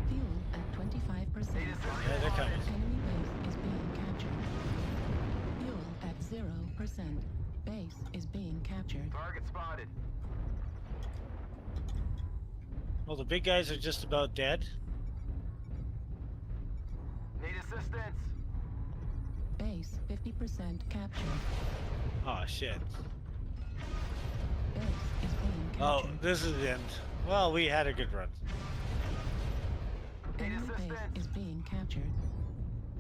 Fuel at 25%. Yeah, they're coming. Enemy base is being captured. Fuel at 0%. Base is being captured. Target spotted. Well, the big guys are just about dead. Need assistance. Base 50% captured. Oh shit. Base is being captured. Oh, this is the end. Well, we had a good run. Enemy base is being captured.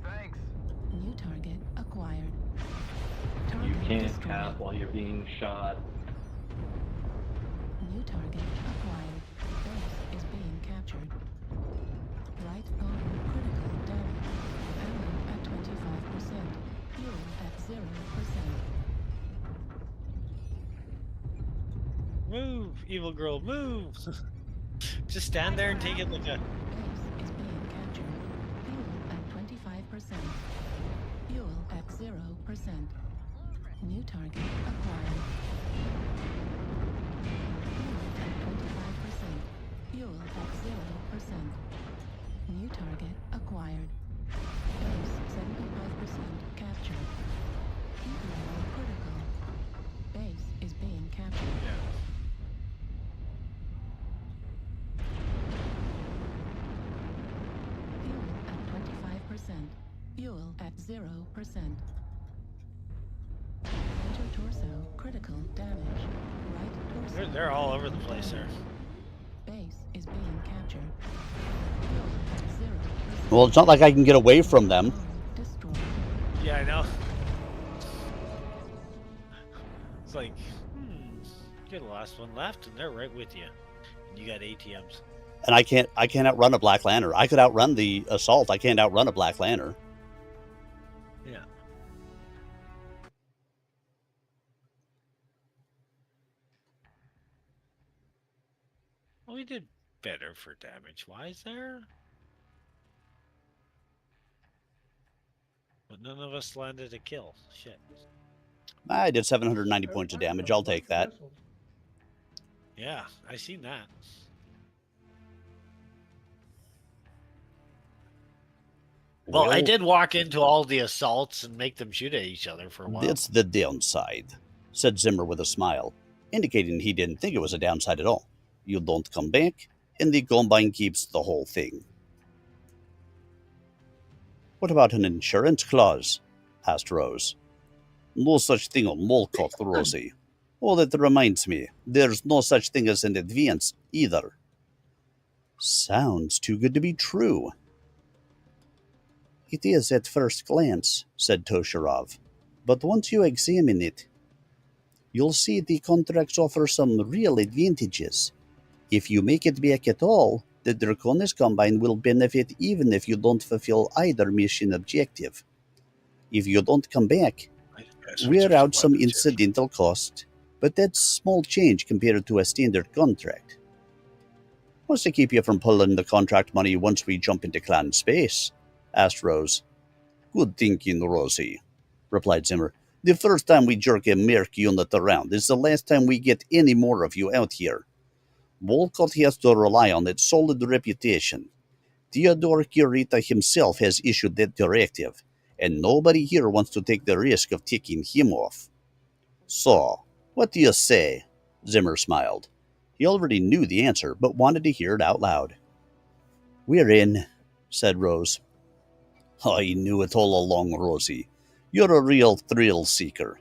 Thanks. New target acquired. You Target can't destroyed. cap while you're being shot. New target acquired. Base is being captured. Right arm critical damage. Ammo at 25%. Fuel at 0%. Move, evil girl, move! Just stand there and take it like a... Base is being captured. Fuel at 25%. Fuel at 0%. New target acquired. Fuel at 25%. New target acquired. Base 75% captured. Heat level critical. Base is being captured. Fuel at 25%. Fuel at 0%. Enter torso critical damage. Right torso. They're all over the place there. Base is being captured. Fuel at 0%. Well, it's not like I can get away from them. Destroyed. Yeah, I know. It's like, you're the last one left, and they're right with you. And you got ATMs. And I can't outrun a Black Lantern. I could outrun the assault. I can't outrun a Black Lantern. Yeah. Well, we did better for damage-wise there. But none of us landed a kill. Shit. I did 790 points of damage. I'll take that. Yeah, I seen that. Well, I did walk into all the assaults and make them shoot at each other for a while. That's the downside, said Zimmer with a smile, indicating he didn't think it was a downside at all. You don't come back, and the Combine keeps the whole thing. What about an insurance clause? Asked Rose. No such thing on Molcock, Rosie. Oh, that reminds me, there's no such thing as an advance either. Sounds too good to be true. It is at first glance, said Tosharov, but once you examine it, you'll see the contracts offer some real advantages. If you make it back at all, the Draconis Combine will benefit even if you don't fulfill either mission objective. If you don't come back, we're out some incidental cost, but that's small change compared to a standard contract. What's to keep you from pulling the contract money once we jump into clan space? Asked Rose. Good thinking, Rosie, replied Zimmer. The first time we jerk a merc unit around is the last time we get any more of you out here. Volcott has to rely on its solid reputation. Theodore Kurita himself has issued that directive, and nobody here wants to take the risk of ticking him off. So, what do you say? Zimmer smiled. He already knew the answer, but wanted to hear it out loud. We're in, said Rose. I knew it all along, Rosie. You're a real thrill-seeker.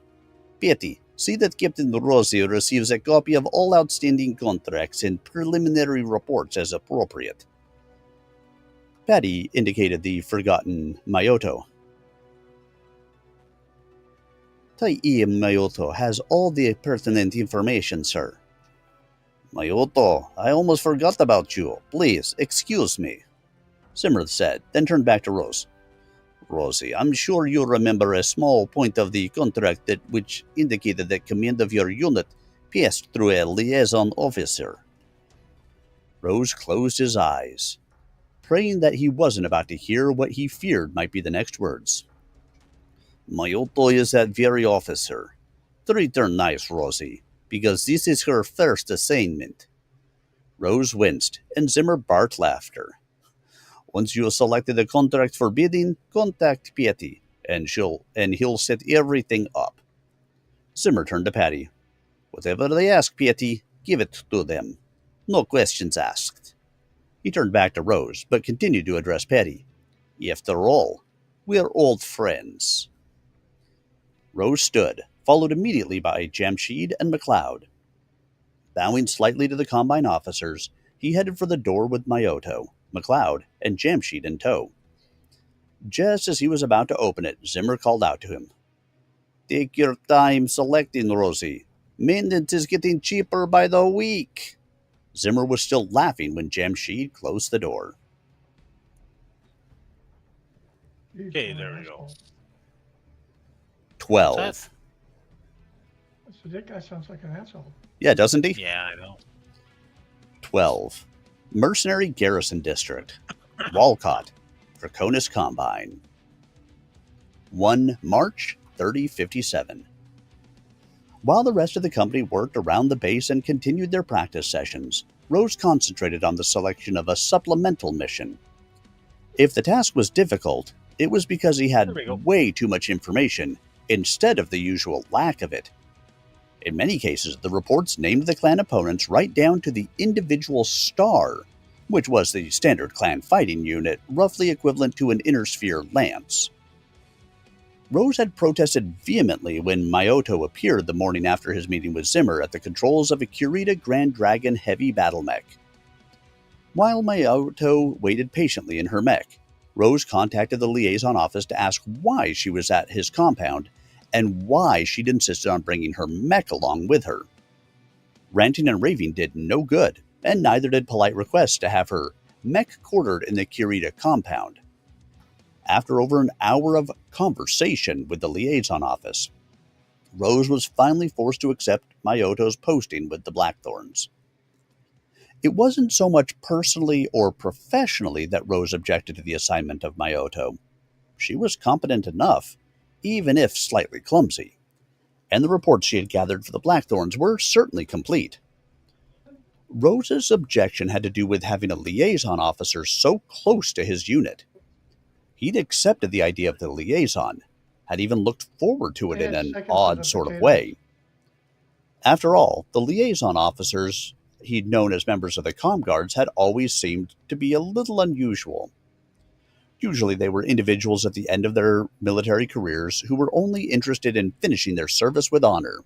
Betty, see that Captain Rosie receives a copy of all outstanding contracts and preliminary reports as appropriate. Patty indicated the forgotten Mayoto. Tai Mayoto has all the pertinent information, sir. Mayoto, I almost forgot about you. Please, excuse me, Zimmer said, then turned back to Rose. Rosie, I'm sure you remember a small point of the contract which indicated that command of your unit passed through a liaison officer. Rose closed his eyes, praying that he wasn't about to hear what he feared might be the next words. Mayoto is that very officer. Treat her nice, Rosie, because this is her first assignment. Rose winced, and Zimmer barked laughter. Once you have selected a contract for bidding, contact Patty, and he'll set everything up. Zimmer turned to Patty. Whatever they ask, Patty, give it to them. No questions asked. He turned back to Rose, but continued to address Patty. After all, we're old friends. Rose stood, followed immediately by Jamshid and McLeod. Bowing slightly to the Combine officers, he headed for the door with Mayoto, McLeod, and Jamshid in tow. Just as he was about to open it, Zimmer called out to him. Take your time selecting, Rosie. Maintenance is getting cheaper by the week. Zimmer was still laughing when Jamshid closed the door. Okay, there we go. 12. So that guy sounds like an asshole. Yeah, doesn't he? Yeah, I know. 12. Mercenary Garrison District. Walcott. Draconis Combine. 1 March 3057. While the rest of the company worked around the base and continued their practice sessions, Rose concentrated on the selection of a supplemental mission. If the task was difficult, it was because he had way too much information instead of the usual lack of it. In many cases, the reports named the clan opponents right down to the individual star, which was the standard clan fighting unit, roughly equivalent to an inner sphere lance. Rose had protested vehemently when Mayoto appeared the morning after his meeting with Zimmer at the controls of a Kurita Grand Dragon heavy battle mech. While Mayoto waited patiently in her mech, Rose contacted the liaison office to ask why she was at his compound and why she'd insisted on bringing her mech along with her. Ranting and raving did no good, and neither did polite requests to have her mech quartered in the Kirita compound. After over an hour of conversation with the liaison office, Rose was finally forced to accept Mayoto's posting with the Blackthorns. It wasn't so much personally or professionally that Rose objected to the assignment of Mayoto. She was competent enough, even if slightly clumsy, and the reports she had gathered for the Blackthorns were certainly complete. Rose's objection had to do with having a liaison officer so close to his unit. He'd accepted the idea of the liaison, had even looked forward to it in an odd sort of way. After all, the liaison officers he'd known as members of the comm guards had always seemed to be a little unusual. Usually they were individuals at the end of their military careers who were only interested in finishing their service with honor.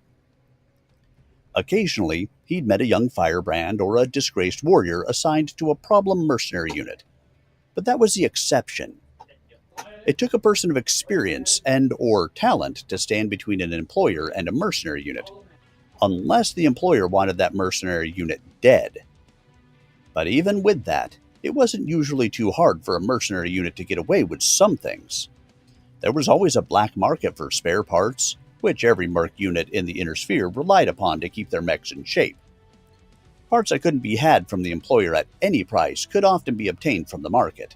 Occasionally, he'd met a young firebrand or a disgraced warrior assigned to a problem mercenary unit, but that was the exception. It took a person of experience and or talent to stand between an employer and a mercenary unit, unless the employer wanted that mercenary unit dead. But even with that, it wasn't usually too hard for a mercenary unit to get away with some things. There was always a black market for spare parts, which every merc unit in the Inner Sphere relied upon to keep their mechs in shape. Parts that couldn't be had from the employer at any price could often be obtained from the market.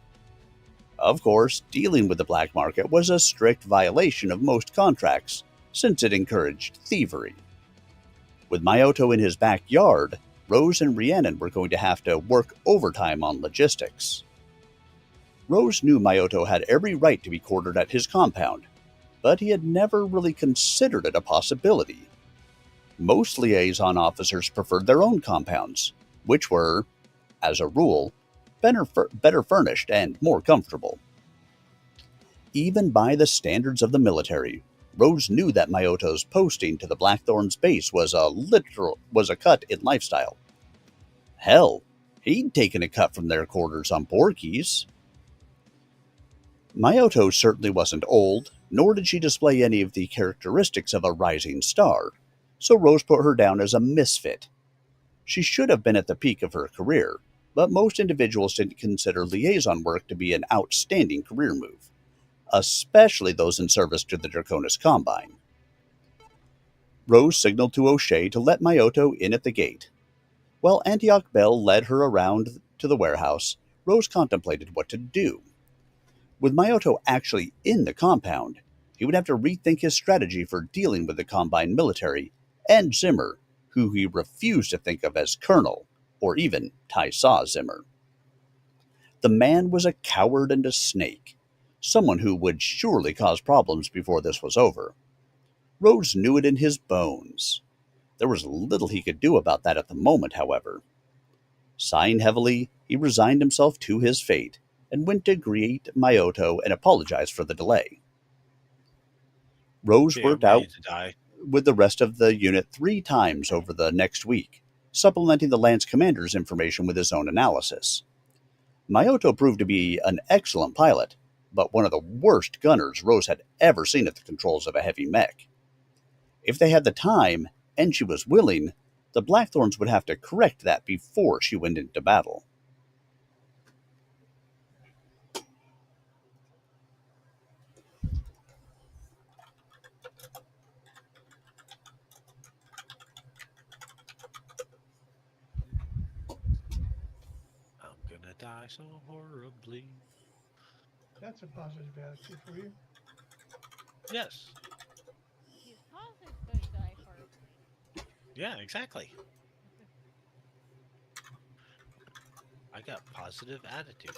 Of course, dealing with the black market was a strict violation of most contracts, since it encouraged thievery. With Mayoto in his backyard, Rose and Rhiannon were going to have to work overtime on logistics. Rose knew Mayoto had every right to be quartered at his compound, but he had never really considered it a possibility. Most liaison officers preferred their own compounds, which were, as a rule, better furnished and more comfortable. Even by the standards of the military, Rose knew that Mayoto's posting to the Blackthorn's base was a cut in lifestyle. Hell, he'd taken a cut from their quarters on Porky's. Mayoto certainly wasn't old, nor did she display any of the characteristics of a rising star, so Rose put her down as a misfit. She should have been at the peak of her career, but most individuals didn't consider liaison work to be an outstanding career move, especially those in service to the Draconis Combine. Rose signaled to O'Shea to let Mayoto in at the gate. While Antioch Bell led her around to the warehouse, Rose contemplated what to do. With Mayoto actually in the compound, he would have to rethink his strategy for dealing with the Combine military and Zimmer, who he refused to think of as Colonel, or even Tysaw Zimmer. The man was a coward and a snake, someone who would surely cause problems before this was over. Rose knew it in his bones. There was little he could do about that at the moment, however. Sighing heavily, he resigned himself to his fate and went to greet Mayoto and apologize for the delay. Rose worked out with the rest of the unit 3 times over the next week, supplementing the Lance Commander's information with his own analysis. Mayoto proved to be an excellent pilot, but one of the worst gunners Rose had ever seen at the controls of a heavy mech. If they had the time, and she was willing, the Blackthorns would have to correct that before she went into battle. I'm gonna die so horribly. That's a positive attitude for you. Yes. He's positive gonna die horribly. Yeah, exactly. I got positive attitude.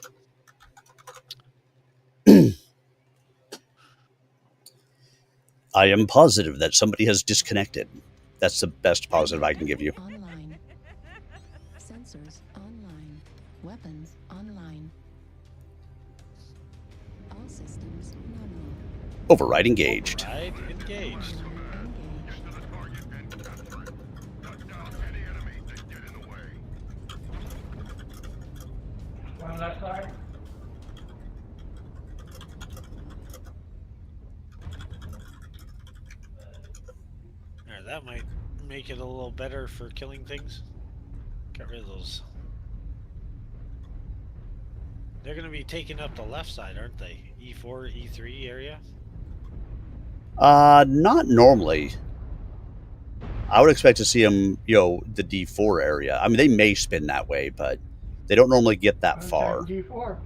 I am positive that somebody has disconnected. That's the best positive I can give you. Online. Sensors online. Weapons online. All systems nominal. Override engaged. Override engaged. One on that side. That might make it a little better for killing things. Get rid of those They're going to be taking up the left side, aren't they? E4, E3 area? Not normally. I would expect to see them, the D4 area. I mean, they may spin that way, but they don't normally get that far. D4.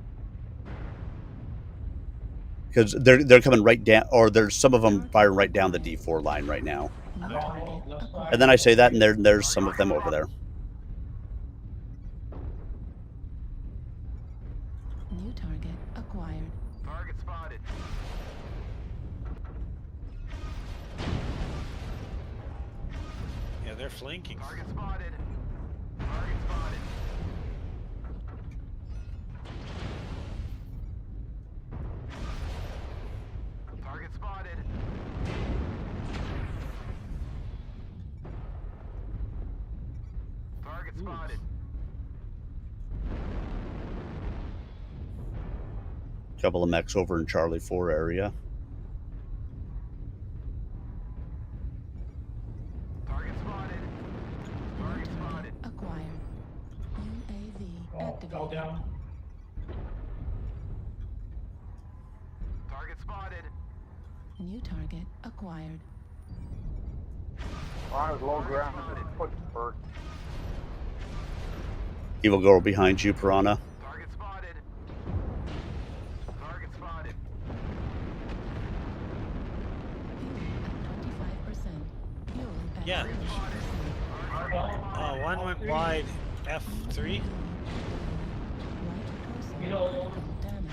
Because they're coming right down, or there's some of them firing right down the D4 line right now. And then I say that, and there's some of them over there. New target acquired. Target spotted. Yeah, they're flanking. Target spotted. Target spotted. Target spotted. Target spotted. Couple of mechs over in Charlie 4 area. Target spotted. Target spotted. Acquired. UAV activated. Fell down. Target spotted. New target acquired. I was low ground. Foot first. He will go behind you, Piranha. Target spotted. Target spotted. Fuel at 25%. Fuel at Yeah. 30%. One went wide. F3. Right torso critical damage.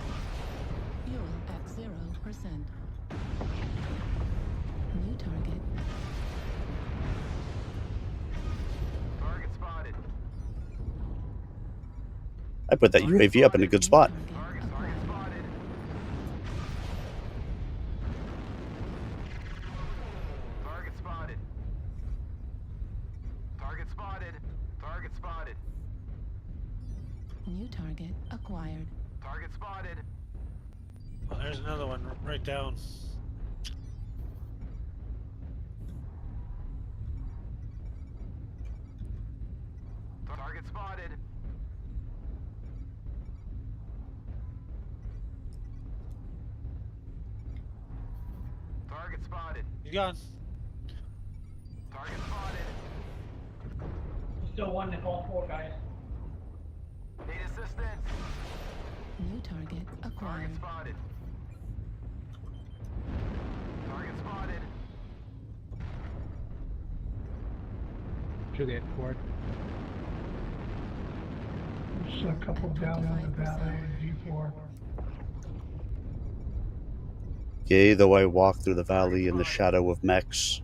Fuel at 0%. New target. Target spotted. I put that UAV up in a good spot. Target spotted. Target spotted. Target spotted. Target spotted. New target acquired. Target spotted. Well, there's another one right down. Target spotted. Target spotted. He's gone. Target spotted. Still one to all four guys. Need assistance. New target Target acquired. spotted. Target spotted. To the forward. There's a couple down on the valley in D4. Yea, though I walk through the valley in the shadow of mechs,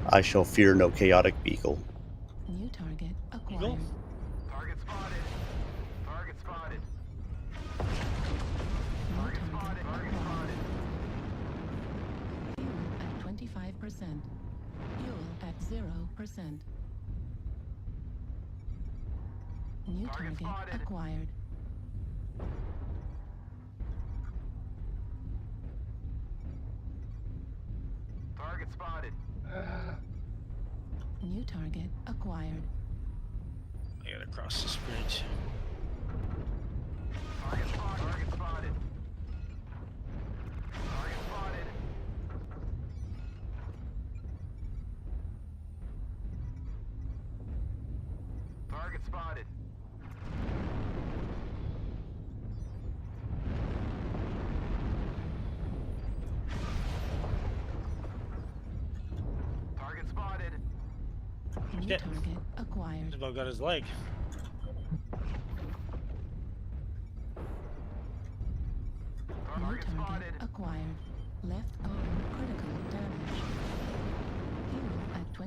I shall fear no chaotic beagle. New target acquired. Eagle? Target spotted. Target spotted. New Target target spotted. Target acquired. spotted. Fuel at 25%. Fuel at 0%. New Target target spotted. acquired. Target spotted. New target acquired. I gotta cross this bridge. Target spotted. Target spotted. Target spotted. Target spotted. Target spotted. New Shit. target acquired. He's about got his leg. New Target target spotted. acquired. Left arm critical damage. Fuel at 25%.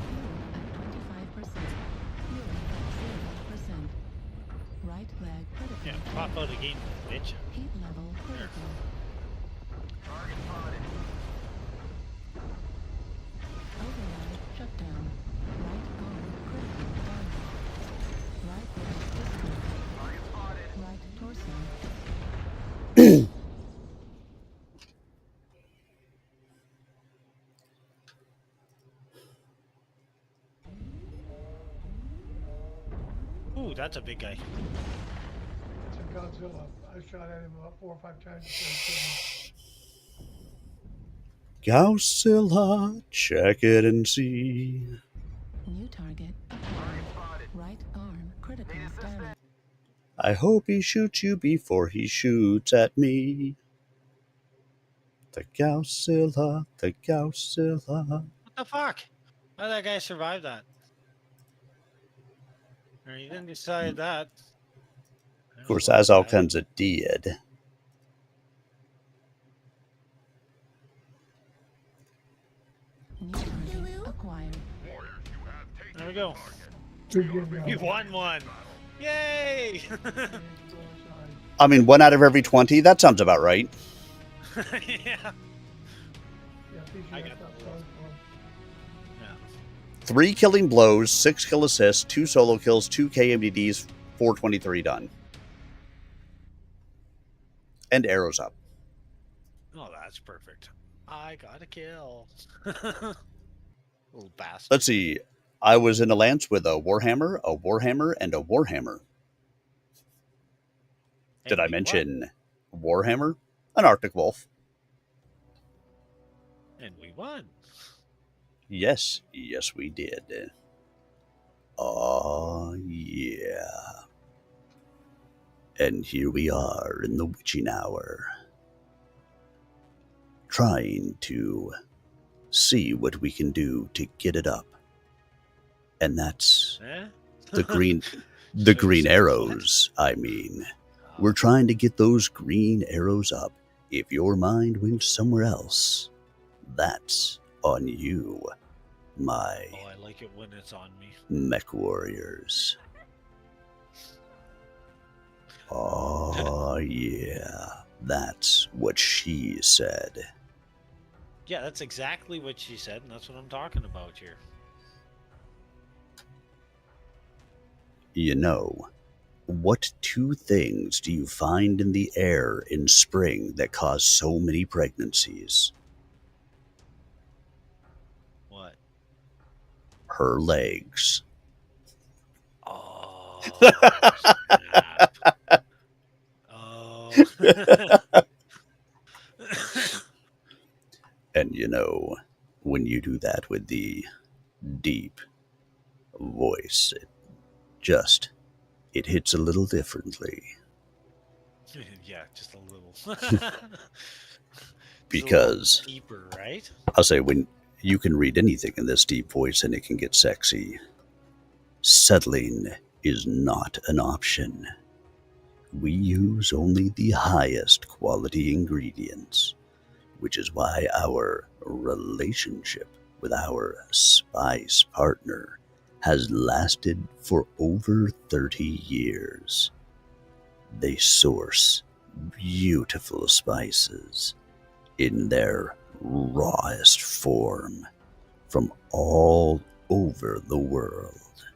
Fuel at 25%. Fuel at 0%. Right leg critical. Yeah, pop out again, bitch. Heat level critical. Target spotted. Override shutdown. Right arm critical damage. Right leg disconnected. Target spotted. Right torso. that's a big guy. It's a Godzilla. I shot at him about 4 or 5 times before he killed me. Godzilla, check it and see. New target acquired. Right arm critical damage. I hope he shoots you before he shoots at me. The Godzilla, the Godzilla. What the fuck? How did that guy survive that? Or he didn't decide that. Of course, as all kinds of did. New target acquired. There we go. Good job. You won one. Yay! I mean, 1 out of every 20? That sounds about right. Yeah. I got 3 killing blows, 6 kill assists, 2 solo kills, 2 KMDDs, 423 done. And arrows up. Oh, that's perfect. I got a kill. Little bastard. Let's see. I was in a lance with a Warhammer, and a Warhammer. Did I mention Warhammer? An Arctic Wolf. And we won. Yes, yes we did. Oh, yeah. And here we are in the witching hour, trying to see what we can do to get it up. And that's the green arrows, I mean. We're trying to get those green arrows up. If your mind went somewhere else, that's on you, my Oh, I like it when it's on me. mech warriors. Oh, yeah. That's what she said. Yeah, that's exactly what she said, and that's what I'm talking about here. You know, what 2 things do you find in the air in spring that cause so many pregnancies? What? Her legs. Oh, snap. Oh. And you know, when you do that with the deep voice, it hits a little differently. Yeah, just a little. Because a little deeper, right? I'll say, when you can read anything in this deep voice and it can get sexy, settling is not an option. We use only the highest quality ingredients, which is why our relationship with our spice partner has lasted for over 30 years. They source beautiful spices in their rawest form from all over the world.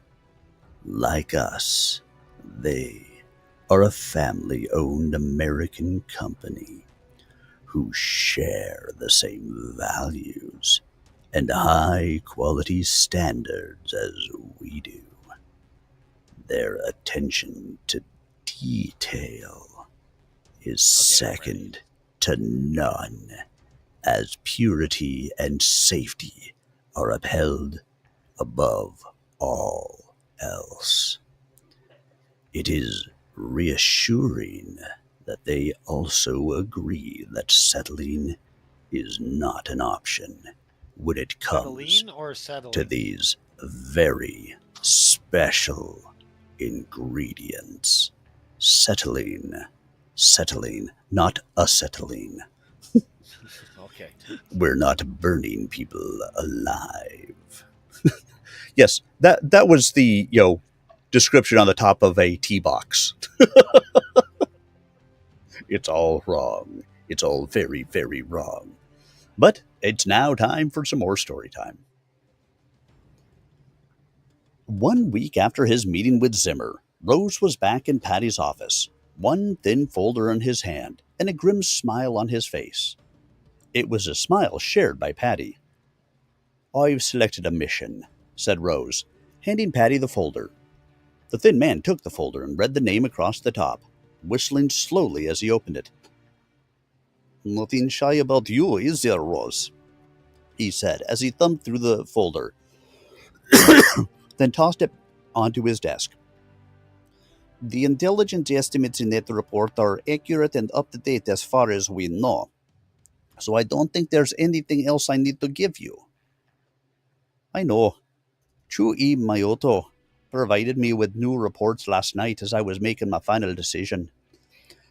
Like us, they are a family-owned American company who share the same values and high-quality standards as we do. Their attention to detail is second to none, as purity and safety are upheld above all else. It is reassuring that they also agree that settling is not an option when it comes to these very special ingredients. Settling, not acetylene. Okay. We're not burning people alive. Yes, that was the description on the top of a tea box. It's all wrong. It's all very, very wrong. But it's now time for some more story time. 1 week after his meeting with Zimmer, Rose was back in Patty's office, one thin folder in his hand and a grim smile on his face. It was a smile shared by Patty. "I've selected a mission," said Rose, handing Patty the folder. The thin man took the folder and read the name across the top, whistling slowly as he opened it. "Nothing shy about you, is there, Rose?" he said as he thumbed through the folder, then tossed it onto his desk. "The intelligence estimates in that report are accurate and up to date as far as we know, so I don't think there's anything else I need to give you." "I know. Chu-E Mayoto provided me with new reports last night as I was making my final decision.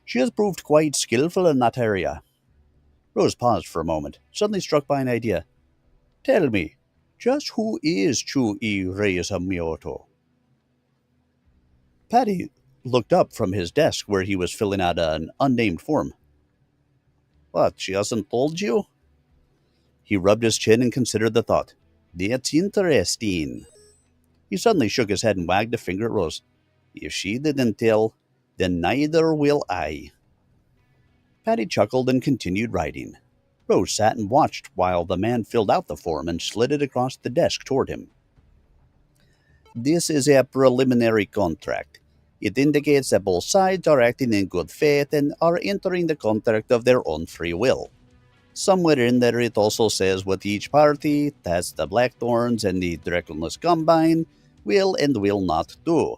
She has proved quite skillful in that area." Rose paused for a moment, suddenly struck by an idea. "Tell me, just who is Chu-E Reisa Mayoto?" Patty looked up from his desk where he was filling out an unnamed form. "What, she hasn't told you?" He rubbed his chin and considered the thought. "That's interesting." He suddenly shook his head and wagged a finger at Rose. "If she didn't tell, then neither will I." Patty chuckled and continued writing. Rose sat and watched while the man filled out the form and slid it across the desk toward him. "This is a preliminary contract. It indicates that both sides are acting in good faith and are entering the contract of their own free will. Somewhere in there it also says what each party, that's the Blackthorns and the Draconless Combine, will and will not do.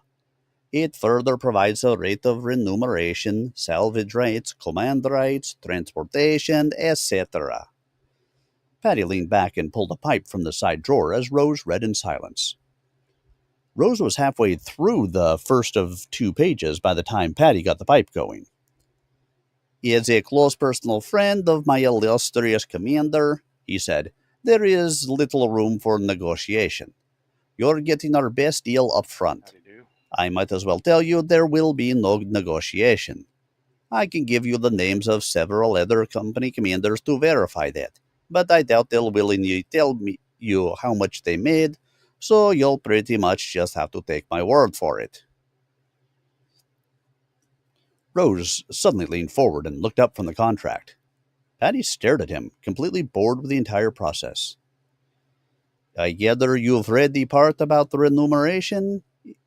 It further provides a rate of remuneration, salvage rights, command rights, transportation, etc." Patty leaned back and pulled a pipe from the side drawer as Rose read in silence. Rose was halfway through the first of 2 pages by the time Patty got the pipe going. "As a close personal friend of my illustrious commander," he said, "there is little room for negotiation. You're getting our best deal up front. I might as well tell you there will be no negotiation. I can give you the names of several other company commanders to verify that, but I doubt they'll willingly tell you how much they made, so you'll pretty much just have to take my word for it." Rose suddenly leaned forward and looked up from the contract. Patty stared at him, completely bored with the entire process. "I gather you've read the part about the remuneration?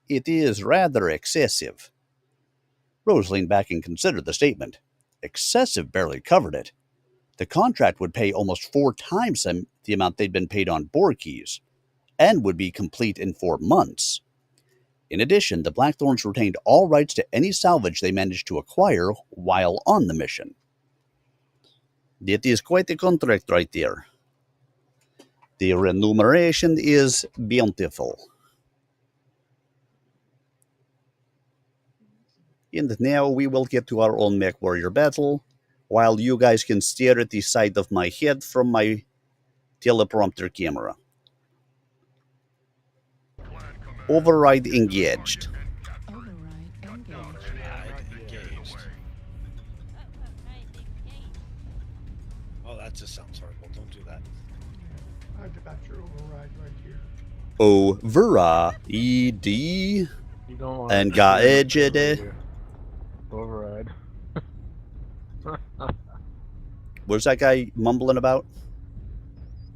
It is rather excessive." Rose leaned back and considered the statement. Excessive barely covered it. The contract would pay almost 4 times the amount they'd been paid on board keys, and would be complete in 4 months. In addition, the Blackthorns retained all rights to any salvage they managed to acquire while on the mission. "That is quite a contract right there. The remuneration is bountiful. And now we will get to our own Mechwarrior battle, while you guys can stare at the side of my head from my teleprompter camera. Override engaged." Oh, that just sounds horrible. Don't do that. I got your override right here. Override and got edged. Override. What's that guy mumbling about?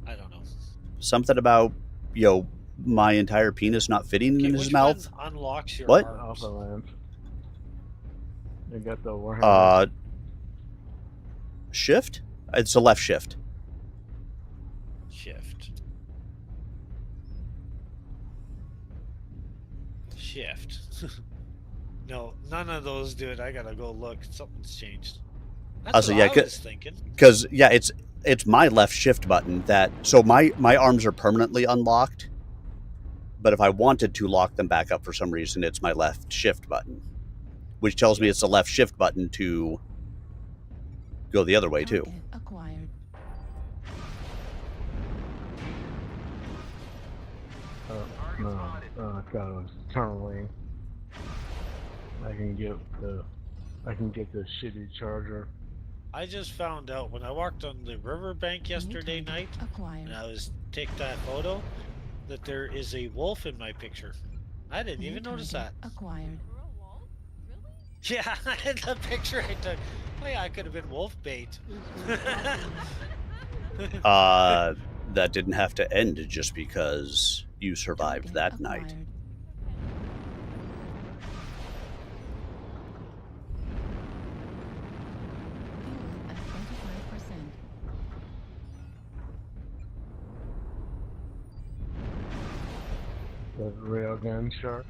I don't know. Something about, my entire penis not fitting in his mouth? Unlocks your what? arms? Alpha Land. You got the Warhammer. Shift? It's a left shift. Shift. No, none of those do it. I gotta go look. Something's changed. That's what I was thinking. Because, it's my left shift button that... So my arms are permanently unlocked. But if I wanted to lock them back up for some reason, it's my left shift button. Which tells me it's the left shift button to go the other way, too. Acquired. Oh god, it was tunneling. I can get the shitty charger. I just found out when I walked on the riverbank yesterday night, and I was take that photo, that there is a wolf in my picture. I didn't even notice that. Acquired. Yeah, the picture I took. Oh yeah, I could have been wolf bait. That didn't have to end just because you survived that night. The railgun shark.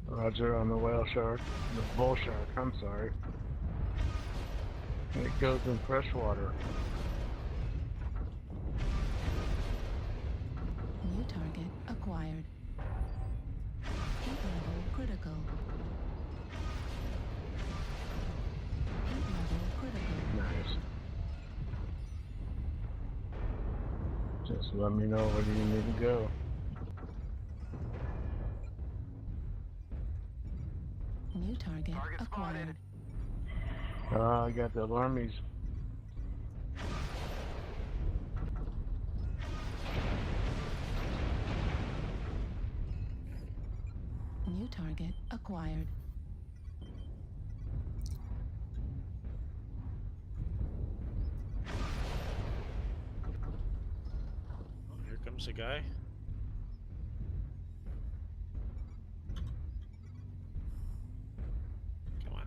Roger on the whale shark. The bull shark, I'm sorry. It goes in freshwater. New target acquired. Heat level critical. Heat level critical. Nice. Just let me know where you need to go. New target acquired. I got the alarmies. New target acquired. Oh, here comes a guy. Come on.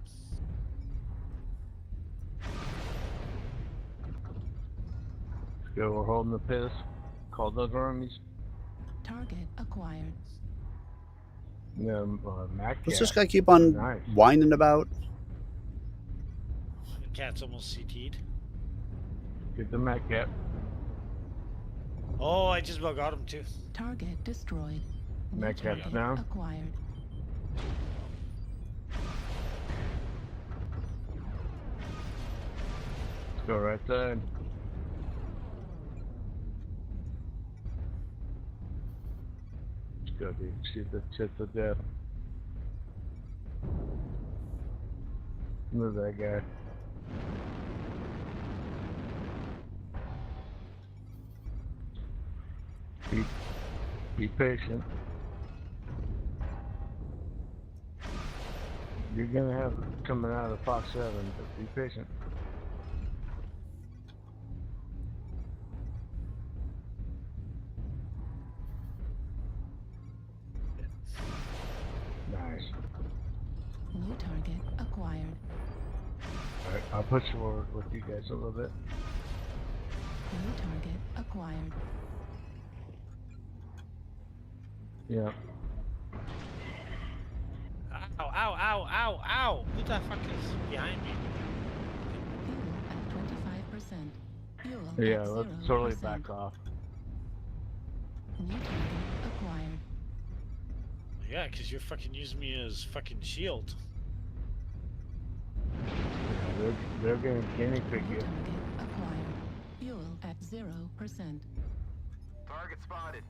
Let's go, we're holding the piss. Call those armies. Target acquired. Mac What's cat. this guy keep on Nice. whining about? The cat's almost CT'd. Get the Mac cat. Oh, I just about got him too. Target destroyed. Mac cat's Target down. acquired. Let's go right side. Let's go, dude. Shoot the shit to death. Move that guy. Be patient. You're gonna have it coming out of Fox 7, but be patient. Nice. New target acquired. Alright, I'll push forward with you guys a little bit. New target acquired. Yeah. Ow, ow, ow, ow, ow! Who the fuck is behind me? Fuel at 25%. Fuel Yeah, at let's 0%. totally back off. New target acquired. Yeah, because you're fucking using me as fucking shield. Yeah, they're gonna guinea pig New you. target acquired. Fuel at 0%. Target spotted.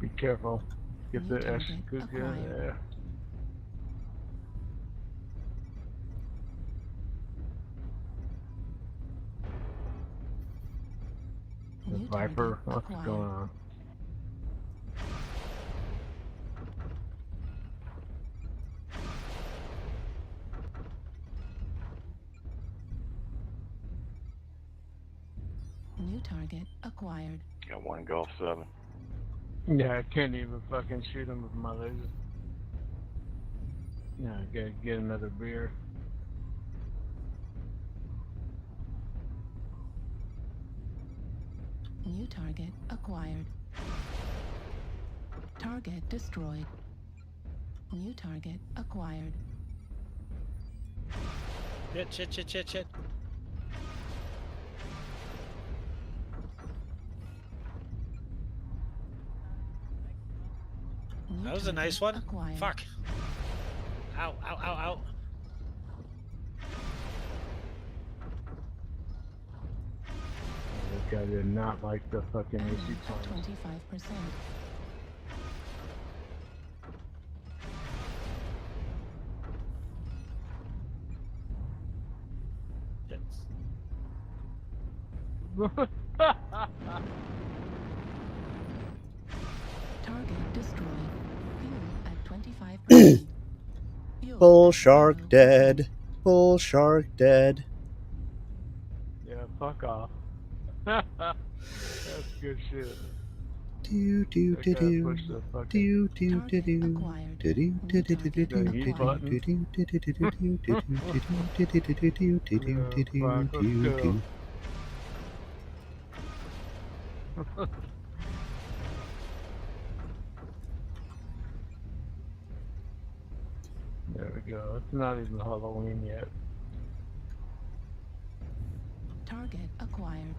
Be careful. Get New the S target good acquired. there. The New Viper, target what's acquired. going on? New target acquired. Got one Golf 7. Yeah, I can't even fucking shoot him with my laser. Yeah, I gotta get another beer. New target acquired. Target destroyed. New target acquired. Shit. New That was a target nice one. acquired. Fuck. Ow, ow, ow, ow. This guy did not like the fucking AC Enemy at planes. 25%. Target destroyed. Fuel at 25%. Fuel Bull at shark 0%. dead. Bull shark dead. Yeah, fuck off. That's good shit. Do do do do Push the fucking do do do do do do do do do do the heat button. Fuck, let's go. There we go. It's not even Halloween yet. Target acquired.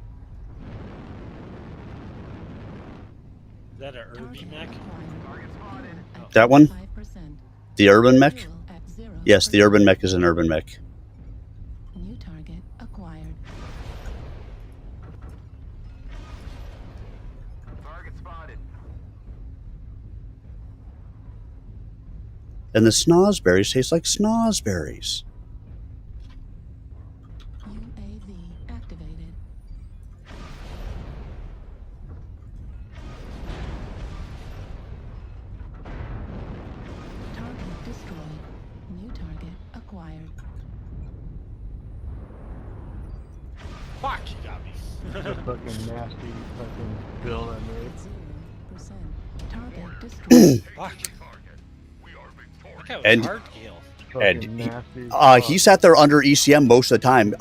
Is that an Irby mech? That one? The urban mech? Yes, the urban mech is an urban mech. New target acquired. Target spotted. And the snozberries taste like snozberries. UAV activated. Target destroyed. New target acquired. Fuck, you got me. The fucking nasty fucking build I made. 0%. Target destroyed. Fuck. That was And- hard kill. And he sat there under ECM most of the time.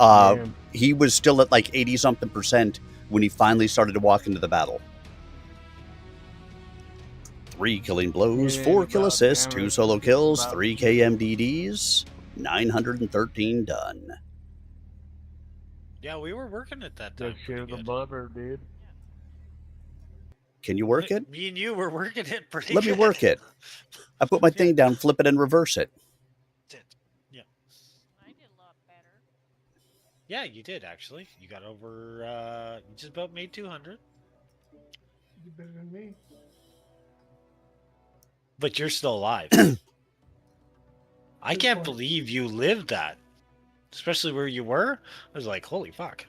He was still at like 80-something% when he finally started to walk into the battle. 3 killing blows, 4 kill assists, 2 solo kills, 3 KMDDs, 913 done. Yeah, we were working at that time. Good shit of the blubber, dude. Can you work it? Me and you were working it pretty Let good. me work it. I put my thing down, flip it, and reverse it. Yeah. Yeah, you did actually. You got over. You just about made 200. You better than me. But you're still alive. I can't believe you lived that. Especially where you were. I was like, holy fuck.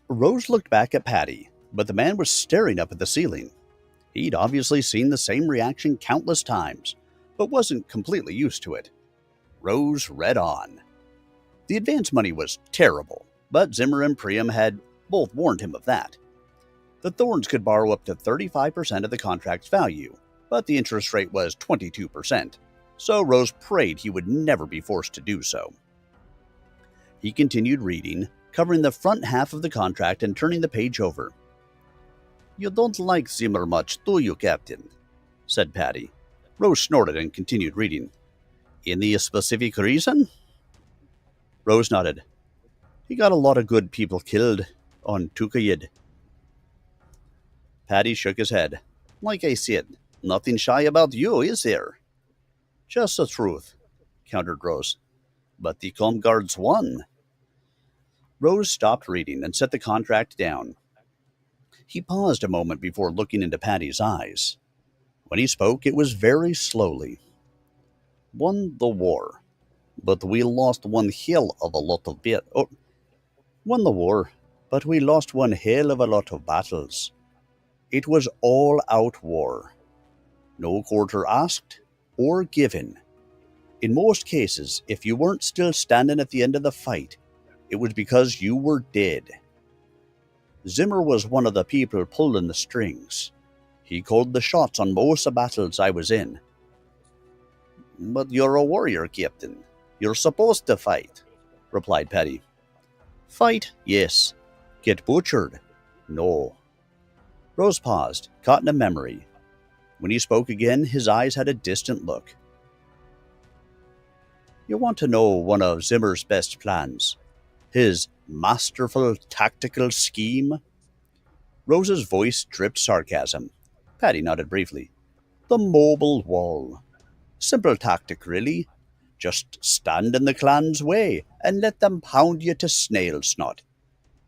Rose looked back at Patty, but the man was staring up at the ceiling. He'd obviously seen the same reaction countless times, but wasn't completely used to it. Rose read on. The advance money was terrible, but Zimmer and Priam had both warned him of that. The Thorns could borrow up to 35% of the contract's value, but the interest rate was 22%, so Rose prayed he would never be forced to do so. He continued reading, covering the front half of the contract and turning the page over. "You don't like Zimmer much, do you, Captain?" said Patty. Rose snorted and continued reading. "Any specific reason?" Rose nodded. "He got a lot of good people killed on Tukayid." Patty shook his head. "Like I said, nothing shy about you, is there?" "Just the truth," countered Rose. "But the Com Guards won." Rose stopped reading and set the contract down. He paused a moment before looking into Patty's eyes. When he spoke, it was very slowly. "Won the war, but we lost one hell of a lot of won the war, but we lost one hell of a lot of battles. It was all-out war. No quarter asked or given. In most cases, if you weren't still standing at the end of the fight, it was because you were dead. Zimmer was one of the people pulling the strings. He called the shots on most of the battles I was in." "But you're a warrior, Captain. You're supposed to fight," replied Patty. "Fight, yes. Get butchered, no." Rose paused, caught in a memory. When he spoke again, his eyes had a distant look. "You want to know one of Zimmer's best plans? His masterful tactical scheme?" Rose's voice dripped sarcasm. Patty nodded briefly. "The mobile wall. Simple tactic, really. Just stand in the clan's way and let them pound you to snail snot.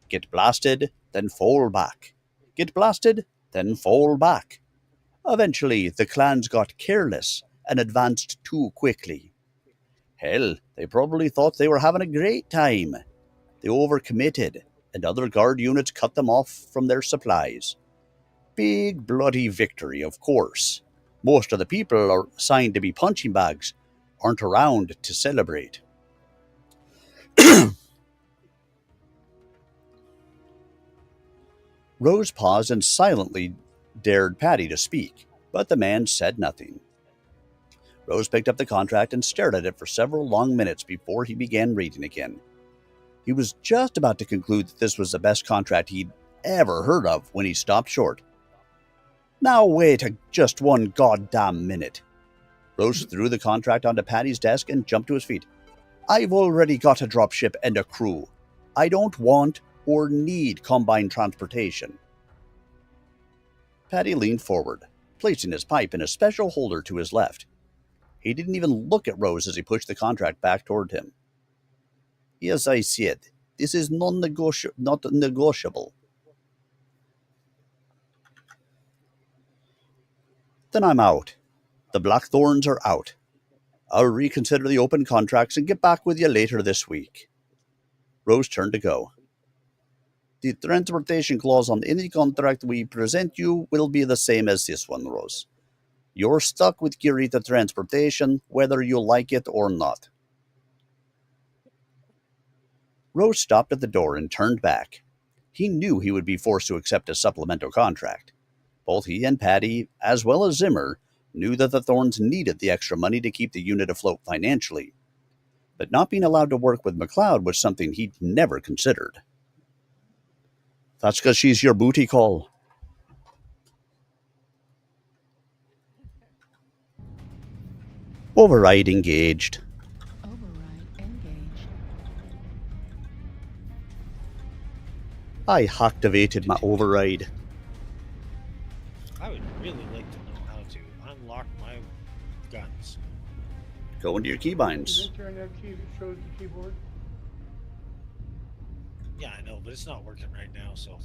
Get blasted, then fall back. Get blasted, then fall back. Eventually, the clans got careless and advanced too quickly. Hell, they probably thought they were having a great time. They overcommitted, and other guard units cut them off from their supplies. Big bloody victory, of course. Most of the people are assigned to be punching bags aren't around to celebrate. Rose paused and silently dared Patty to speak, but the man said nothing. Rose picked up the contract and stared at it for several long minutes before he began reading again. He was just about to conclude that this was the best contract he'd ever heard of when he stopped short. Now wait just one goddamn minute. Rose threw the contract onto Patty's desk and jumped to his feet. I've already got a dropship and a crew. I don't want or need combined transportation. Patty leaned forward, placing his pipe in a special holder to his left. He didn't even look at Rose as he pushed the contract back toward him. As I said, this is not negotiable. Then I'm out. The Blackthorns are out. I'll reconsider the open contracts and get back with you later this week. Rose turned to go. The transportation clause on any contract we present you will be the same as this one, Rose. You're stuck with Kirita Transportation, whether you like it or not. Rose stopped at the door and turned back. He knew he would be forced to accept a supplemental contract. Both he and Patty, as well as Zimmer, knew that the Thorns needed the extra money to keep the unit afloat financially. But not being allowed to work with McLeod was something he'd never considered. That's because she's your booty call. Override engaged. I activated my override. I would really like to know how to unlock my guns. Go into your keybinds. Enter in that key that shows the keyboard. Yeah, I know, but it's not working right now, so.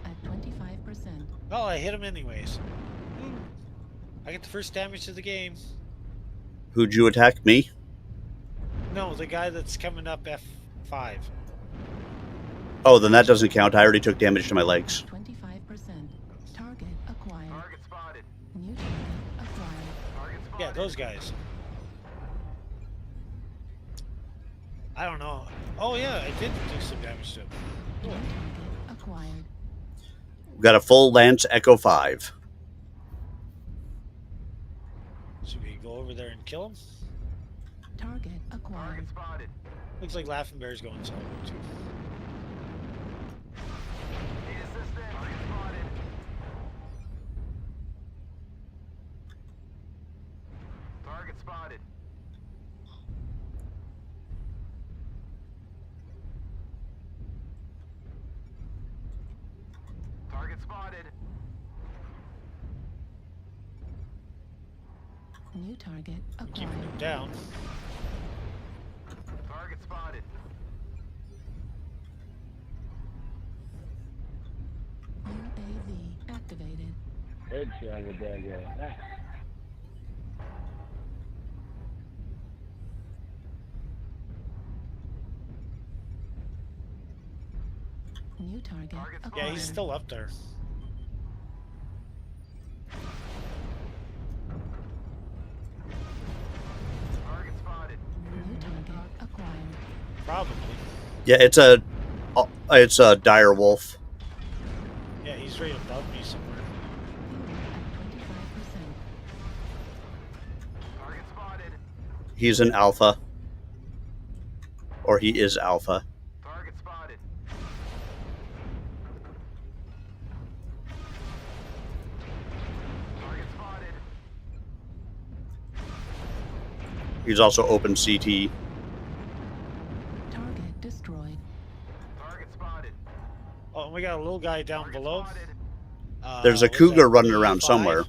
At 25%. Oh, I hit him anyways. I get the first damage to the game. Who'd you attack? Me? No, the guy that's coming up F5. Oh, then that doesn't count. I already took damage to my legs. 25%. Target acquired. Target spotted. New target acquired. Target spotted. Yeah, those guys. I don't know. Oh yeah, I did do some damage to him. New target acquired. We've got a full Lance Echo 5. Should we go over there and kill him? Target acquired. Target spotted. Looks like Laughing Bear's going solo too. Need assistance. Target spotted. Target spotted. Target spotted. New target Keeping acquired. him down. Target spotted. UAV activated. Headshot with that guy. New target acquired. Yeah, he's still up there. Target spotted. New target acquired. Probably. Yeah, it's a dire wolf. Yeah, he's right above me somewhere. Target spotted. He's an alpha. Or he is alpha. Target spotted. Target spotted. He's also open CT. Target destroyed. Target spotted. Oh, and we got a little guy down below. There's a what's cougar that, running around 85? somewhere.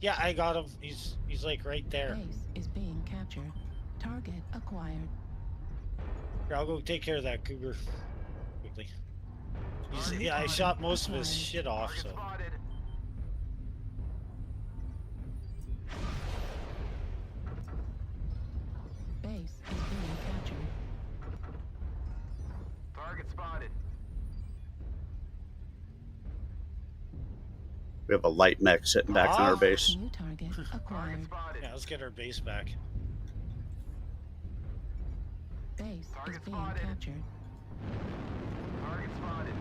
Yeah, I got him. He's like right there. Base is being captured. Target acquired. Here, I'll go take care of that cougar quickly. Yeah, I shot most of his shit off, so. Spotted. Base is being captured. Target spotted. We have a light mech sitting back on our base. New target acquired. Yeah, let's get our base back. Base base Target is being spotted. captured. Target spotted.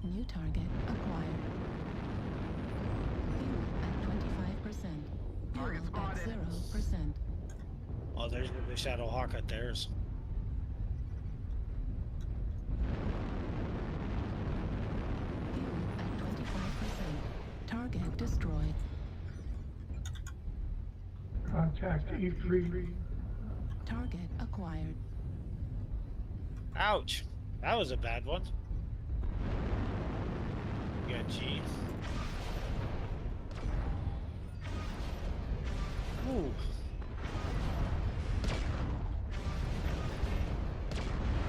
New target acquired. Fuel at 25%. Target Fuel at spotted. 0%. Oh, there's the Shadow Hawk at theirs. Fuel at 25%. Target destroyed. Contact E3. Target acquired. Ouch! That was a bad one. You got G. Ooh.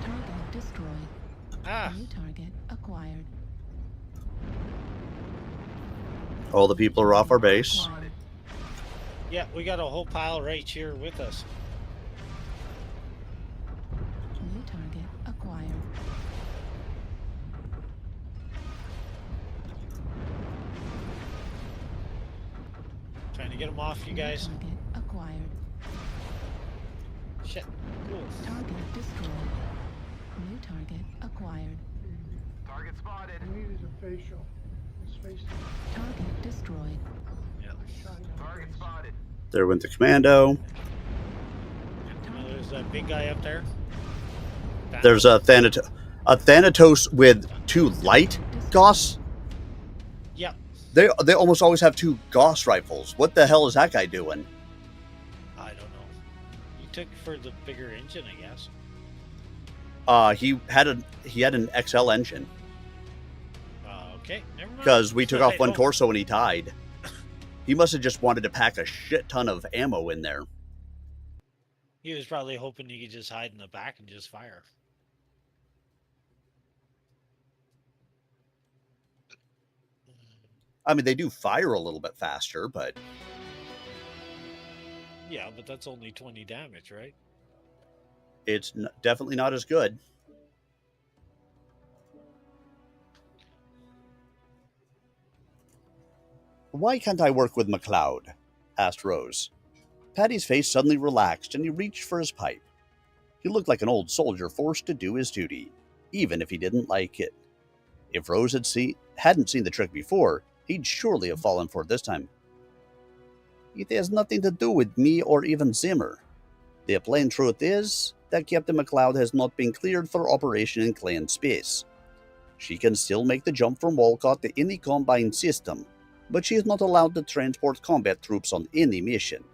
Target destroyed. Ah. New target acquired. All the people are off our base. Yeah, we got a whole pile right here with us. New target acquired. Trying to get them off, you guys. Target acquired. Shit. Cool. Target destroyed. New target acquired. Target spotted. I need is a facial. His face is Target destroyed. Yeah. Target spotted. There went the commando. There's that big guy up there. There's a Thanatos with 2 light Gauss. Yeah. They almost always have 2 Gauss rifles. What the hell is that guy doing? I don't know. He took for the bigger engine, I guess. He had an XL engine. Okay, never mind. Because we took So, off one torso and he died. He must have just wanted to pack a shit ton of ammo in there. He was probably hoping he could just hide in the back and just fire. I mean, they do fire a little bit faster, but... Yeah, but that's only 20 damage, right? It's definitely not as good. Why can't I work with McLeod? Asked Rose. Paddy's face suddenly relaxed and he reached for his pipe. He looked like an old soldier forced to do his duty, even if he didn't like it. If Rose hadn't seen the trick before, he'd surely have fallen for it this time. It has nothing to do with me or even Zimmer. The plain truth is that Captain McLeod has not been cleared for operation in clan space. She can still make the jump from Walcott to any combined system, but she is not allowed to transport combat troops on any mission.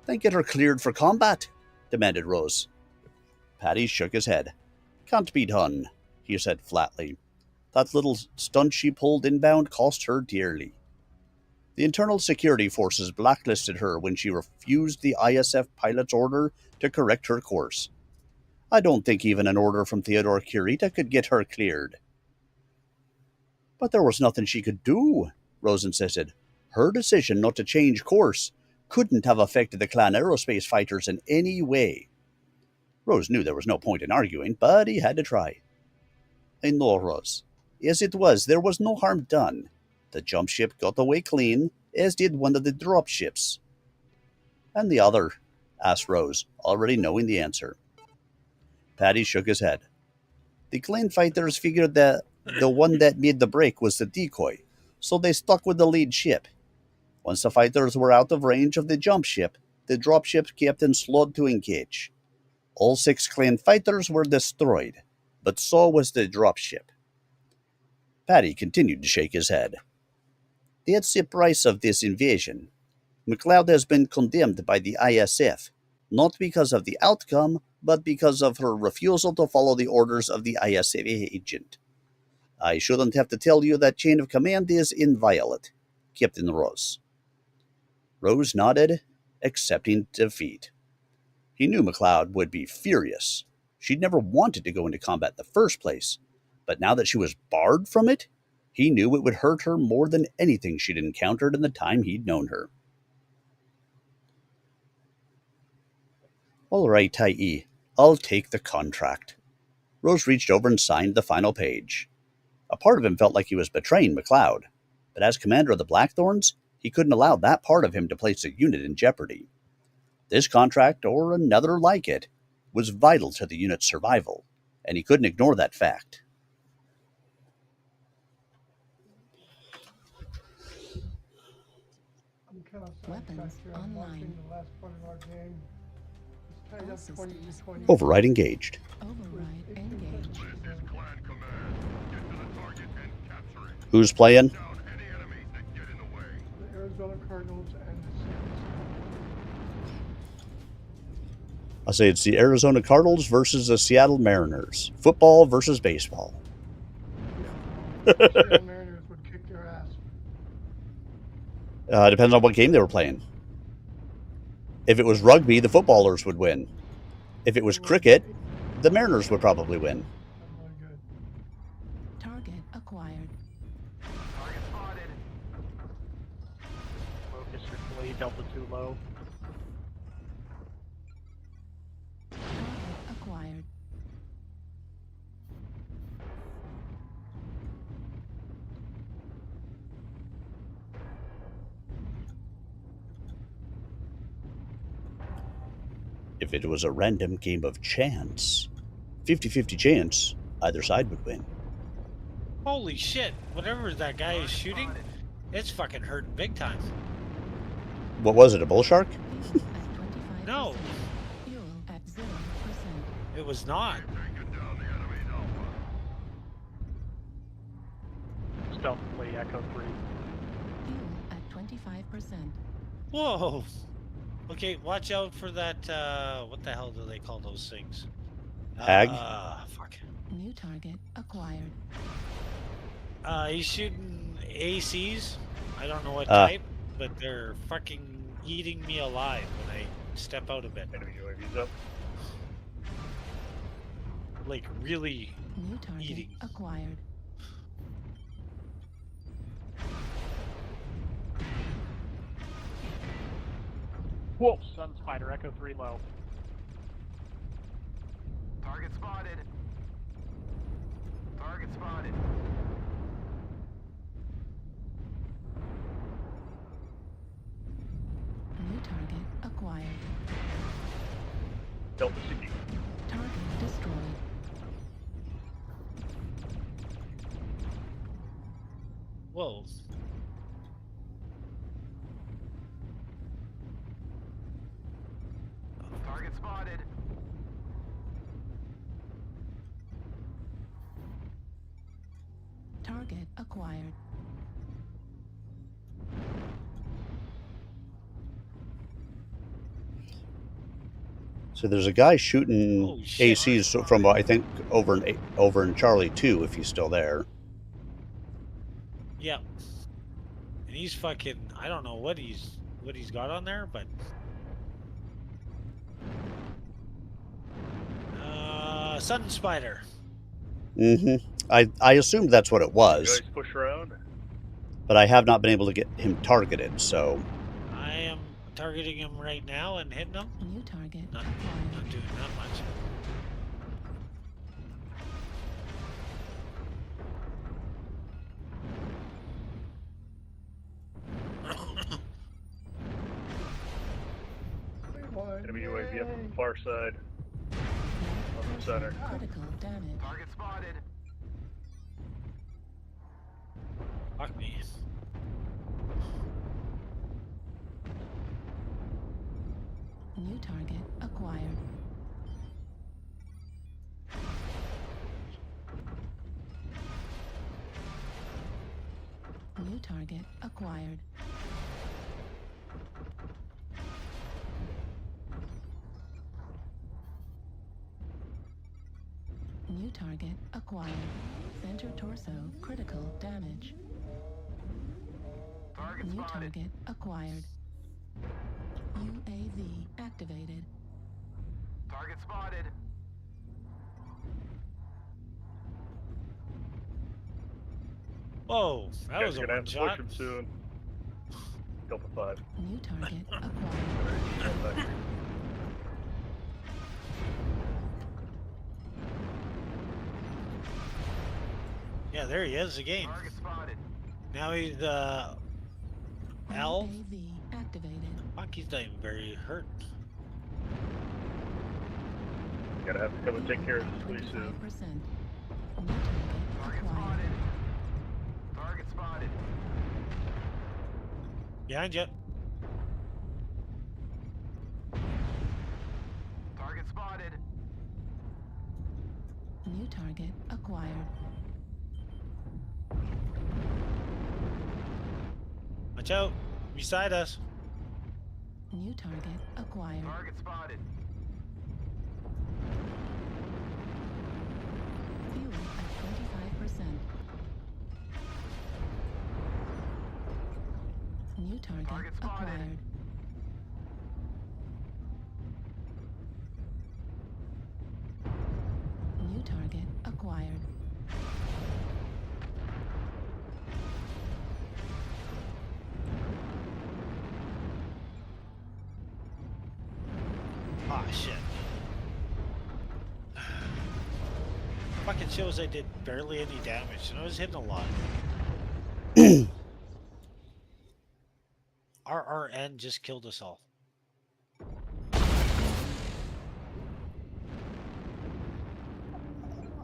Then get her cleared for combat, demanded Rose. Paddy shook his head. Can't be done, he said flatly. That little stunt she pulled inbound cost her dearly. The internal security forces blacklisted her when she refused the ISF pilot's order to correct her course. I don't think even an order from Theodore Kurita could get her cleared. But there was nothing she could do, Rose insisted. Her decision not to change course couldn't have affected the clan aerospace fighters in any way. Rose knew there was no point in arguing, but he had to try. I know, Rose. As it was, there was no harm done. The jump ship got away clean, as did one of the drop ships. And the other? Asked Rose, already knowing the answer. Paddy shook his head. The clan fighters figured that the one that made the break was the decoy, so they stuck with the lead ship. Once the fighters were out of range of the jump ship, the drop ship captain slowed to engage. All 6 clan fighters were destroyed, but so was the drop ship. Paddy continued to shake his head. That's the price of this invasion. McLeod has been condemned by the ISF, not because of the outcome, but because of her refusal to follow the orders of the ISF agent. I shouldn't have to tell you that chain of command is inviolate, Captain Rose. Rose nodded, accepting defeat. He knew McLeod would be furious. She'd never wanted to go into combat in the first place, but now that she was barred from it, he knew it would hurt her more than anything she'd encountered in the time he'd known her. All right, Tai, I'll take the contract. Rose reached over and signed the final page. A part of him felt like he was betraying McLeod. but as commander of the Blackthorns, he couldn't allow that part of him to place a unit in jeopardy. This contract, or another like it, was vital to the unit's survival, and he couldn't ignore that fact. I'm kind of Weapons sidetracked here. I'm online. watching the last part of our game. It's tied up 20 to 20. Override engaged. Override engaged. This is Clan Command. Get to the target and capture it. Who's playing? Down any enemies that get in the way. The Arizona Cardinals and the Seattle. I say it's the Arizona Cardinals versus the Seattle Mariners. Football versus baseball. Seattle Mariners would kick their ass. Depends on what game they were playing. If it was rugby, the footballers would win. If it was cricket, the Mariners would probably win. Target acquired. Target spotted. Focus your blade, Delta 2 low. Target acquired. If it was a random game of chance, 50-50 chance, either side would win. Holy shit! Whatever that guy is shooting, it's fucking hurting big time. What was it, a bull shark? No, Fuel at 0%. it was not. Stealthily Echo 3. Fuel at 25%. Whoa. Okay, watch out for that. What the hell do they call those things? Hag? Fuck. New target acquired. He's shooting ACs. I don't know what type, but they're fucking eating me alive when I step out a bit. Enemy UAVs up. Like really New target eating. acquired. Whoa, Sun Spider, Echo 3 low. Target spotted. Target spotted. New target acquired. Delta CD. Target destroyed. Whoa. Target spotted. Target acquired. So there's a guy shooting ACs from, I think, over in Charlie 2, if he's still there. Yeah. And he's fucking. I don't know what he's got on there, but. Sun Spider. Mm-hmm. I assumed that's what it was, Guys push around. but I have not been able to get him targeted, so... I am targeting him right now and hitting him. New target Not doing that much. Enemy UAV up on the far side. On the center. Critical damage. Target spotted. Fuck me. New target acquired. New target acquired. New target acquired. Center torso critical damage. Target New spotted. target acquired. UAV activated. Target spotted. Whoa, that Guys was a are gonna one have to shot. push him soon. Delta 5. New target acquired. Yeah, there he is again. Target spotted. Now he's L. UAV activated. Fuck, he's not even very hurt. Gotta have to come and take care of this pretty soon. 25%. Target spotted. Target spotted. Behind you. Target spotted. New target acquired. Watch out. Beside us. New target acquired. Target spotted. Fuel at 25%. New target acquired. New target acquired. Ah, shit. Fucking shows I did barely any damage, and I was hitting a lot. RRN just killed us all.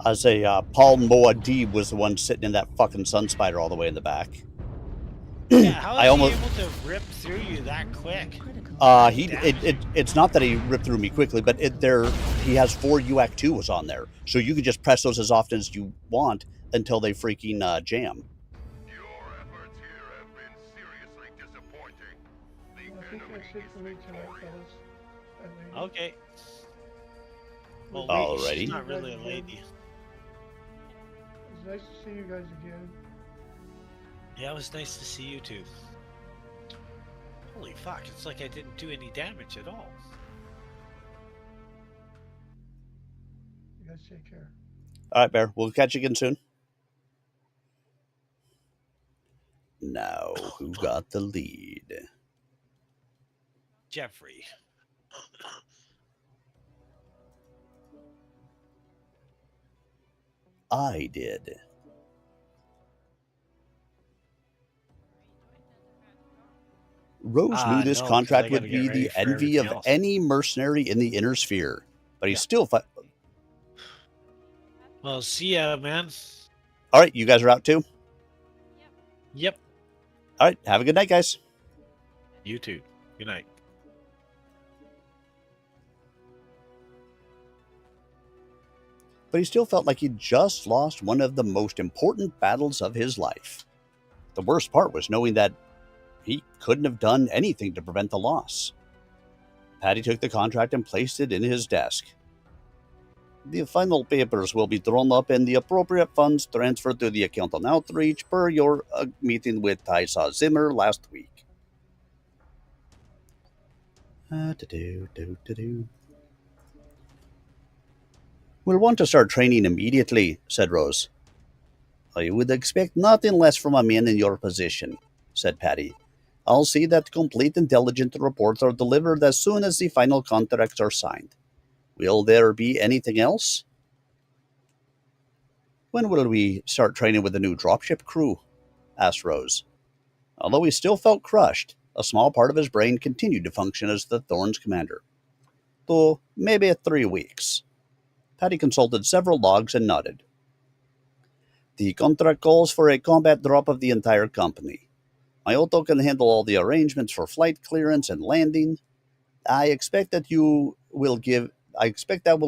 I say Paul Moadib was the one sitting in that fucking sun spider all the way in the back. Yeah, how I is almost, he able to rip through you that quick? it's not that he ripped through me quickly, but he has 4 UAC 2s on there, so you can just press those as often as you want until they freaking jam. I think that's it for me tonight, fellas. Okay. Well, Alrighty. she's not really a lady. It's nice to see you guys again. Yeah, it was nice to see you too. Holy fuck, it's like I didn't do any damage at all. You guys take care. All right, Bear. We'll catch you again soon. Now, who got the lead? Jeffrey. I did. Rose knew this contract would be the envy of any mercenary in the inner sphere, but he still fought. Well, see ya, man. All right, you guys are out too? Yep. All right, have a good night, guys. You too. Good night. But he still felt like he'd just lost one of the most important battles of his life. The worst part was knowing that he couldn't have done anything to prevent the loss. Patty took the contract and placed it in his desk. The final papers will be drawn up and the appropriate funds transferred to the account on outreach per your meeting with Tysa Zimmer last week. We'll want to start training immediately, said Rose. I would expect nothing less from a man in your position, said Patty. I'll see that complete intelligence reports are delivered as soon as the final contracts are signed. Will there be anything else? When will we start training with the new dropship crew? Asked Rose. Although he still felt crushed, a small part of his brain continued to function as the Thorn's commander. So, maybe 3 weeks. Patty consulted several logs and nodded. The contract calls for a combat drop of the entire company. My auto can handle all the arrangements for flight clearance and landing. I expect that will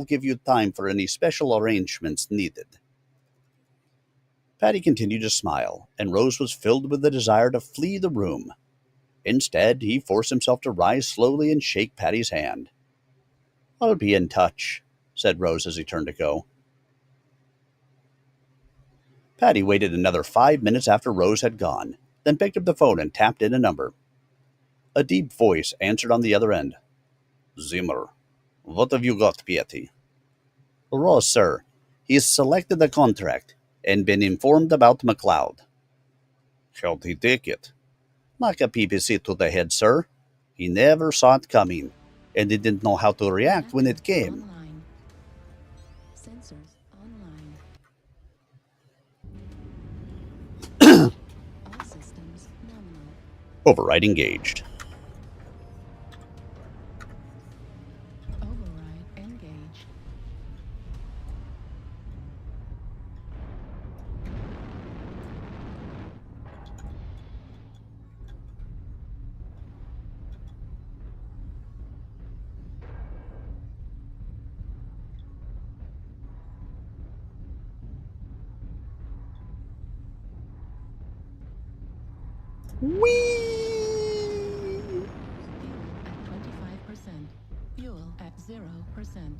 give you time for any special arrangements needed. Patty continued to smile, and Rose was filled with the desire to flee the room. Instead, he forced himself to rise slowly and shake Patty's hand. I'll be in touch, said Rose as he turned to go. Patty waited another 5 minutes after Rose had gone, then picked up the phone and tapped in a number. A deep voice answered on the other end. Zimmer, what have you got, Patty? Rose, sir. He's selected the contract and been informed about McLeod. How'd he take it? Like a PPC to the head, sir. He never saw it coming, and he didn't know how to react when it came. Online. Sensors online. All Override engaged. Override engaged. Fuel at 25%. Fuel at 0%.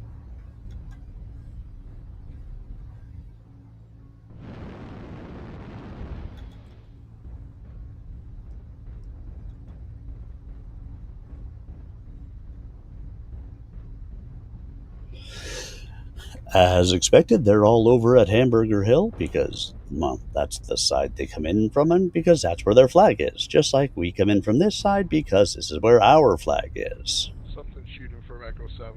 As expected, they're all over at Hamburger Hill because, well, that's the side they come in from and because that's where their flag is. Just like we come in from this side because this is where our flag is. Something shooting from Echo 7.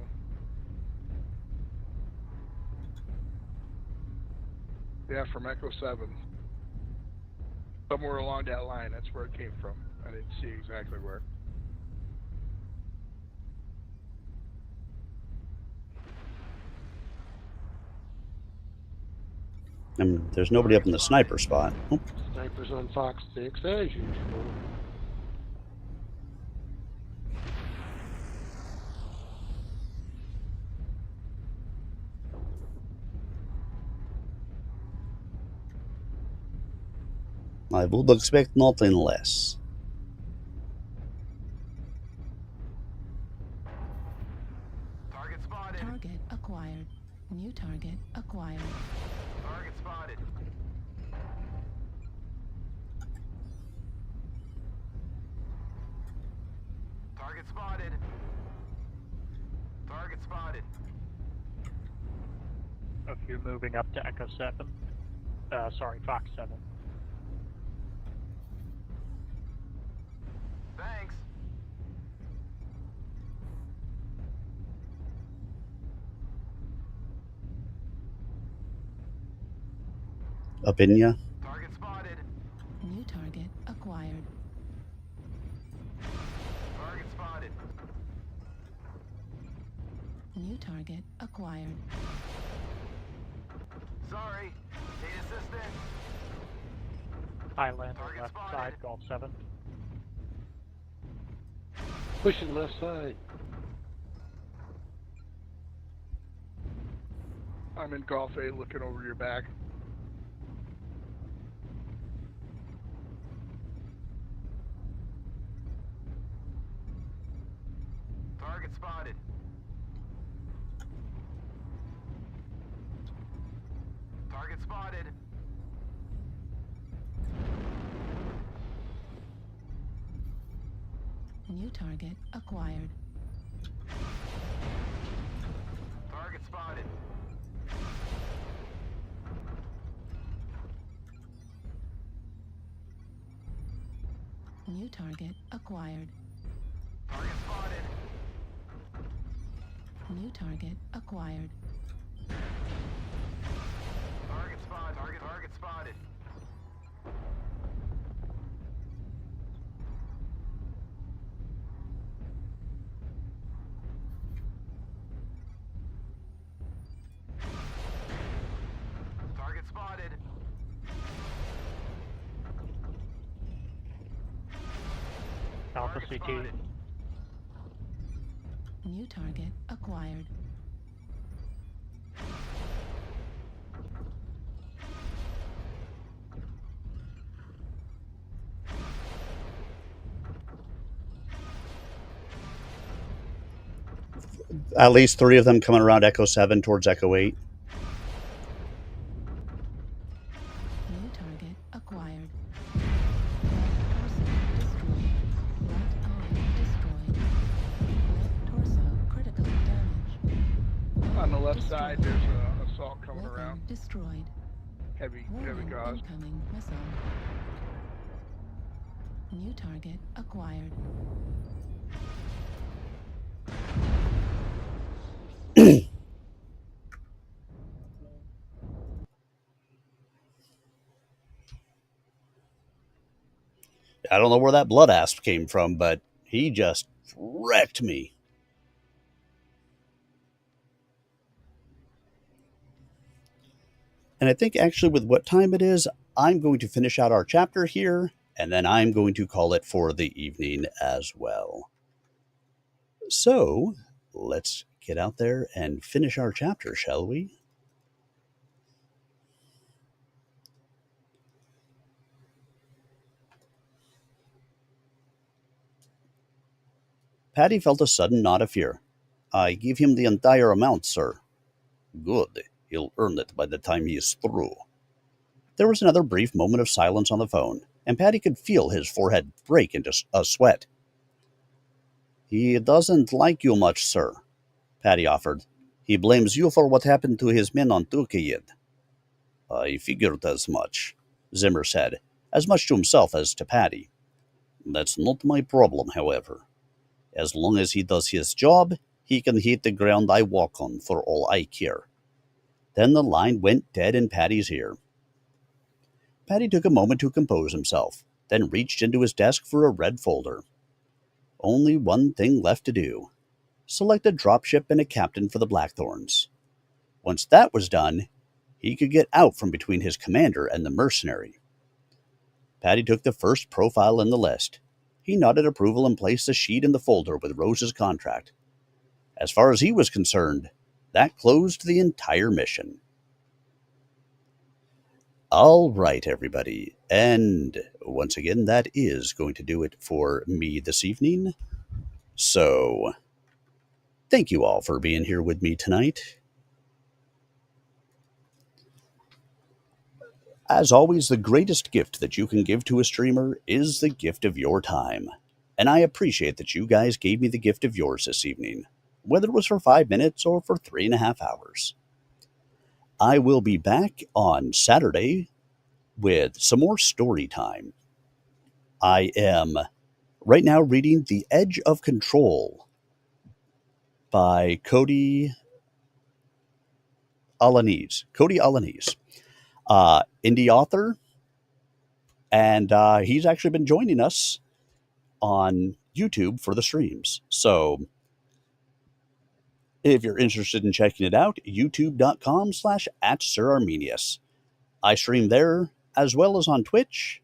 Yeah, from Echo 7. Somewhere along that line, that's where it came from. I didn't see exactly where. And there's nobody up in the sniper spot. Oh. Snipers on Fox 6 as usual. I would expect nothing less. Target spotted. Target acquired. New target acquired. Target spotted. Target spotted. Target spotted. If you're moving up to Echo 7. Sorry, Fox 7. Thanks. Up in ya. Target spotted. New target acquired. Target spotted. New target acquired. Sorry. Need assistance. Highlander left side, Golf 7. Pushing left side. I'm in Golf 8 looking over your back. Target spotted. Target spotted. New target acquired. Target spotted. New target acquired. Target spotted. New target acquired. Target spot. Target spotted. Target spotted. Alpha CT. New target acquired. At least 3 of them coming around Echo 7 towards Echo 8. New target acquired. Right torso destroyed. Right arm destroyed. Left torso critical damage. On the left side, there's an assault coming Weapon around. destroyed. Heavy Warning, gauze. incoming missile. New target acquired. I don't know where that blood asp came from, but he just wrecked me. And I think actually with what time it is, I'm going to finish out our chapter here, and then I'm going to call it for the evening as well. So let's get out there and finish our chapter, shall we? Paddy felt a sudden knot of fear. I give him the entire amount, sir. Good. He'll earn it by the time he is through. There was another brief moment of silence on the phone, and Paddy could feel his forehead break into a sweat. He doesn't like you much, sir, Paddy offered. He blames you for what happened to his men on Tukayid. I figured as much, Zimmer said, as much to himself as to Paddy. That's not my problem, however. As long as he does his job, he can hit the ground I walk on for all I care. Then the line went dead in Paddy's ear. Paddy took a moment to compose himself, then reached into his desk for a red folder. Only one thing left to do. Select a dropship and a captain for the Blackthorns. Once that was done, he could get out from between his commander and the mercenary. Paddy took the first profile in the list. He nodded approval and placed the sheet in the folder with Rose's contract. As far as he was concerned, that closed the entire mission. All right, everybody. And once again, that is going to do it for me this evening. So, thank you all for being here with me tonight. As always, the greatest gift that you can give to a streamer is the gift of your time. And I appreciate that you guys gave me the gift of yours this evening, whether it was for 5 minutes or for 3.5 hours. I will be back on Saturday with some more story time. I am right now reading The Edge of Control by Cody Alanese. Indie author, and he's actually been joining us on YouTube for the streams. So if you're interested in checking it out, youtube.com/@SirArminius. I stream there as well as on Twitch,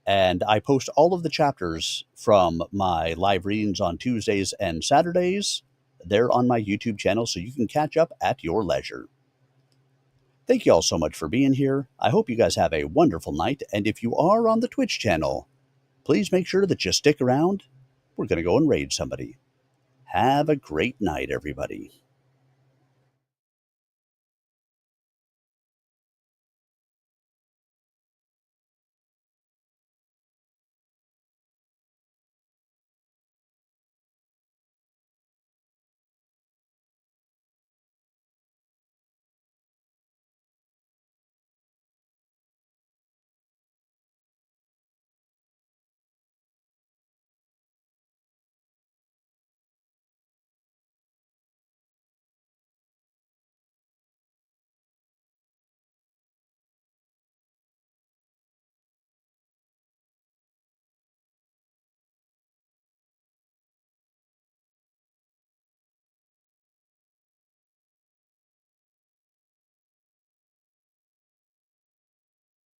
and I post all of the chapters from my live readings on Tuesdays and Saturdays. They're on my YouTube channel, so you can catch up at your leisure. Thank you all so much for being here. I hope you guys have a wonderful night, and if you are on the Twitch channel, please make sure that you stick around. We're going to go and raid somebody. Have a great night, everybody.